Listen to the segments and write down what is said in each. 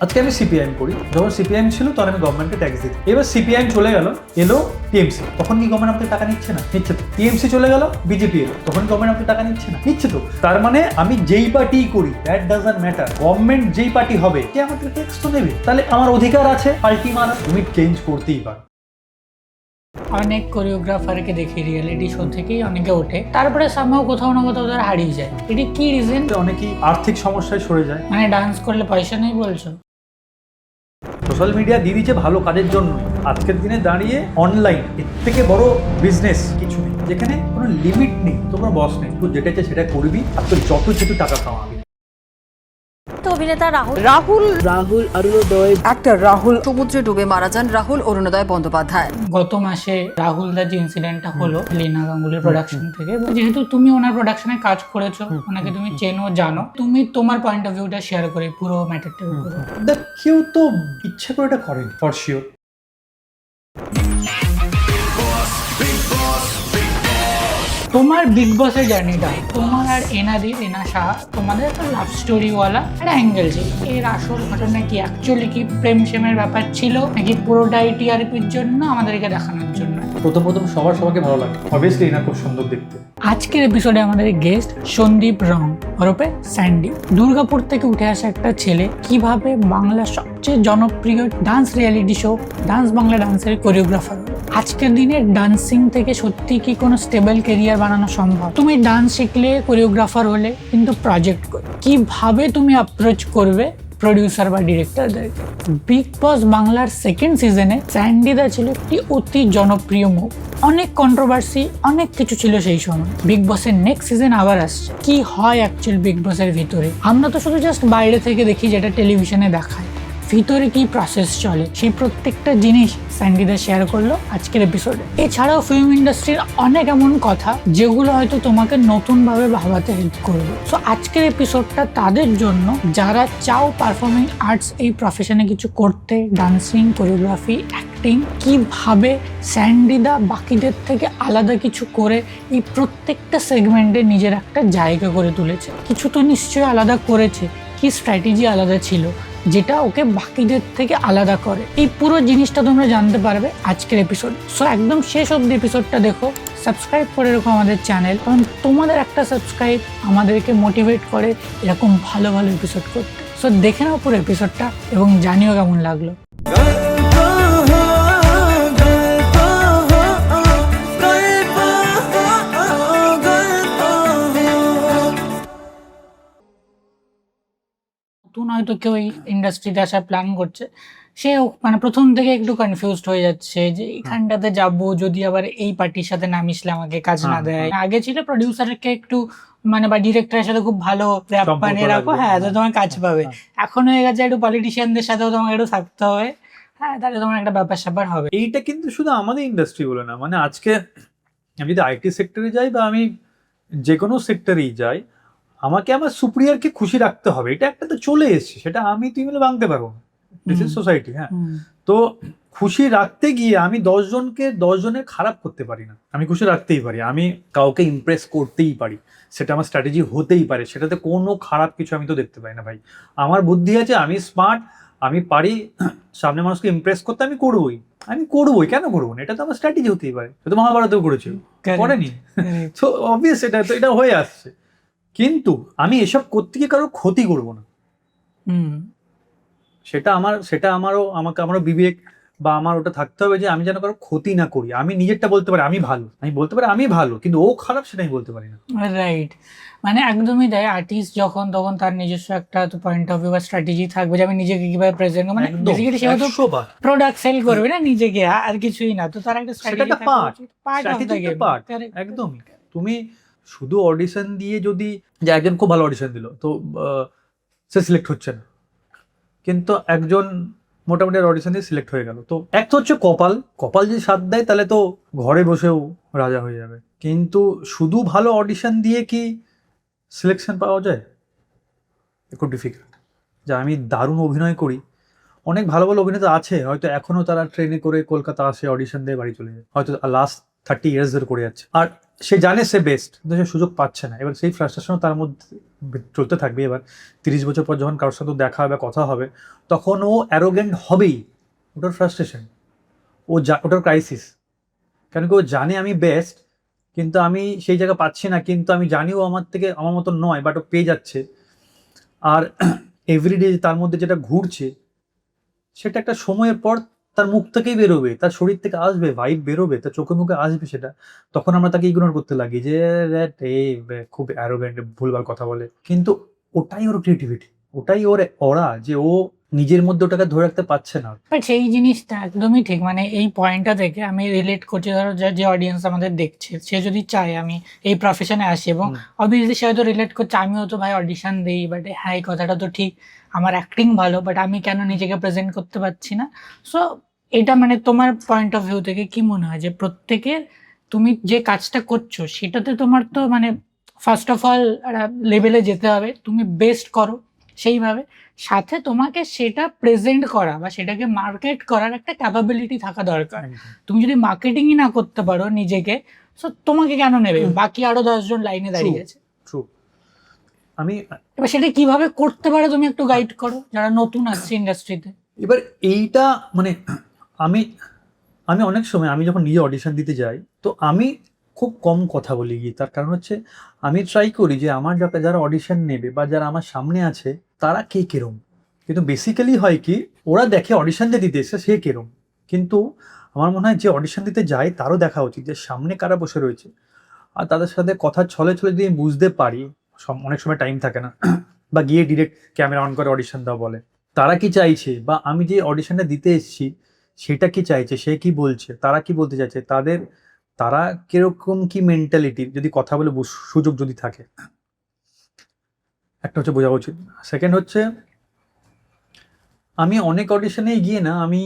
আজকে আমি সিপিআইএম করি। যখন সিপিআইএম ছিল তখন আমি গভর্নমেন্টকে ট্যাক্স দিই। এবার সিপিআইএম চলে গেল, এলো টিএমসি, তখন কি গভর্নমেন্ট আমাদের টাকা নিচ্ছে না? নিচ্ছে তো। টিএমসি চলে গেল, বিজেপি এলো, তখন গভর্নমেন্ট আমাদের টাকা নিচ্ছে না? নিচ্ছে তো। তার মানে আমি যেই পার্টি করি দ্যাট ডাজন্ট ম্যাটার, গভর্নমেন্ট যেই পার্টি হবে সে আমাদের ট্যাক্স তো নেবে। তাহলে আমার অধিকার আছে পাল্টি মারা, তুমি চেঞ্জ করতেই পারো। অনেক কোরিওগ্রাফারকে দেখি রিয়েলিটি শো থেকেই অনেকে ওঠে, তারপরে সামহাও কোথাও না কোথাও তারা হারিয়ে যায়। এটি কি রিজন? অনেকেই আর্থিক সমস্যায় সরে যায়। মানে ডান্স করলে পয়সা নেই বলছো? সোশ্যাল মিডিয়া দিয়ে দিচ্ছে ভালো কাজের জন্য। আজকের দিনে দাঁড়িয়ে অনলাইন এর থেকে বড় বিজনেস কিছু নেই, যেখানে কোনো লিমিট নেই, তোমার বস নেই, তুই যেটা চাই সেটা করবি, আর তোর যত কিছু টাকা কামাবি। তো অভিনেতা রাহুল অরুণোদয় অ্যাক্টর রাহুল সমুদ্রে ডুবে মারা যান রাহুল অরুণোদয় বন্দ্যোপাধ্যায়। গত মাসে রাহুল দা যে ইনসিডেন্টটা হলো লীনা গাঙ্গুলির প্রোডাকশন থেকে, যেহেতু তুমি ওনার প্রোডাকশনে কাজ করেছো, ওনাকে তুমি চেনো জানো, তুমি তোমার পয়েন্ট অফ ভিউটা শেয়ার করে পুরো ম্যাটারটার উপরে। দেখ, কেউ তো ইচ্ছে করে এটা করেন ফর শিওর। তোমার বিগ বসের জার্নিটা, তোমার আর এনা শাহ, তোমাদের একটা লাভ স্টোরিওয়ালা একটা অ্যাঙ্গেল ছিল। এর আসল ঘটনা কি? অ্যাকচুয়ালি কি প্রেম সেমের ব্যাপার ছিল, নাকি পুরোটাই টিআরপির জন্য, আমাদেরকে দেখানোর জন্য? প্রথম সবাইকে ভালো লাগে, অবভিয়াসলি এনা খুব সুন্দর দেখতে। আজকের এপিসোডে আমাদের গেস্ট সন্দীপ রং ওরফে স্যান্ডি। দুর্গাপুর থেকে উঠে আসা একটা ছেলে কিভাবে বাংলার সবচেয়ে জনপ্রিয় dance reality show dance Bangla ডান্সের কোরিওগ্রাফার হলো। আজকের দিনে ডান্সিং থেকে সত্যি কি কোনো স্টেবল কেরিয়ার বানানো সম্ভব? তুমি ডান্স শিখলে, কোরিওগ্রাফার হলে, কিন্তু প্রজেক্ট কিভাবে তুমি অ্যাপ্রোচ করবে প্রডিউসার বা ডিরেক্টরদেরকে? বিগ বস বাংলার সেকেন্ড সিজনে স্যান্ডিদা ছিল একটি অতি জনপ্রিয় মুখ। অনেক কন্ট্রোভার্সি, অনেক কিছু ছিল সেই সময়। বিগ বসের নেক্সট সিজন আবার আসছে। কি হয় অ্যাকচুয়াল বিগ বসের ভিতরে? আমরা তো শুধু জাস্ট বাইরে থেকে দেখি, যেটা টেলিভিশনে দেখায়। ভিতরে কি প্রসেস চলে, সেই প্রত্যেকটা জিনিস স্যান্ডিদা শেয়ার করলো আজকের এপিসোডে। এছাড়াও ফিল্ম ইন্ডাস্ট্রির অনেক এমন কথা যেগুলো হয়তো তোমাকে নতুনভাবে ভাবাতে হেল্প করবে। সো আজকের এপিসোডটা তাদের জন্য যারা চাও পারফর্মিং আর্টস এই প্রফেশনে কিছু করতে, ডান্সিং, কোরিওগ্রাফি, অ্যাক্টিং, কিভাবে স্যান্ডিদা বাকিদের থেকে আলাদা কিছু করে এই প্রত্যেকটা সেগমেন্টে নিজের একটা জায়গা করে তুলেছে। কিছু তো নিশ্চয়ই আলাদা করেছে, কি স্ট্র্যাটেজি আলাদা ছিল যেটা ওকে বাকিদের থেকে আলাদা করে, এই পুরো জিনিসটা তোমরা জানতে পারবে আজকের এপিসোড। সো একদম শেষ অব্দি এপিসোডটা দেখো, সাবস্ক্রাইব করে রাখো আমাদের চ্যানেল, কারণ তোমাদের একটা সাবস্ক্রাইব আমাদেরকে মোটিভেট করে এরকম ভালো ভালো এপিসোড করতে। সো দেখে নাও পুরো এপিসোডটা এবং জানিও কেমন লাগলো। নতুন হয়তো কেউ এই ইন্ডাস্ট্রিতে আসার প্ল্যান করছে, সে মানে প্রথম থেকে একটু কনফিউজড হয়ে যাচ্ছে যে এখানটাতে যাবো, যদি আবার এই পার্টির সাথে না মিশলে আমাকে কাজ না দেয়। আগে ছিল প্রডিউসারকে একটু মানে বা ডিরেক্টরের সাথে খুব ভালো র্যাপ বানিয়ে রাখো, হ্যাঁ তো তোমার কাজ পাবে। এখন হয়ে গেছে একটু পলিটিশিয়ানদের সাথেও তোমাকে একটু থাকতে হবে, হ্যাঁ তাহলে তোমার একটা ব্যাপার স্যাপার হবে। এইটা কিন্তু শুধু আমাদের ইন্ডাস্ট্রি বলে না, মানে আজকে আমি যদি আইটি সেক্টরে যাই বা আমি যে কোনো সেক্টরেই যাই, আমাকে আমার সুপিরিয়রকে খুশি রাখতে হবে, এটা একটা তো চলে এসছে, সেটা আমি তুই মিলে ভাঙতে পারবো না। This is society. হ্যাঁ, তো খুশি রাখতে গিয়ে আমি 10 জনের খারাপ করতে পারি না, আমি খুশি রাখতেই পারি, আমি কাউকে ইমপ্রেস করতেই পারি, সেটা আমার স্ট্র্যাটেজি হতেই পারে, সেটাতে কোনো খারাপ কিছু আমি তো দেখতে পাই না ভাই। আমার বুদ্ধি আছে, আমি স্মার্ট, আমি পারি সামনে মানুষকে ইমপ্রেস করতে, আমি করবোই, কেন করবো না? এটা তো আমার স্ট্র্যাটেজি হতেই পারে, সেটা মহাভারতেও করেছিল, করেনি? তো অবভিয়াস এটা হয়ে আসছে। কিন্তু আমি এসব করতে গিয়ে কারোর ক্ষতি করবো না, আমারও বিবেক বা আমার ওটা থাকতে হবে যে আমি যেন কারো ক্ষতি না করি। আমি নিজেরটা বলতে পারি আমি ভালো, কিন্তু ও খারাপ সেটা আমি বলতে পারি না। রাইট, মানে একদমই তাই। আর্টিস্ট যখন তখন তার নিজস্ব একটা পয়েন্ট অফ ভিউ বা স্ট্র্যাটেজি থাকবে যে আমি নিজেকে কিভাবে প্রেজেন্ট, মানে বেসিক্যালি সেও তো প্রোডাক্ট সেল করবে না নিজেকে, আর কিছুই না, তো তার একটা স্ট্র্যাটেজি পার্ট। একদমই। তুমি শুধু অডিশন দিয়ে যদি, যে একজন খুব ভালো অডিশন দিল তো সে সিলেক্ট হচ্ছে না, কিন্তু একজন মোটামুটি অডিশন দিয়ে সিলেক্ট হয়ে গেল, তো এক তো হচ্ছে কপাল যদি সাথ দেয় তাহলে তো ঘরে বসেও রাজা হয়ে যাবে। কিন্তু শুধু ভালো অডিশন দিয়ে কি সিলেকশন পাওয়া যায়? খুব ডিফিকাল্ট। যা আমি দারুণ অভিনয় করি, অনেক ভালো ভালো অভিনেতা আছে, হয়তো এখনো তারা ট্রেনে করে কলকাতা আসে, অডিশন দিয়ে বাড়ি চলে যায়, হয়তো লাস্ট 30 years ধরে করে যাচ্ছে। আর সে জানে সে বেস্ট, কিন্তু সে সুযোগ পাচ্ছে না। এবার সেই ফ্রাস্ট্রেশনও তার মধ্যে চলতে থাকবে। এবার 30 বছর পর যখন কারোর সাথে দেখা হবে, কথা হবে, তখন ও অ্যারোগেন্ট হবেই। ওটার ফ্রাস্ট্রেশন, ওটার ক্রাইসিস। কেন কি ও জানে আমি বেস্ট, কিন্তু আমি সেই জায়গা পাচ্ছি না, কিন্তু আমি জানি ও আমার থেকে আমার মতো নয়, বাট ও পেয়ে যাচ্ছে। আর এভরিডে তার মধ্যে যেটা ঘুরছে, সেটা একটা সময়ের পর তার মুখ থেকেই বেরোবে, তার শরীর থেকে আসবে, ভাইব বেরোবে, তার চোখে মুখে আসবে সেটা। তখন আমরা তাকে ইগনোর করতে লাগি যে খুব অ্যারোগেন্ট, ভুলভাল কথা বলে। কিন্তু ওটাই ওর ক্রিয়েটিভিটি, ওটাই ওর অরা, যে ও নিজের মধ্যে ওটাকে ধরে রাখতে পারছে না। বাট সেই জিনিসটা একদমই ঠিক, মানে এই পয়েন্টটা থেকে আমি রিলেট করছি। ধরো যে অডিয়েন্স আমাদের দেখছে, সে যদি চায় আমি এই প্রফেশনে আসি, এবং অবভিয়াসলি সে হয়তো রিলেট করছে, আমিও তো ভাই অডিশন দিই, বাট হ্যাঁ এই কথাটা তো ঠিক, আমার অ্যাক্টিং ভালো, বাট আমি কেন নিজেকে প্রেজেন্ট করতে পারছি না। সো এটা মানে তোমার পয়েন্ট অফ ভিউ থেকে কি মনে হয় যে প্রত্যেকের, তুমি যে কাজটা করছো সেটাতে তোমার তো মানে ফার্স্ট অফ অল একটা লেভেলে যেতে হবে, তুমি বেস্ট করো সেইভাবে, সাথে তোমাকে সেটা প্রেজেন্ট করা বা সেটাকে মার্কেট করার একটা ক্যাপাবিলিটি থাকা দরকার। তুমি যদি মার্কেটিংই না করতে পারো নিজেকে, সো তোমাকে কেন নেবে? বাকি আরো 10 জন লাইনে দাঁড়িয়ে আছে। ট্রু। আমি এবার সেটা কিভাবে করতে পারে তুমি একটু গাইড করো, যারা নতুন আসছে ইন্ডাস্ট্রিতে। এবার এইটা মানে আমি আমি অনেক সময় আমি যখন নিজে অডিশন দিতে যাই, তো আমি খুব কম কথা বলি গিয়ে। তার কারণ হচ্ছে আমি ট্রাই করি যে আমার যারা অডিশন নেবে বা যারা আমার সামনে আছে তারা কে কেরম। কিন্তু বেসিক্যালি হয় কি, ওরা দেখে অডিশন যে দিতে এসে সে কেরম, কিন্তু আমার মনে হয় যে অডিশন দিতে যায় তারও দেখা উচিত যে সামনে কারা বসে রয়েছে। আর তাদের সাথে কথা ছলে ছলে যদি আমি বুঝতে পারি, অনেক সময় টাইম থাকে না, বা গিয়ে ডিরেক্ট ক্যামেরা অন করে অডিশন দাও বলে, তারা কি চাইছে, বা আমি যে অডিশনটা দিতে এসেছি সেটা কি চাইছে, সে কি বলছে, তারা কি বলতে চাইছে, তারা কিরকম কি মেন্টালিটির, যদি কথা বলে সুযোগ যদি থাকে, একটা হচ্ছে বোঝা উচিত। সেকেন্ড হচ্ছে আমি অনেক অডিশনে গিয়ে না, আমি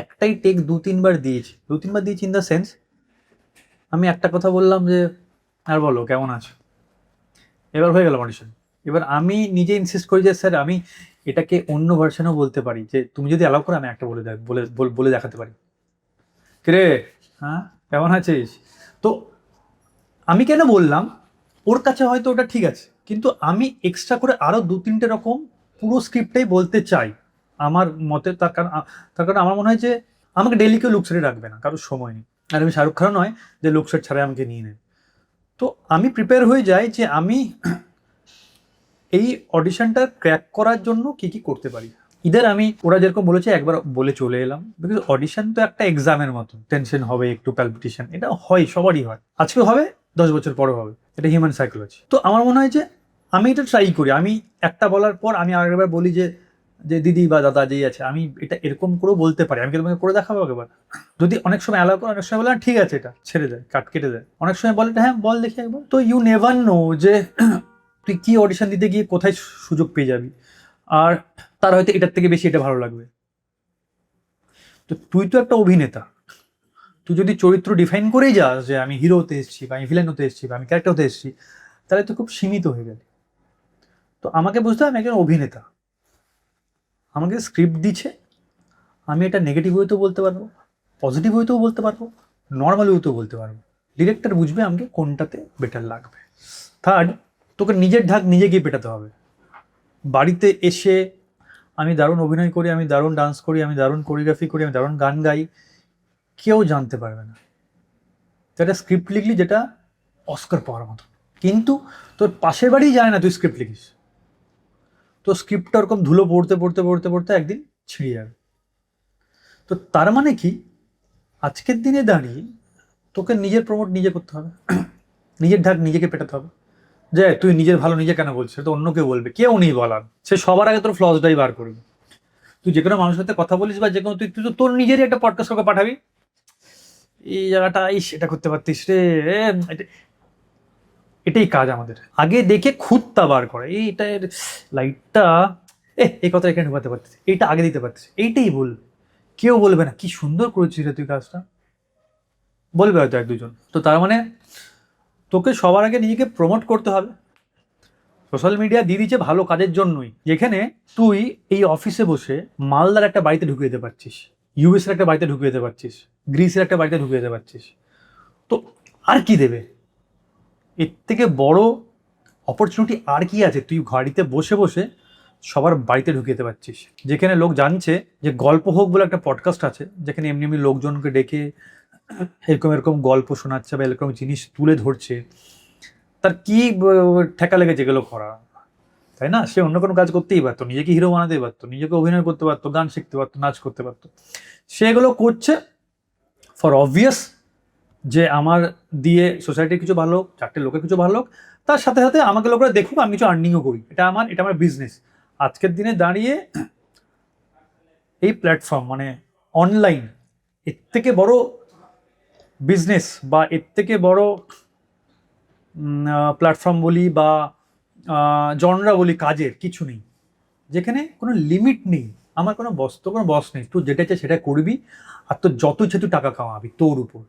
একটাই টেক 2-3 বার দিয়েছি ইন দ্য সেন্স, আমি একটা কথা বললাম যে আর বলো কেমন আছো, এবার হয়ে গেল অডিশন। এবার আমি নিজে ইনসিস্ট করি যে স্যার আমি এটাকে অন্য ভার্সনেও বলতে পারি, যে তুমি যদি অ্যালাউ করো আমি একটা বলে দেখাতে পারি। কিরে, হ্যাঁ কেমন আছিস? তো আমি কেন বললাম, ওর কাছে হয়তো ওটা ঠিক আছে, কিন্তু আমি এক্সট্রা করে আরও 2-3টে রকম পুরো স্ক্রিপ্টটাই বলতে চাই আমার মতে। তার কারণ আমার মনে হয় যে আমাকে ডেলি কেউ লুকসেটে রাখবে না, কারোর সময় নেই। আর আমি শাহরুখ খানও নয় যে লুকসেট ছাড়াই আমাকে নিয়ে নেয়। তো আমি প্রিপেয়ার হয়ে যাই যে আমি এই অডিশনটা ক্র্যাক করার জন্য কি কি করতে পারি। আমি ওরা যেরকম বলেছে একবার বলে চলে এলাম, বিকজ অডিশন তো একটা এক্সামের মতো, টেনশন হবে, একটু প্যালপিটেশন, এটা হয়, সবারই হয়, আজকে হবে 10 বছর পরে হবে, এটা হিউম্যান সাইকোলজি। তো আমার মনে হয় যে আমি এটা ট্রাই করি, আমি একটা বলার পর আমি আরেকবার বলি যে দিদি বা দাদা যেই আছে, আমি এটা এরকম করেও বলতে পারি, আমি কি তোমাকে করে দেখাবো একবার? যদি অনেক সময় অ্যালাউ করে, অনেক সময় বলে ঠিক আছে এটা ছেড়ে দেয়, কেটে দেয়, অনেক সময় বলে হ্যাঁ বল দেখি একবার। তো ইউ নেভার নো যে তুই কি অডিশন দিতে গিয়ে কোথায় সুযোগ পেয়ে যাবি, আর তার হয়তো এটার থেকে বেশি এটা ভালো লাগবে। তো তুই তো একটা অভিনেতা, তুই যদি চরিত্র ডিফাইন করেই যাস যে আমি হিরো হতে এসেছি, বা আমি ভিলেন হতে এসেছি, বা আমি ক্যারেক্টার হতে এসেছি, তাহলে তো খুব সীমিত হয়ে গেল। তো আমাকে বুঝতে হবে আমি একজন অভিনেতা, আমাকে স্ক্রিপ্ট দিচ্ছে, আমি এটা নেগেটিভ ওয়েতেও বলতে পারবো, পজিটিভ ওয়েতেও বলতে পারবো, নর্মাল ওয়েতেও বলতে পারবো। ডিরেক্টর বুঝবে আমাকে কোনটাতে বেটার লাগবে। থার্ড, তোকে নিজের ঢাক নিজে গিয়ে পেটাতে হবে। বাড়িতে এসে আমি দারুণ অভিনয় করি, আমি দারুণ ডান্স করি, আমি দারুণ কোরিওগ্রাফি করি, আমি দারুণ গান গাই, কেউ জানতে পারবে না। তো একটা স্ক্রিপ্ট লিখলি যেটা অস্কার পাওয়ার মতো, কিন্তু তোর পাশের বাড়ি যায় না তুই স্ক্রিপ্ট লিখিস, তো স্ক্রিপ্টটা ওরকম ধুলো পড়তে পড়তে পড়তে পড়তে একদিন ছিঁড়ে যাবে। তো তার মানে কি, আজকের দিনে দাঁড়িয়ে তোকে নিজের প্রমোট নিজে করতে হবে, নিজের ঢাক নিজেকে পেটাতে হবে। যে তুই নিজের ভালো নিজে কেন বলছিস, তো অন্য কেউ বলবে, কেউ নেই বলার, সে সবার আগে তোর ফ্লসটাই বার করবে। তুই যে কোনো মানুষের সাথে কথা বলিস, বা যে কোনো তুই তো তোর নিজেরই একটা পডকাস্ট করে পাঠাবি, এই জায়গাটা এটা করতে পারতিস রে, এটাই কাজ আমাদের। আগে দেখে খুঁতটা বার করে, এইটা লাইটটা এই কথা এখানে ঢুকাতে পারতিস, এইটা আগে দিতে পারতিস, এইটাই বল। কেউ বলবে না কি সুন্দর করেছিস রে তুই কাজটা, বলবে হয়তো 1-2 জন। তো তার মানে তোকে সবার আগে নিজেকে প্রমোট করতে হবে। সোশ্যাল মিডিয়া দিয়ে দিচ্ছে ভালো কাজের জন্যই, যেখানে তুই এই অফিসে বসে মালদার একটা বাড়িতে ঢুকিয়ে দিতে পারছিস, ইউএসের একটা বাড়িতে ঢুকিয়ে দিতে পারছিস, গ্রিসের একটা বাড়িতে ঢুকিয়ে দিতে পারছিস। তো আর কি দেবে? এর থেকে বড় অপরচুনিটি আর কি আছে? তুই গাড়িতে বসে বসে সবার বাড়িতে ঢুকে যেতে পারছিস, যেখানে লোক জানছে যে গল্প হোক বলে একটা পডকাস্ট আছে, যেখানে এমনি এমনি লোকজনকে ডেকে এরকম এরকম গল্প শোনাচ্ছে বা এরকম জিনিস তুলে ধরছে। তার কি ঠেকা লেগেছে এগুলো করা, তাই না? সে অন্য কোনো কাজ করতেই পারতো, নিজেকে হিরো বানাতেই পারতো, নিজেকে অভিনয় করতে পারতো, গান শিখতে পারতো, নাচ করতে পারতো। সে এগুলো করছে ফর অবভিয়াস যে আমার দিয়ে সোসাইটির কিছু ভালো হোক, চারটে লোকের কিছু ভালো হোক, তার সাথে সাথে আমাকে লোকরা দেখুক আমি কিছু আর্নিংও করি। এটা আমার বিজনেস। আজকের দিনে দাঁড়িয়ে এই প্ল্যাটফর্ম মানে অনলাইন, এর থেকে বড় বিজনেস বা এর থেকে বড় প্ল্যাটফর্ম বলি বা জনরা বলি কাজের কিছু নেই, যেখানে কোনো লিমিট নেই। আমার কোনো বস নেই, তুই যেটা চাই সেটা করবি, আর তোর যত ইচ্ছে তুই টাকা কামাবি তোর উপর।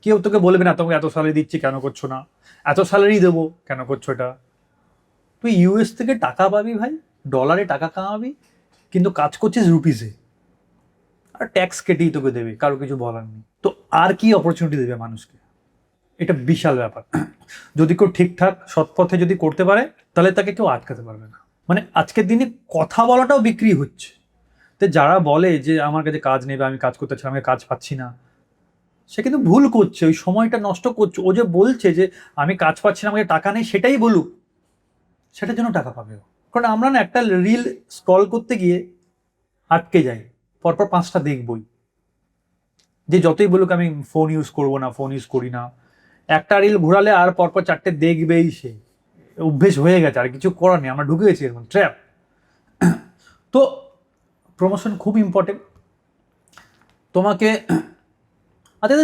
কেউ তোকে বলবে না তোমাকে এত স্যালারি দিচ্ছি কেন করছো না, এত স্যালারি দেবো কেন করছো এটা। তুই ইউএস থেকে টাকা পাবি ভাই, ডলারে টাকা কামাবি, কিন্তু কাজ করছিস রুপিসে, আর ট্যাক্স কেটেই তোকে দেবে, কারো কিছু বলার নেই। তো আর কি অপরচুনিটি দেবে মানুষকে? এটা বিশাল ব্যাপার। যদি কেউ ঠিকঠাক সৎ পথে যদি করতে পারে তাহলে তাকে কেউ আটকাতে পারবে না। মানে আজকের দিনে কথা বলাটাও বিক্রি হচ্ছে। তো যারা বলে যে আমার কাছে কাজ নেবে, আমি কাজ করতে চাই, আমি কাজ পাচ্ছি না, সে কিন্তু ভুল করছে, ওই সময়টা নষ্ট করছে। ও যে বলছে যে আমি কাজ পাচ্ছি না, আমাকে টাকা নেই, সেটাই বলুক, সেটার জন্য টাকা পাবে ও। কারণ আমরা না একটা রিল স্ক্রল করতে গিয়ে আটকে যাই, পরপর 5টা দেখবই, যে যতই বলুক আমি ফোন ইউজ করবো না, ফোন ইউজ করি না, একটা রিল ঘোরালে আর পরপর 4টে দেখবেই। সে অভ্যেস হয়ে গেছে, আর কিছু করার নেই, আমরা ঢুকে গেছি এরকম ট্র্যাপ। তো প্রমোশন খুব ইম্পর্টেন্ট। তোমাকে আচ্ছা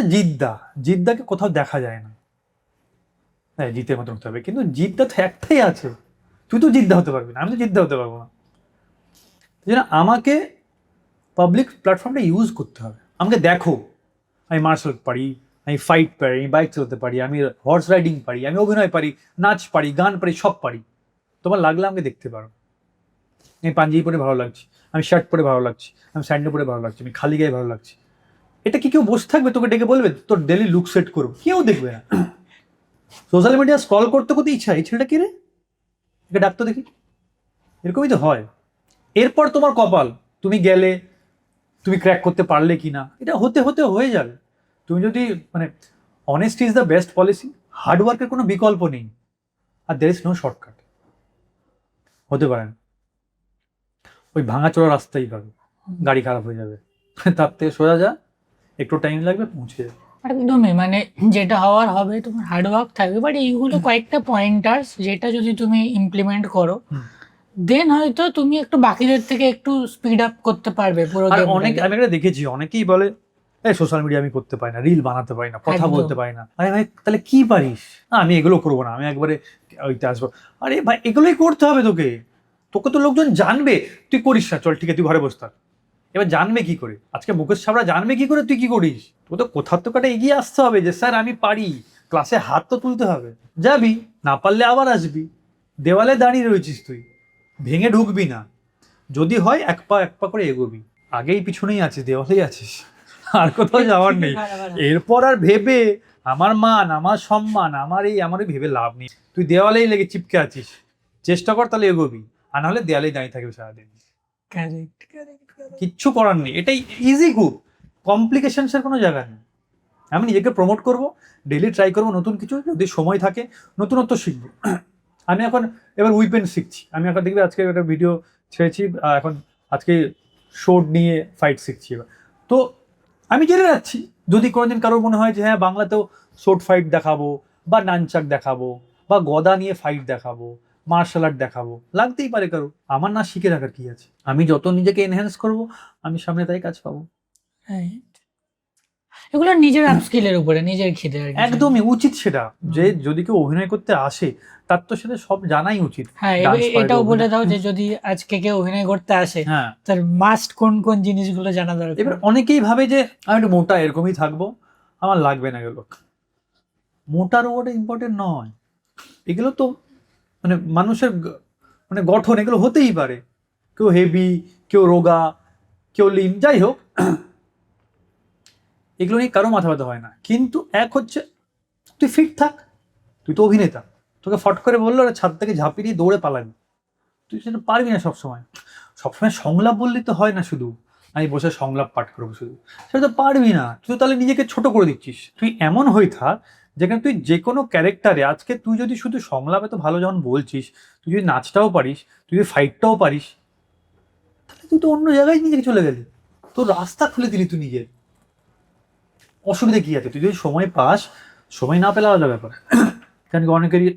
জিদ্দাকে কোথাও দেখা যায় না, হ্যাঁ জিতের মতন হতে হবে, কিন্তু জিদ্দা তো একটাই আছে, তুই তো জিদ্দা হতে পারবি না, আমি তো জিদ্দা হতে পারবো না। এই জন্য আমাকে পাবলিক প্ল্যাটফর্মটা ইউজ করতে হবে। আমাকে দেখো, আমি মার্শাল পারি, আমি ফাইট পারি, আমি বাইক চালাতে পারি, আমি হর্স রাইডিং পারি, আমি অভিনয় পারি, নাচ পারি, গান পারি, সব পারি। তোমার লাগলে আমাকে দেখতে পারো। আমি পাঞ্জাবি পরে ভালো লাগছে, আমি শার্ট পরে ভালো লাগছে, আমি স্যান্ডেল পরে ভালো লাগছে, আমি খালি গায়ে ভালো লাগছে। এটা কি কেউ বসে থাকবে তোকে ডেকে বলবে তোর ডেলি লুক সেট করবো? কেউ দেখবে না। সোশ্যাল মিডিয়া স্ক্রল করতে করতে ইচ্ছা, এই ছেলেটা কি রে, একে ডাকতো দেখি, এরকমই তো হয়। এরপর তোমার কপাল, তুমি গেলে, তুমি ক্র্যাক করতে পারলে কি না, এটা হতে হতে হয়ে যাবে। তুমি যদি মানে honesty is the best policy, হার্ডওয়ার্কের কোনো বিকল্প নেই, আর দের ইজ নো শর্টকাট। হতে পারে না, ওই ভাঙাচোরা রাস্তাই পাবে, গাড়ি খারাপ হয়ে যাবে, তার থেকে সোজা যা, একটু টাইম লাগবে, পৌঁছে যাবে। একদমই, মানে যেটা হওয়ার হবে, তোমার হার্ডওয়ার্ক থাকবে, বাট এইগুলো কয়েকটা পয়েন্টার্স যেটা যদি তুমি ইমপ্লিমেন্ট করো, দেন হয়তো তুমি একটু বাকিদের থেকে একটু স্পিড আপ করতে পারবে পুরো আর গেমটাকে। অনেক আমি একটা দেখেছি, অনেকেই বলে এই সোশ্যাল মিডিয়া আমি করতে পারি না, রিল বানাতে পারি না, কথা একদম। বলতে পারি না। আরে ভাই তাহলে কি পারিস? না আমি এগুলো করবো না, আমি একবারে ওইতে আসবো। আরে ভাই এগুলোই করতে হবে তোকে, তোকে তো লোকজন জানবে তুই করিস না, চল ঠিক আছে তুই ঘরে বসে থাক। এবার জানবে কি করে? আজকে মুকেশ ছাবড়া জানবে কি করে তুই কি করিস? তোকে তো কোথাও তো কাটা এগিয়ে আসতে হবে, যে স্যার আমি পারি, ক্লাসে হাত তো তুলতে হবে। যাবি, না পারলে আবার আসবি, দেওয়ালে দাঁড়িয়ে রয়েছিস তুই, ভেঙে ঢুকবি না। যদি হয় এক পা করে এগোবি, আগেই পিছনেই আছিস, দেওয়ালেই আছিস, আর কোথাও যাওয়ার নেই। এরপর আর ভেবে আমার মান, আমার সম্মান, আমার ওই ভেবে লাভ নেই। তুই দেওয়ালেই লেগে চিপকে আছিস, চেষ্টা কর তাহলে এগোবি, আর নাহলে দেওয়ালেই দাঁড়িয়ে থাকবি সারাদিন। Correct. কিচ্ছু করার নেই, এটাই ইজি খুব, কমপ্লিকেশনসের কোনো জায়গা নেই। আমি নিজেকে প্রমোট করব, ডেলি ট্রাই করবো নতুন কিছু, যদি সময় থাকে নতুনত্ব শিখবো। আমি এখন এবার উইপেন শিখছি, আমি এখন দেখবি আজকে একটা ভিডিও ছেড়েছি, এখন আজকে শোট নিয়ে ফাইট শিখছি। এবার তো আমি জেনে যাচ্ছি, যদি কোনোদিন কারোর মনে হয় যে হ্যাঁ বাংলাতেও শোট ফাইট দেখাবো, বা নানচাক দেখাবো, বা গদা নিয়ে ফাইট দেখাবো, মার্শাল আর্ট দেখাবো, লাগতেই পারে কারো। আমার না শিখে রাখার কি আছে? আমি যত নিজেকে এনহ্যান্স করব, আমি সামনে তাই কাজ পাবো। Right. এগুলো নিজের আপস্কিলের উপরে, নিজের খিদে আর কি। একদমই উচিত সেটা, যে যদি কেউ অভিনয় করতে আসে তার তো সেটা সব জানাই উচিত। হ্যাঁ, Dance করে, এটাও বলে অভিনয়- দাও যে যদি আজকে কেউ অভিনয় করতে আসে, হ্যাঁ, তার মাস্ট কোন কোন জিনিসগুলো জানা দরকার। এবার অনেকেই ভাবে যে আমি একটু মোটা এরকমই থাকবো, আমার লাগবে না এগুলো। মোটার ওটা ইম্পর্টেন্ট নয়, এগুলো তো মানে মানুষের মানে গঠন, এগুলো হতেই পারে, কেউ হেভি, কেউ রোগা, কেউ লিন, যাই হোক, এগুলো নিয়ে কারো মাথা ব্যথা হয় না। কিন্তু এক হচ্ছে তুই ফিট থাক, তুই তো অভিনেতা, তোকে ফট করে বললো ওরা ছাদ থেকে ঝাঁপিয়ে দিয়ে দৌড়ে পালাবি, তুই সেটা পারবি না সবসময়। সবসময় সংলাপ বললে তো হয় না, শুধু আমি বসে সংলাপ পাঠ করবো শুধু, সেটা তো পারবি না। তুই তো তাহলে নিজেকে ছোট করে দিচ্ছিস। তুই এমন হয়ে থাক যেখানে তুই যে কোনো ক্যারেক্টারে, আজকে তুই যদি শুধু সংলাপে তো ভালো যখন বলছিস, তুই যদি নাচটাও পারিস, তুই যদি ফাইটটাও পারিস, তাহলে তুই তো অন্য জায়গায় নিজেকে চলে গেলি, তোর রাস্তা খুলে দিলি তুই নিজের। অসুবিধা কি আছে? তুই যদি সময় পাস, সময় না পেলে আলাদা ব্যাপার, কারণ কি অনেকেরই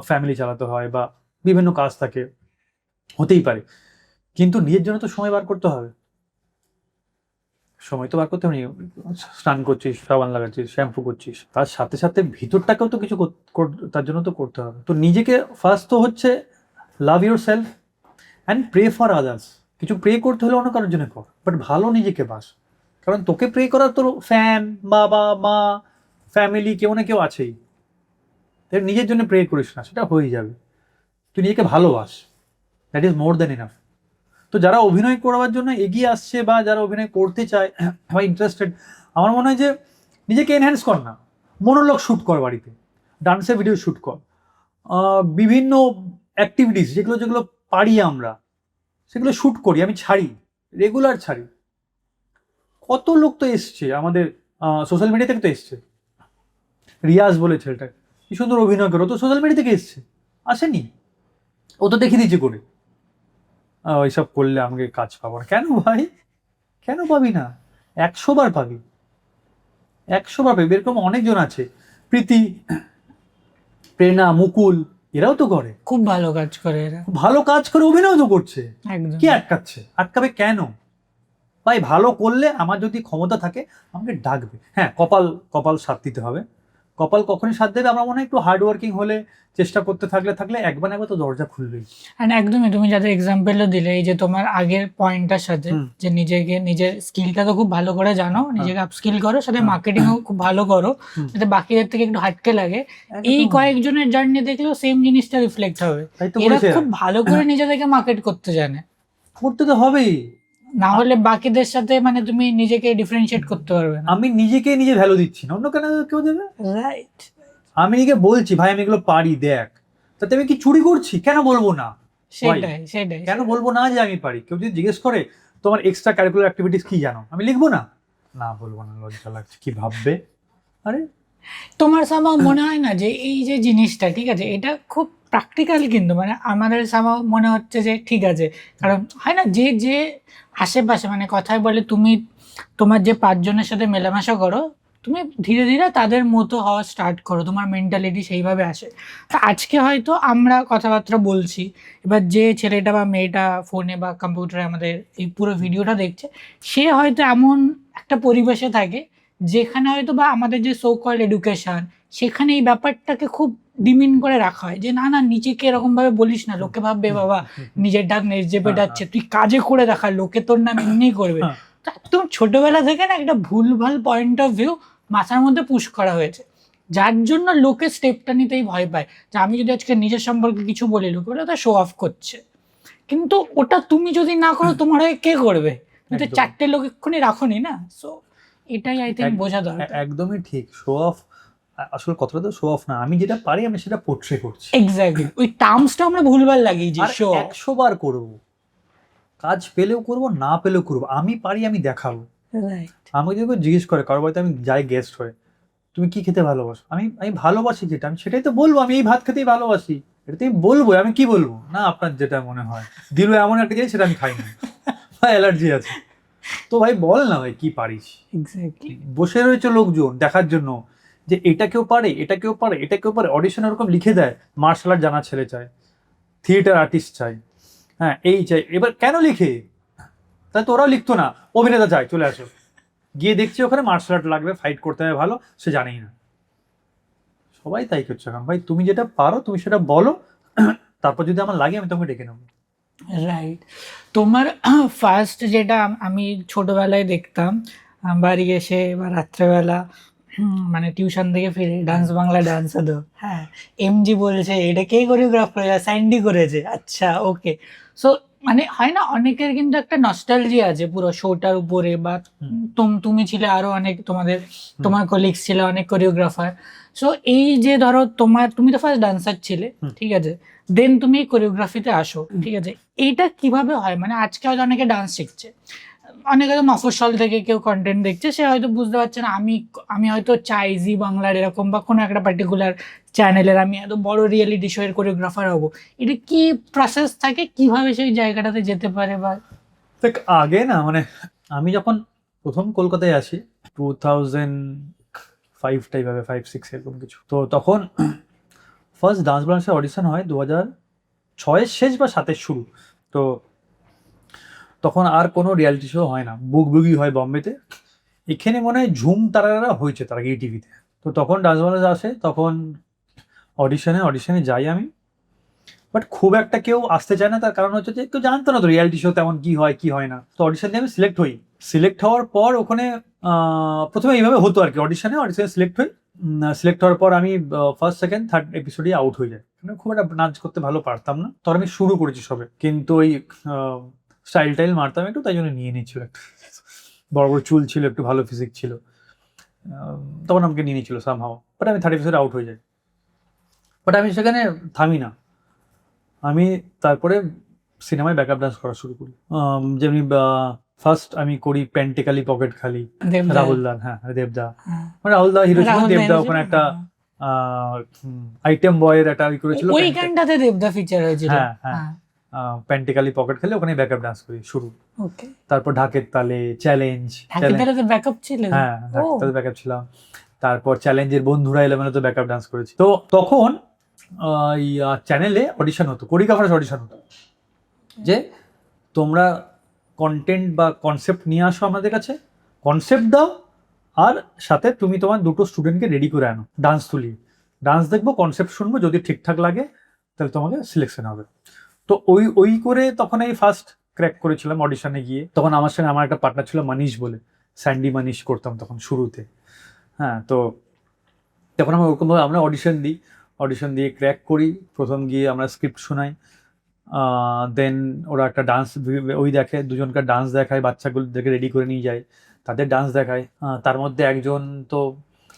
ফ্যামিলি চালাতে হয় বা বিভিন্ন কাজ থাকে, হতেই পারে, কিন্তু নিজের জন্য তো সময় বার করতে হবে। সময় তো বার করতে হবে। স্নান করছিস, সাবান লাগাচ্ছিস, শ্যাম্পু করছিস, তার সাথে সাথে ভিতরটাকেও তো কিছু তার জন্য তো করতে হবে। তো নিজেকে ফার্স্ট তো হচ্ছে love yourself and pray for others. কিছু প্রে করতে হলে অন্য কারোর জন্য কর, বাট ভালো নিজেকে বাস। কারণ তোকে প্রে করার তোর ফ্যান, বাবা মা, ফ্যামিলি, কেউ না কেউ আছেই। তাই নিজের জন্য প্রে করিস না, সেটা হয়ে যাবে। তুই নিজেকে ভালোবাস, that is more than enough. তো যারা অভিনয় করবার জন্য এগিয়ে আসছে বা যারা অভিনয় করতে চায় বা ইন্টারেস্টেড, আমার মনে হয় যে নিজেকে এনহ্যান্স কর না, মনোলগ শ্যুট কর, বাড়িতে ডান্সের ভিডিও শ্যুট কর, বিভিন্ন অ্যাক্টিভিটিস যেগুলো যেগুলো পারি আমরা সেগুলো শ্যুট করি। আমি ছাড়ি, রেগুলার ছাড়ি। কত লোক তো এসছে আমাদের সোশ্যাল মিডিয়া থেকে, তো এসছে রিয়াজ বলে ছেলেটা, কি সুন্দর অভিনয় করে, ও তো সোশ্যাল মিডিয়া থেকে এসছে, আসেনি? ও তো দেখিয়ে দিয়েছে করে ওইসব করলে আমাকে কাজ পাবো না। কেন ভাই, কেন পাবি না? 100 বার পাবি, 100 বার পাবি। এরকম অনেকজন আছে, প্রীতি, প্রেরণা, মুকুল, এরাও তো করে, খুব ভালো কাজ করে এরা, ভালো কাজ করে অভিনয় তো করছে। একদম। কি আটকাচ্ছে? আটকাবে কেন ভাই? ভালো করলে আমার যদি ক্ষমতা থাকে আমাকে ডাকবে। হ্যাঁ, কপাল সাথ দিতে হবে। কপাল কখনই সাথ দেবে? আমরা মনে হয় একটু হার্ড ওয়ার্কিং হলে, চেষ্টা করতে থাকলে একবার না একবার তো দরজা খুলবেই। অ্যান্ড একদমই, তুমি যাদের এক্সাম্পলও দিলে, এই যে তোমার আগের পয়েন্টটার সাথে, যে নিজেকে, নিজের স্কিলটা তো খুব ভালো করে জানো, নিজেকে আপস্কিল করো, সাথে মার্কেটিংও খুব ভালো করো, যাতে বাকিদের থেকে একটু হাটকে লাগে। এই কয়েকজনের জার্নি দেখলেও সেম জিনিসটা রিফ্লেক্ট হবে। এরা খুব ভালো করে নিজেদেরকে মার্কেট করতে জানে, করতে তো হবেই, না হলে বাকিদের সাথে মানে তুমি নিজেকে ডিফারেন্সিয়েট করতে পারবে না। আমি নিজেকে নিজে ভ্যালু দিচ্ছি না, অন্য কেউ দেবে? রাইট। আমি নিজেকে বলছি ভাই আমি এগুলো পারি, দেখ, তাতে আমি কি চুরি করছি? কেন বলবো না? সেটাই কেন বলবো না যে আমি পারি? কেউ যদি জিজ্ঞেস করে তোমার এক্সট্রা কারিকুলার অ্যাক্টিভিটিস কি জানো, আমি লিখবো না? না, বলবো না, লজ্জা লাগছে, কি ভাববে। আরে তোমার সামাও মনে হয় না যে এই যে জিনিসটা, ঠিক আছে, এটা খুব প্র্যাকটিক্যাল, কিন্তু মানে আমাদের সামাও মনে হচ্ছে যে ঠিক আছে, কারণ হয় না যে যে আশেপাশে, মানে কথায় বলে, তুমি তোমার যে 5 জনের সাথে মেলামেশা করো, তুমি ধীরে ধীরে তাদের মতো হওয়া স্টার্ট করো, তোমার মেন্টালিটি সেইভাবে আসে। তা আজকে হয়তো আমরা কথাবার্তা বলছি, এবার যে ছেলেটা বা মেয়েটা ফোনে বা কম্পিউটারে আমাদের এই পুরো ভিডিওটা দেখছে, সে হয়তো এমন একটা পরিবেশে থাকে যেখানে হয়তো বা আমাদের যে সো কল্ড এডুকেশন, সেখানে এই ব্যাপারটাকে খুব ডিমিন করে রাখা হয়, যে না না, নিজেকে এরকম ভাবে বলিস না, লোকে ভাববে বাবা নিজের ডাক নিজে পেটাচ্ছে, তুই কাজে করে দেখা, লোকে তোর নাম এমনি করবে। একদম ছোটবেলা থেকে না একটা ভুলভাল পয়েন্ট অফ ভিউ মাথার মধ্যে পুশ করা হয়েছে, যার জন্য লোকে স্টেপটা নিতেই ভয় পায়। যে আমি যদি আজকে নিজের সম্পর্কে কিছু বলি, লোকে বলে ওটা শো অফ করছে, কিন্তু ওটা তুমি যদি না করো তোমার হয়ে কে করবে? তুমি তো 4টে লোক এক্ষুনি রাখোনি না। সো এটাই আই থিঙ্ক বোঝা দরকার। একদমই ঠিক। শো অফ, আসল কথাটা তো শো অফ না, আমি যেটা পারি আমি সেটা পোর্ট্রে করছি। এক্স্যাক্টলি, ওই টার্মসটা আমরা ভুলভাল লাগিয়েছি। শো 100 বার করবো, কাজ পেলেও করবো, না পেলেও করবো, আমি পারি, আমি দেখাবো। রাইট। আমাকে যদি জিজ্ঞেস করে কারো বাড়িতে আমি যাই গেস্ট হয়ে, তুমি কি খেতে ভালোবাসো, আমি ভালোবাসি যেটা, আমি সেটাই তো বলবো। আমি এই ভাত খেতেই ভালোবাসি, এটাতেই বলবো। আমি কি বলবো? না আপনার যেটা মনে হয়, দিল এমন একটা জিনিস সেটা আমি খাই না, অ্যালার্জি আছে। তো ভাই বল না ভাই কি পারিস। এক্স্যাক্টলি। বসে রয়েছে লোকজন দেখার জন্য যে এটা কেউ পারে, এটা কেউ পারে, এটা কেউ পারে। অডিশন ওরকম লিখে দেয়, মার্শাল আর্ট জানা ছেলে চাই, থিয়েটার আর্টিস্ট চাই, হ্যাঁ এই চাই। এবার কেন লিখে? তাই তো ওরাও লিখতো না, অভিনেতা চাই, চলে আসো। গিয়ে দেখছি ওখানে মার্শাল আর্ট লাগবে, ফাইট করতে হবে ভালো, সে জানেই না। সবাই তাই করছে এখন। ভাই তুমি যেটা পারো তুমি সেটা বলো, তারপর যদি আমার লাগে আমি তোমাকে ডেকে নেবো। রাইট। তোমার ফার্স্ট যেটা আমি ছোটবেলায় দেখতাম, বাড়ি এসে বা রাত্রেবেলা মানে টিউশন থেকে ফিরে ডান্স বাংলা ডান্স হতো, হ্যাঁ এমজি বলছে এটা কে কোরিওগ্রাফ করেছে, স্যান্ডি করেছে, আচ্ছা ওকে। সো মানে হয় না, অনেকের কিন্তু একটা নস্টালজি আছে পুরো শোটার উপরে, বা তুমি ছিলে আরো অনেক, তোমার কলিগস ছিল অনেক কোরিওগ্রাফার। সো এই যে ধরো তুমি তো ফার্স্ট ডান্সার ছিলে, ঠিক আছে, দেন তুমি কোরিওগ্রাফিতে আসো, ঠিক আছে, এইটা কিভাবে হয়? মানে আজকে হয়তো অনেকে ডান্স শিখছে, অনেকে হয়তো মফস্বল থেকে কেউ কন্টেন্ট দেখছে, সে হয়তো বুঝতে পারছে না আমি হয়তো চাই জি বাংলার এরকম বা কোনো একটা পার্টিকুলার চ্যানেলের আমি এত বড় রিয়েলিটি শো এর কোরিওগ্রাফার হবো। এটা কি প্রসেস থাকে, কিভাবে সেই জায়গাটাতে যেতে পারে? বা দেখ, আগে না মানে আমি যখন প্রথম কলকাতায় আসি 2005 টাইপ হবে, 5-6 এরকম কিছু, তো তখন ফার্স্ট ডান্স বাংলাদেশের অডিশন হয় 2006-এর শেষ বা 7-এর শুরু। তো তখন আর কোনো রিয়ালিটি শো হয় না, বুগবুগি হয় বম্বেতে, এখানে মনে হয় ঝুম তারারা হয়েছে তার আগে টিভিতে। তো তখন ডান্স বাংলাদেশ আসে, তখন অডিশনে যাই আমি, বাট খুব একটা কেউ আসতে চায় না, তার কারণ হচ্ছে যে কেউ জানতো না তো রিয়ালিটি শো তেমন কি হয় কি হয় না। তো অডিশন দিয়ে আমি সিলেক্ট হওয়ার পর ওখানে প্রথমে এইভাবে হতো আর কি, অডিশনে সিলেক্ট হই, সিলেক্ট হওয়ার পর আমি ফার্স্ট সেকেন্ড থার্ড এপিসোডে আউট হয়ে যায়, মানে খুব একটা নাচ করতে ভালো পারতাম না, তখন আমি শুরু করেছি সবে, কিন্তু ওই স্টাইল টাইল মারতাম একটু, তাই জন্য নিয়ে নিচ্ছিল, একটু বড় বড় চুল ছিল, একটু ভালো ফিজিক ছিল, তখন আমাকে নিয়ে নিচ্ছিল সামহাও, বাট আমি থার্ড এপিসোডে আউট হয়ে যাই। বাট আমি সেখানে থামি না, আমি তারপরে সিনেমায় ব্যাকআপ ডান্স করা শুরু করি, যেমনি ফার্স্ট আমি করি প্যান্টেকালি পকেট খালি, দেবদা। রাহুলদা, হ্যাঁ দেবদা, হ্যাঁ। মানে রাহুলদা হিরো ছিল, রাহুলদা দেবদা hero ওখানে ছিল, একটা হ্যাঁ। আইটেম বয়ের একটা করেছিল, ওই গানটাতে দেবদা ফিচার হয়েছিল। হ্যাঁ হ্যাঁ, প্যান্টেকালি পকেট খালি, ওখানে ব্যাকআপ ডান্স করি শুরু। ওকে। তারপর ঢাকের তালে, চ্যালেঞ্জ, ঢাকিদারে ব্যাকআপ ছিল। হ্যাঁ ঢাকের তালে ব্যাকআপ ছিলাম। তারপর চ্যালেঞ্জের বন্ধুরা এলেমেলে তো ব্যাকআপ ডান্স করেছি। তো তখন চ্যানেলে অডিশন হতো, কোরিওগ্রাফার অডিশন হতো, যে তোমরা কন্টেন্ট বা কনসেপ্ট নিয়ে আসো আমাদের কাছে, কনসেপ্ট দাও, আর সাথে তুমি তোমার দুটো স্টুডেন্টকে রেডি করে আনো, ডান্স তুলি, ডান্স দেখবো, কনসেপ্ট শুনবো, যদি ঠিকঠাক লাগে তাহলে তোমাকে সিলেকশন হবে। তো ওই করে তখন আমি ফার্স্ট ক্র্যাক করেছিলাম অডিশনে গিয়ে। তখন আমার সঙ্গে আমার একটা পার্টনার ছিল মানিশ বলে, স্যান্ডি মানিশ করতাম তখন শুরুতে। হ্যাঁ, তো তখন আমরা ওরকমভাবে আমরা অডিশন দিয়ে ক্র্যাক করি। প্রথম গিয়ে আমরা স্ক্রিপ্ট শোনাই, দেন ওরা একটা ডান্স ওই দেখে, দুজনকার ডান্স দেখায়, বাচ্চাগুলোদেরকে রেডি করে নিয়ে যায়, তাদের ডান্স দেখায়। তার মধ্যে একজন তো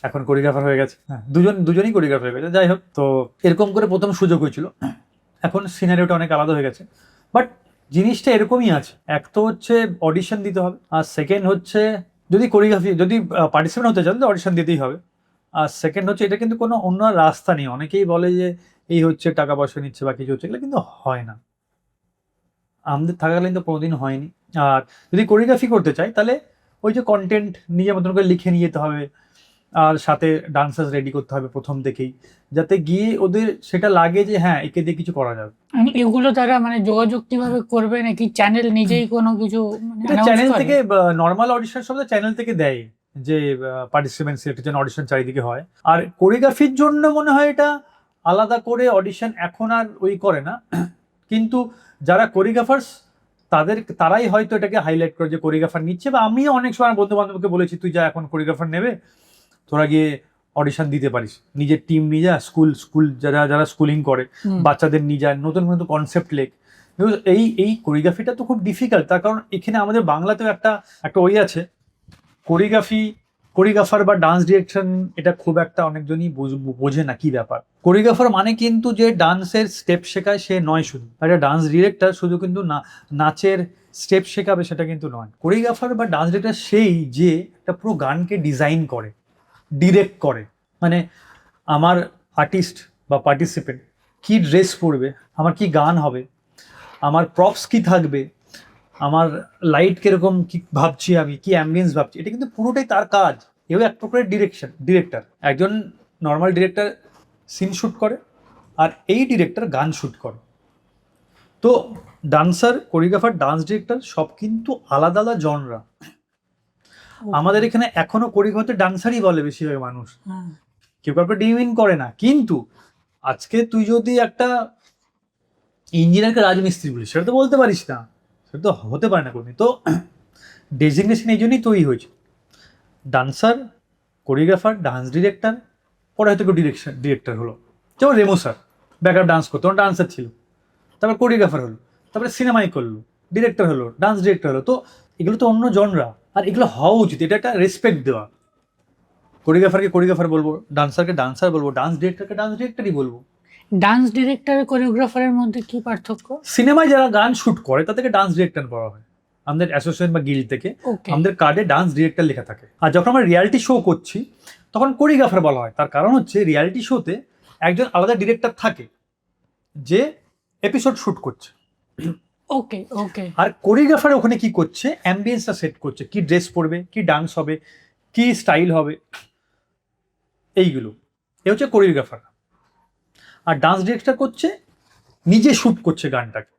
এখন কোরিওগ্রাফার হয়ে গেছে, হ্যাঁ দুজনই কোরিওগ্রাফার হয়ে গেছে। যাই হোক, তো এরকম করে প্রথম সুযোগ হয়েছিল। এখন সিনারিওটা অনেক আলাদা হয়ে গেছে, বাট জিনিসটা এরকমই আছে। এক তো হচ্ছে অডিশন দিতে হবে, আর সেকেন্ড হচ্ছে যদি পার্টিসিপেন্ট হতে চান তো অডিশন দিতেই হবে। আর সেকেন্ড হচ্ছে এটা কিন্তু কোনো অন্য রাস্তা নেই। অনেকেই বলে যে এই হচ্ছে টাকা পয়সা নিচ্ছে বা কিছু হচ্ছে, এগুলো কিন্তু হয় না, আমাদের থাকাকালীন তো কোনোদিন হয়নি। আর যদি কোরিওগ্রাফি করতে চাই তাহলে ওই যে কন্টেন্ট নিজের মতন করে লিখে নিয়ে যেতে হবে, আর সাথে ডান্সার্স রেডি করতে হবে প্রথম থেকেই, যাতে গিয়ে ওদের সেটা লাগে যে হ্যাঁ একে দিয়ে কিছু করা যাবে। এগুলো তারা মানে যোগাযোগ কিভাবে করবে, নাকি চ্যানেল নিজেই কোনো কিছু চ্যানেল থেকে নর্মাল অডিশন সব চ্যানেল থেকে দেয়, যে পার্টিসিপেন্ট সিলেক্টের জন্য অডিশন চারিদিকে হয়। আর কোরিওগ্রাফির জন্য মনে হয় এটা আলাদা করে অডিশন এখন আর ওই করে না, কিন্তু যারা কোরিওগ্রাফার্স তারাই হয়তো এটাকে হাইলাইট করে যে কোরিওগ্রাফার নিচ্ছে। বা আমিও অনেক সময় বন্ধু বান্ধবকে বলেছি তুই যা এখন কোরিওগ্রাফার নেবে, তোরা গিয়ে অডিশন দিতে পারিস, নিজের টিম নিয়ে যা, স্কুল যারা স্কুলিং করে বাচ্চাদের নিয়ে যায়, নতুন নতুন কনসেপ্ট লেখ। এই কোরিওগ্রাফিটা তো খুব ডিফিকাল্ট, তার কারণ এখানে আমাদের বাংলাতেও একটা ওই আছে, কোরিওগ্রাফার বা ডান্স ডিরেকশন, এটা খুব একটা অনেকজনই বোঝে না কি ব্যাপার। কোরিওগ্রাফার মানে কিন্তু যে ডান্সের স্টেপ শেখায় সে নয়, শুধু একটা ডান্স ডিরেক্টর শুধু কিন্তু নাচের স্টেপ শেখাবে সেটা কিন্তু নয়। কোরিওগ্রাফার বা ডান্স ডিরেক্টর সেই যে একটা পুরো গানকে ডিজাইন করে, ডিরেক্ট করে, মানে আমার আর্টিস্ট বা পার্টিসিপেন্ট কি ড্রেস পরবে, আমার কি গান হবে, আমার প্রপস কি থাকবে, আমার লাইট কিরকম কি ভাবছি, আমি কি অ্যাম্বিয়েন্স ভাবছি, এটা কিন্তু পুরোটাই তার কাজ। এও এক প্রকারের ডিরেক্টর। একজন নর্মাল ডিরেক্টর সিন শ্যুট করে, আর এই ডিরেক্টর গান শ্যুট করে। তো ডান্সার, কোরিওগ্রাফার, ডান্স ডিরেক্টর সব কিন্তু আলাদা আলাদা জনরা। আমাদের এখানে এখনো কোরিওগ্রাফার ডান্সারই বলে বেশিরভাগ মানুষ, কেউ কাউকে ডিমিন করে না। কিন্তু আজকে তুই যদি একটা ইঞ্জিনিয়ারকে রাজমিস্ত্রি বলিস, সেটা তো বলতে পারিস না, সেটা তো হতে পারে না কোনোদিন। তো ডেজিগনেশন এই জন্যই তৈরি হয়েছে, ডান্সার, কোরিওগ্রাফার, ডান্স ডিরেক্টর, পরে হয়তো কেউ ডিরেক্টর হলো। যেমন রেমো স্যার ব্যাকআপ ডান্স করতো, তখন ডান্সার ছিল, তারপর কোরিওগ্রাফার হলো, তারপরে সিনেমাই করলো, ডিরেক্টর হলো, ডান্স ডিরেক্টর হলো। তো এগুলো তো অন্য জনরা, আর এগুলো হওয়া উচিত, এটা একটা রেসপেক্ট দেওয়া। কোরিওগ্রাফারকে কোরিওগ্রাফার বলবো, ডান্সারকে ডান্সার বলবো, ডান্স ডিরেক্টরকে ডান্স ডিরেক্টরই বলবো। ডান্স ডিরেক্টর কোরিওগ্রাফারের মধ্যে কি পার্থক্য? সিনেমায় যারা গান শুট করে তাদেরকে ডান্স ডিরেক্টর বলা হয় আমাদের অ্যাসোসিয়েশন বা গিল্ড থেকে। ওকে, আমাদের কার্ডে ডান্স ডিরেক্টর লেখা থাকে। আর যখন আমরা রিয়ালিটি শো করছি তখন কোরিওগ্রাফার বলা হয়। তার কারণ হচ্ছে রিয়ালিটি শোতে একজন আলাদা ডিরেক্টর থাকে যে এপিসোড শুট করছে, ওকে, ওকে। আর কোরিওগ্রাফার ওখানে কি করছে, অ্যাম্বিয়েন্সটা সেট করছে, কি ড্রেস পরবে, কি ডান্স হবে, কি স্টাইল হবে, এইগুলো। এ হচ্ছে কোরিওগ্রাফার। আর ডান্স ডিরেক্টর করছে নিজে শুট করছে গানটাকে।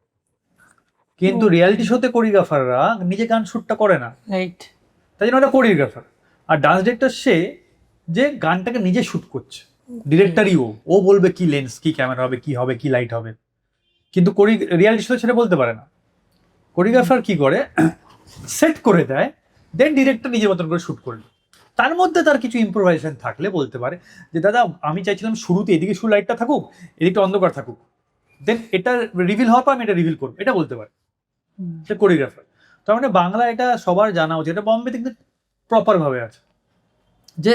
কিন্তু রিয়ালিটি শোতে কোরিওগ্রাফাররা নিজে গান শুটটা করে না, রাইট। তাই জন্য ওটা কোরিওগ্রাফার। আর ডান্স ডিরেক্টর সে যে গানটাকে নিজে শুট করছে, ডিরেক্টরই ও বলবে কি লেন্স, কি ক্যামেরা হবে, কি লাইট হবে। কিন্তু রিয়ালিটি শো সেটা বলতে পারে না। কোরিওগ্রাফার কি করে, সেট করে দেয়, দেন ডিরেক্টর নিজের মতন করে শুট করলো। তার মধ্যে তার কিছু ইম্প্রোভাইজেশন থাকলে বলতে পারে যে দাদা আমি চাইছিলাম শুরুতে এদিকে শুধু লাইটটা থাকুক, এদিকটা অন্ধকার থাকুক, দেন এটা রিভিল হওয়ার পর আমি এটা রিভিল করবো, এটা বলতে পারে সে কোরিওগ্রাফার। তার মানে বাংলা এটা সবার জানা উচিত, এটা বম্বেতে কিন্তু প্রপারভাবে আছে যে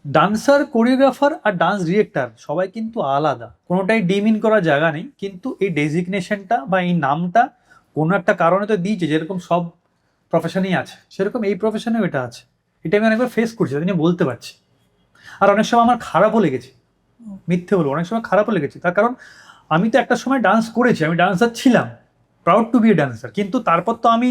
ডান্সার, কোরিওগ্রাফার আর ডান্স ডিরেক্টর সবাই কিন্তু আলাদা, কোনোটাই ডিমিন করার জায়গা নেই। কিন্তু এই ডেজিগনেশনটা বা এই নামটা কোনো একটা কারণে তো দিয়েছে, যেরকম সব প্রফেশনেই আছে সেরকম এই প্রফেশনেও এটা আছে। এটা আমি অনেকবার ফেস করছি, তাই নিয়ে বলতে পারছি। আর অনেক সময় আমার খারাপও লেগেছে, মিথ্যে বলবো, অনেক সময় খারাপও লেগেছে। তার কারণ আমি তো একটা সময় ডান্স করেছি, আমি ডান্সার ছিলাম, proud to be a dancer. কিন্তু তারপর তো আমি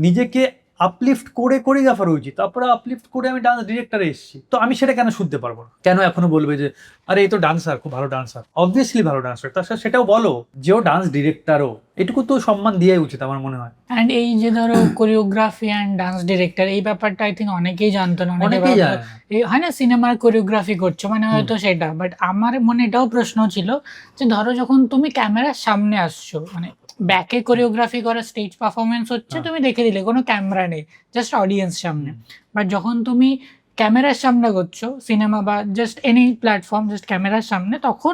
নিজেকে আপলিফট করে কোরিওগ্রাফার হয়েছি, তারপরে আপলিফট করে আমি ডান্স ডিরেক্টরে এসেছি। তো আমি সেটা কেন শুনতে পারবো না? কেন এখনো বলবে যে আরে এই তো ডান্সার, খুব ভালো ডান্সার? অবভিয়াসলি ভালো ডান্সার, তার সাথে সেটাও বলো যে ও ডান্স ডিরেক্টরও। এটুকু তো সম্মান দেওয়াই উচিত আমার মনে হয়। অ্যান্ড এই যে ধরো কোরিওগ্রাফি অ্যান্ড ডান্স ডিরেক্টর, এই ব্যাপারটা আই থিঙ্ক অনেকেই জানতো না। অনেকেই জানে না। এই হয় না সিনেমার কোরিওগ্রাফি করছো মানে হয়তো সেটা, বাট আমার মনে এটাও প্রশ্ন ছিল যে ধরো যখন তুমি ক্যামেরার সামনে আসছো, মানে ব্যাকে কোরিওগ্রাফি করা স্টেজ পারফরমেন্স হচ্ছে, তুমি দেখে দিলে কোনো ক্যামেরা নেই, জাস্ট অডিয়েন্স সামনে। বাট যখন তুমি ক্যামেরার সামনে করছো সিনেমা বা জাস্ট এনি প্ল্যাটফর্ম, জাস্ট ক্যামেরার সামনে, তখন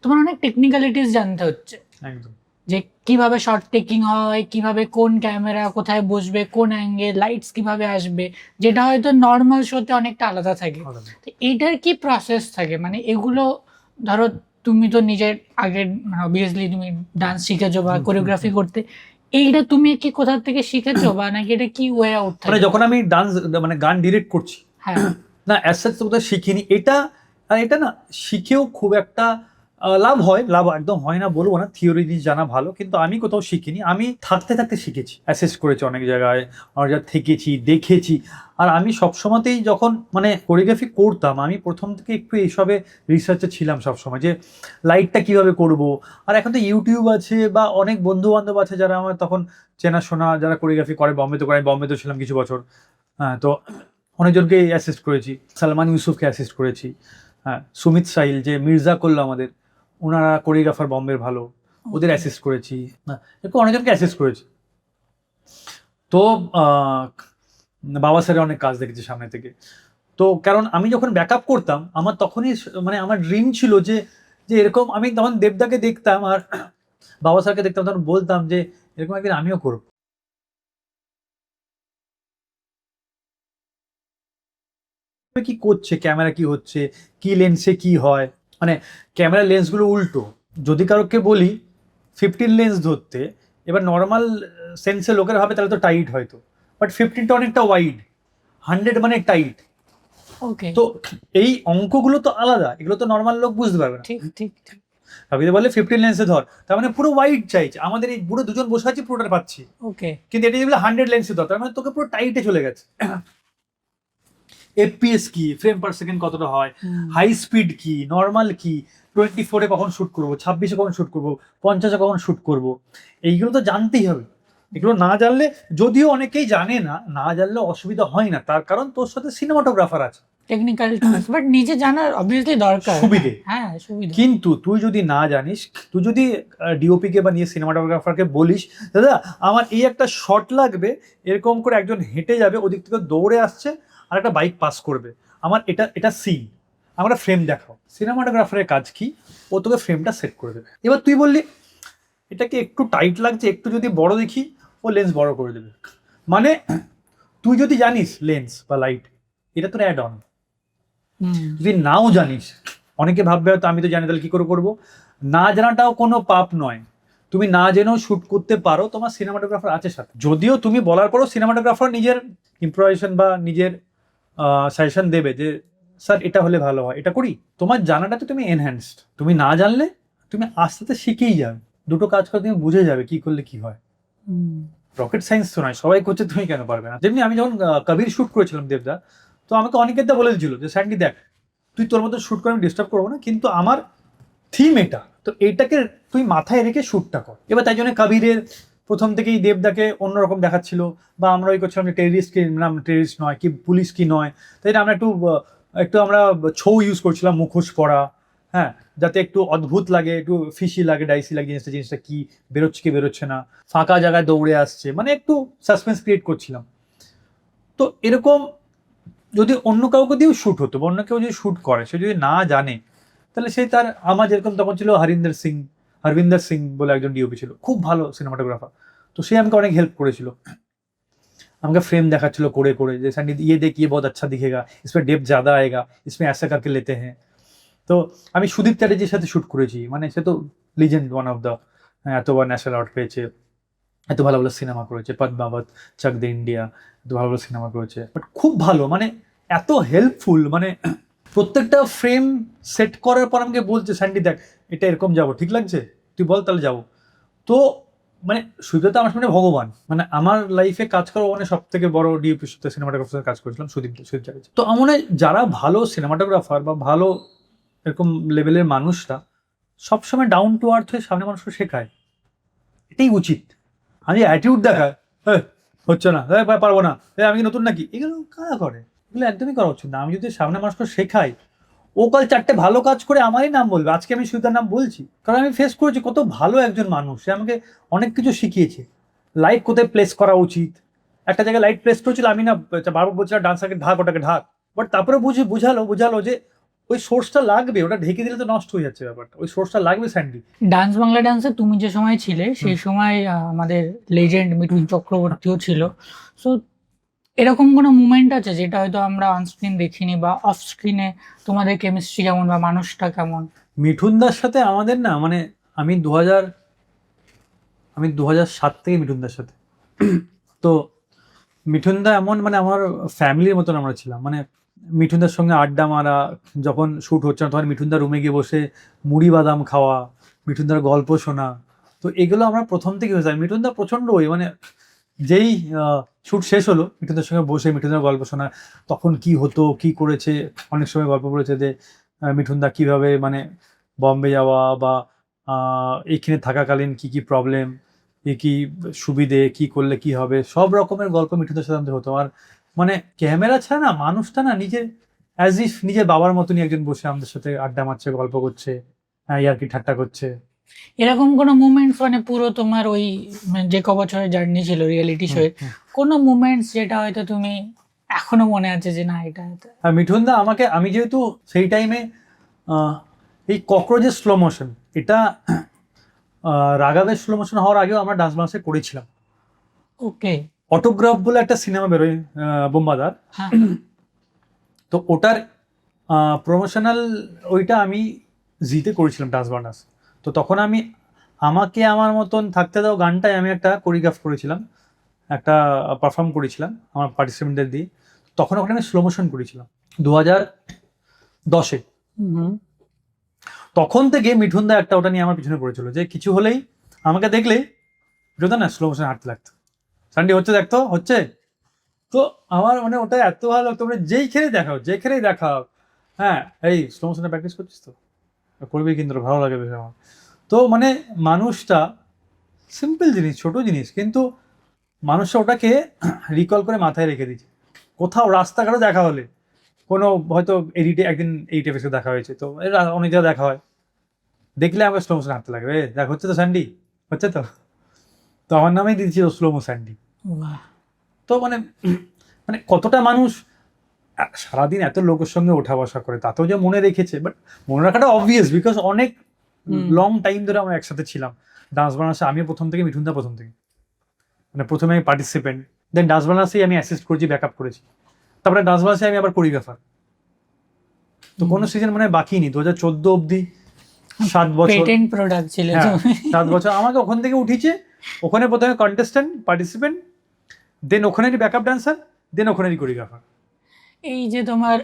তোমার অনেক টেকনিক্যালিটিস জানতে হচ্ছে, একদম। যে কিভাবে শর্ট টেকিং হয়, কিভাবে কোন ক্যামেরা কোথায় বসবে, কোন অ্যাঙ্গেল, লাইটস কিভাবে আসবে, যেটা হয়তো নর্মাল শোতে অনেকটা আলাদা থাকে। তো এইটার কি প্রসেস থাকে, মানে এগুলো ধরো তুমি তো নিজের আগে মানে অবভিয়াসলি তুমি ডান্স শিখেছো বা কোরিওগ্রাফি করতে, এইটা তুমি কি কোথা থেকে শিখেছো বা নাকি এটা কি ওয়ে আউট মানে থাকে? যখন আমি ডান্স মানে গান ডিরেক্ট করছি, হ্যাঁ, না অ্যাজ সাচ তো কোথাও শিখিনি এটা। আর এটা না শিখেও খুব একটা লাভ হয়, লাভ একদম হয় না বলবো না, থিওরি জিনিস জানা ভালো, কিন্তু আমি কোথাও শিখিনি। আমি থাকতে থাকতে শিখেছি, অ্যাসেস করেছি অনেক জায়গায়, অনেক জায়গায় থেকেছি, দেখেছি। আর আমি সবসময়তেই যখন মানে কোরিওগ্রাফি করতাম, আমি প্রথম থেকে একটু এইসবে রিসার্চে ছিলাম সবসময়, যে লাইটটা কিভাবে করব। আর এখন তো ইউটিউব আছে বা অনেক বন্ধু বান্ধব আছে যারা আমার তখন চেনাশোনা, যারা কোরিওগ্রাফি করে, বম্বেতে করে, আমি বম্বেতে ছিলাম কিছু বছর। হ্যাঁ, তো অনেকজনকে অ্যাসিস্ট করেছি, সালমান ইউসুফকে অ্যাসিস্ট করেছি। হ্যাঁ, সুমিত সাহিল যে মির্জা করলো আমাদের, ওনারা কোরিওগ্রাফার বম্বের ভালো, ওদের অ্যাসিস্ট করেছি। হ্যাঁ, এরকম অনেকজনকে অ্যাসিস্ট করেছি। তো বাবা স্যারের অনেক কাজ দেখেছি সামনে থেকে। তো কারণ আমি যখন ব্যাকআপ করতাম, আমার তখনই মানে আমার ড্রিম ছিল যে যে এরকম, আমি তখন দেবদাকে দেখতাম আর বাবা স্যারকে দেখতাম, তখন বলতাম যে এরকম একদিন আমিও করব। কি করছে ক্যামেরা, কি হচ্ছে, কি লেন্সে কি হয়, মানে ক্যামেরার লেন্সগুলো উল্টো। যদি কারোকে বলি 15 লেন্স ধরতে, এবার নর্মাল সেন্সে লোকের ভাবে তাহলে তো টাইট হয়তো, বাট 15টা অনেকটা ওয়াইড, 100 মানে টাইট। ওকে, তো এই অঙ্কগুলো তো আলাদা, এগুলো তো নর্মাল লোক বুঝতে পারবে না। ঠিক ঠিক ঠিক। আপনি বলে 15 লেন্সে ধর, তার মানে পুরো ওয়াইড চাইছে। আমাদের এই পুরো দুজন বসে আছি, পুরোটা পাচ্ছি। ওকে, কিন্তু এটা যদি 100 লেন্সে ধর, তার মানে তোকে পুরো টাইটে চলে গেছে। এফপিএস কি, ফ্রেম পার সেকেন্ড কতটা হয়, হাই স্পিড কি, নর্মাল কি, 24-এ কখন শুট করবো, 26-এ কখন শুট করবো, 50-এ কখন শুট করবো, এইগুলো তো জানতেই হবে। এগুলো না জানলে, যদিও অনেকেই জানে না, না জানলে অসুবিধা হয় না, তার কারণ তোর সাথে সিনেমাটোগ্রাফার আছে, টেকনিক্যাল টুলস, বাট নিজে জানার অবভিয়াসলি দরকার, সুবিধে। হ্যাঁ সুবিধা। কিন্তু তুই যদি না জানিস, তুই যদি ডিওপি কে বা নিয়ে সিনেমাটোগ্রাফারকে বলিস দাদা আমার এই একটা শট লাগবে, এরকম করে একজন হেঁটে যাবে, ওদিক থেকে দৌড়ে আসছে আর একটা বাইক পাস করবে, আমার এটা এটা সিন, আমরা ফ্রেম দেখাও। সিনেমাটোগ্রাফারের কাজ কি, ও তোকে ফ্রেমটা সেট করে দেবে। এবার তুই বললি এটাকে একটু টাইট লাগছে, একটু যদি বড় দেখি, ও লেন্স বড় করে দেবে। মানে তুই যদি জানিস লেন্স বা লাইট, এটা তোর অ্যাড অন, যদি নাও জানিস, অনেকে ভাববে হয়তো আমি তো জানি তাহলে কি করে করবো, না জানাটাও কোনো পাপ নয়। তুমি না জেনেও শুট করতে পারো, তোমার সিনেমাটোগ্রাফার আছে সাথে। যদিও তুমি বলার পরও সিনেমাটোগ্রাফার নিজের ইম্প্রোভাইজেশন বা নিজের সাজেশন দেবে যে স্যার এটা হলে ভালো হয়, এটা করি। তোমার জানাটা তো তুমি এনহ্যান্সড, তুমি না জানলে তুমি আস্তে আস্তে শিখেই যাবে, দুটো কাজ করে তুমি বুঝে যাবে কি করলে কি হয়। রকেট সায়েন্স তো নয়, সবাই করছে, তুমি কেন পারবে না? যেমনি আমি যখন কবির শুট করেছিলাম দেবদা, তো আমাকে অনেকের দা বলেছিল যে স্যান্ডি দেখ তুই তোর মতো শুট করে আমি ডিস্টার্ব করবো না, কিন্তু আমার থিম এটা, তো এইটাকে তুই মাথায় রেখে শ্যুটটা কর। এবার তাই জন্য কবিরের প্রথম থেকেই দেবদাকে অন্যরকম দেখাচ্ছিল, বা আমরা ওই করছিলাম যে টেরিস্ট কি নাম, টেরিস্ট নয় কি পুলিশ কি নয়, তাই না আমরা একটু আমরা ছৌ ইউজ করছিলাম, মুখোশ পরা, হ্যাঁ, যাতে একটু অদ্ভুত লাগে, একটু ফিশি লাগে, ডাইসি লাগে, জিনিসটা কি বেরোচ্ছে কি বেরোচ্ছে না, ফাঁকা জায়গায় দৌড়ে আসছে, মানে একটু সাসপেন্স ক্রিয়েট করছিলাম। তো এরকম যদি অন্য কাউকে দিয়েও শ্যুট হতো, বা অন্য কেউ যদি শ্যুট করে, সে যদি না জানে, তাহলে সেই তার, আমার যেরকম তখন ছিল হরবিন্দর সিং বলে একজন ডিওপি ছিল, খুব ভালো সিনেমাটোগ্রাফার, তো সে আমাকে অনেক হেল্প করেছিল, আমাকে फ्रेम দেখাচ্ছিল করে করে যে सैंडी ये देख ये बहुत अच्छा दिखेगा, इसमें डेप्थ ज़्यादा आएगा, इसमें ऐसा करके लेते हैं। তো আমি সুদীপ চ্যাটার্জির সাথে শ্যুট করেছি, মানে সে তো লিজেন্ড, ওয়ান অফ দ্য, এতবার ন্যাশনাল অ্যাওয়ার্ড পেয়েছে, এত ভালো ভালো সিনেমা করেছে, পদ্মাবত, চক দে ইন্ডিয়া, এত ভালো ভালো সিনেমা করেছে, বাট খুব ভালো, মানে এত হেল্পফুল, মানে প্রত্যেকটা ফ্রেম সেট করার পর আমাকে বলছে স্যান্ডি দেখ এটা এরকম যাবো, ঠিক লাগছে, তুই বল তাহলে যাবো। তো মানে সুদীপ আমার সামনে ভগবান, মানে আমার লাইফে কাজ করা মানে সব থেকে বড় ডিওপির সাথে সিনেমাটোগ্রাফার কাজ করেছিলাম সুদীপ চ্যাটার্জি। তো আমার মনে হয় যারা ভালো সিনেমাটোগ্রাফার বা ভালো এরকম লেভেলের মানুষরা সবসময় ডাউন টু আর্থ হয়ে সামনে মানুষকে শেখায়, এটাই উচিত। আমি অ্যাটিটিউড দেখায়, হচ্ছে না, পারবো না, আমি কি নতুন নাকি, এগুলো কারা করে? এগুলো একদমই করা উচিত না। আমি যদি সামনে মানুষকে শেখাই, ও কাল চারটে ভালো কাজ করে আমারই নাম বলবে। আজকে আমি সুতার নাম বলছি কারণ আমি ফেস করেছি, কত ভালো একজন মানুষ, সে আমাকে অনেক কিছু শিখিয়েছে, লাইট কোথায় প্লেস করা উচিত। একটা জায়গায় লাইট প্লেস করেছিল, আমি না বারবার বলছিলাম ডান্সারকে ঢাক, ওটাকে ঢাক, বাট তারপরে বুঝালো যে ওই সোর্সটা লাগবে, ওটা ঢেকে দিলে তো নষ্ট হয়ে যাচ্ছে ব্যাপারটা, ওই সোর্সটা লাগবে স্যান্ডি। ডান্স বাংলা ডান্সে তুমি যে সময় ছিলে সেই সময় আমাদের লেজেন্ড মিঠুন চক্রবর্তীও ছিল। সো এরকম কোনো মুভমেন্ট আছে যেটা হয়তো আমরা অনস্ক্রিন দেখিনি, বা অফ স্ক্রিনে তোমাদের কেমিস্ট্রি কেমন বা মানুষটা কেমন? মিঠুনদার সাথে আমাদের না, মানে আমি 2007 থেকে মিঠুনদার সাথে, তো মিঠুনদা এমন, মানে আমার ফ্যামিলির মতন আমরা ছিলাম, মানে মিঠুনদার সঙ্গে আড্ডা মারা, যখন শ্যুট হচ্ছে না তখন মিঠুনদার রুমে গিয়ে বসে মুড়ি বাদাম খাওয়া, মিঠুনদার গল্প শোনা, তো এগুলো আমরা প্রথম থেকে হয়েছে। মিঠুনদা প্রচণ্ড ওই, মানে যেই শ্যুট শেষ হলো মিঠুনদার সঙ্গে বসে মিঠুনদার গল্প শোনা, তখন কি হতো কি করেছে, অনেক সময় গল্প করেছে যে মিঠুনদা কিভাবে মানে বম্বে যাওয়া বা এইখানে থাকাকালীন কি কি প্রবলেম, কি সুবিধে, কি করলে কি হবে, সব রকমের গল্প মিঠুনদার সাথে আমাদের হতো। আর মানে ক্যামেরা ছাড়া না মানুষটা না নিজের অ্যাজ ইফ নিজের বাবার মতনই একজন বসে আমাদের সাথে আড্ডা মারছে, গল্প করছে, ইয়ার্কি ঠাট্টা করছে। এরকম কোনো মুভমেন্টস, মানে পুরো তোমার ওই যে ক বছরের জার্নি ছিল রিয়েলিটি শোয়ে, কোনো মুভমেন্টস যেটা হয়তো তুমি এখনো মনে আছে যে না এটা? হ্যাঁ, মিঠুনদা আমাকে, আমি যেহেতু সেই টাইমে এই ককরোচের স্লো মোশন, এটা রাগাবের স্লো মোশন হওয়ার আগেও আমরা ডান্স বাংলাদেশে করেছিলাম। ওকে। অটোগ্রাফ বলে একটা সিনেমা বেরোয় বোম্বাদার, হ্যাঁ। তো ওটার প্রমোশনাল ওইটা আমি জিতে করেছিলাম ডান্স বাংলাদেশ। তো তখন আমি আমাকে আমার মতন থাকতে দাও গানটায় আমি একটা কোরিওগ্রাফ করেছিলাম, একটা পারফর্ম করেছিলাম আমার পার্টিসিপেন্টদের দিয়ে। তখন ওখানে আমি স্লো মোশন করেছিলাম 2010-এ। তখন থেকে মিঠুনদা একটা ওটা নিয়ে আমার পিছনে পড়েছিল যে কিছু হলেই আমাকে দেখলেই মিঠুনদা না স্লো মোশন হাঁটতে লাগতো, সানডে হচ্ছে দেখতো হচ্ছে। তো আমার মানে ওটা এত ভালো লাগতো, মানে যেখানেই দেখাও, হ্যাঁ এই স্লো মোশনে প্র্যাকটিস করছিস তো, করবি কিন্তু ভালো লাগে বেশ আমার। তো মানে মানুষটা সিম্পল জিনিস, ছোট জিনিস, কিন্তু মানুষটা ওটাকে রিকল করে মাথায় রেখে দিচ্ছে। কোথাও রাস্তাঘাটে দেখা হলে, কোনো হয়তো একদিন এই টেপেসে দেখা হয়েছে, তো অনেক জায়গায় দেখা হয়, দেখলে আমাকে স্লো মোশন হাঁটতে লাগবে, দেখ হচ্ছে তো স্যান্ডি, হচ্ছে তো আমার নামেই দিয়েছি স্লো মো স্যান্ডি। তো মানে মানে কতটা মানুষ সারাদিন এত লোকের সঙ্গে ওঠা বসা করে, তাতেও যে মনে রেখেছে, বাট মনে রাখাটা অবভিয়াস, বিকজ অনেক লং টাইম ধরে আমরা একসাথে ছিলাম ডান্স বাংলাদেশে। আমিও প্রথম থেকে, মিঠুনদা প্রথম থেকে, মানে প্রথমে আমি পার্টিসিপেন্ট, দেন ডান্স বাংলাদেশেই আমি অ্যাসিস্ট করেছি, ব্যাকআপ করেছি, তারপরে ডান্স বাংলাদেশে আমি আবার কোরিওগ্রাফার। তো কোনো সিজন মানে বাকি নেই, 2014 অবধি 7 বছর পেটেন্ট প্রোডাক্ট ছিল হ্যাঁ, তুমি। 7 বছর আমাকে ওখান থেকে উঠিয়েছে। ওখানে প্রথমে কন্টেস্ট্যান্ট পার্টিসিপেন্ট, দেন ওখানেরই ব্যাকআপ ডান্সার, দেন ওখানেরই কোরিওগ্রাফার। এই যে তোমার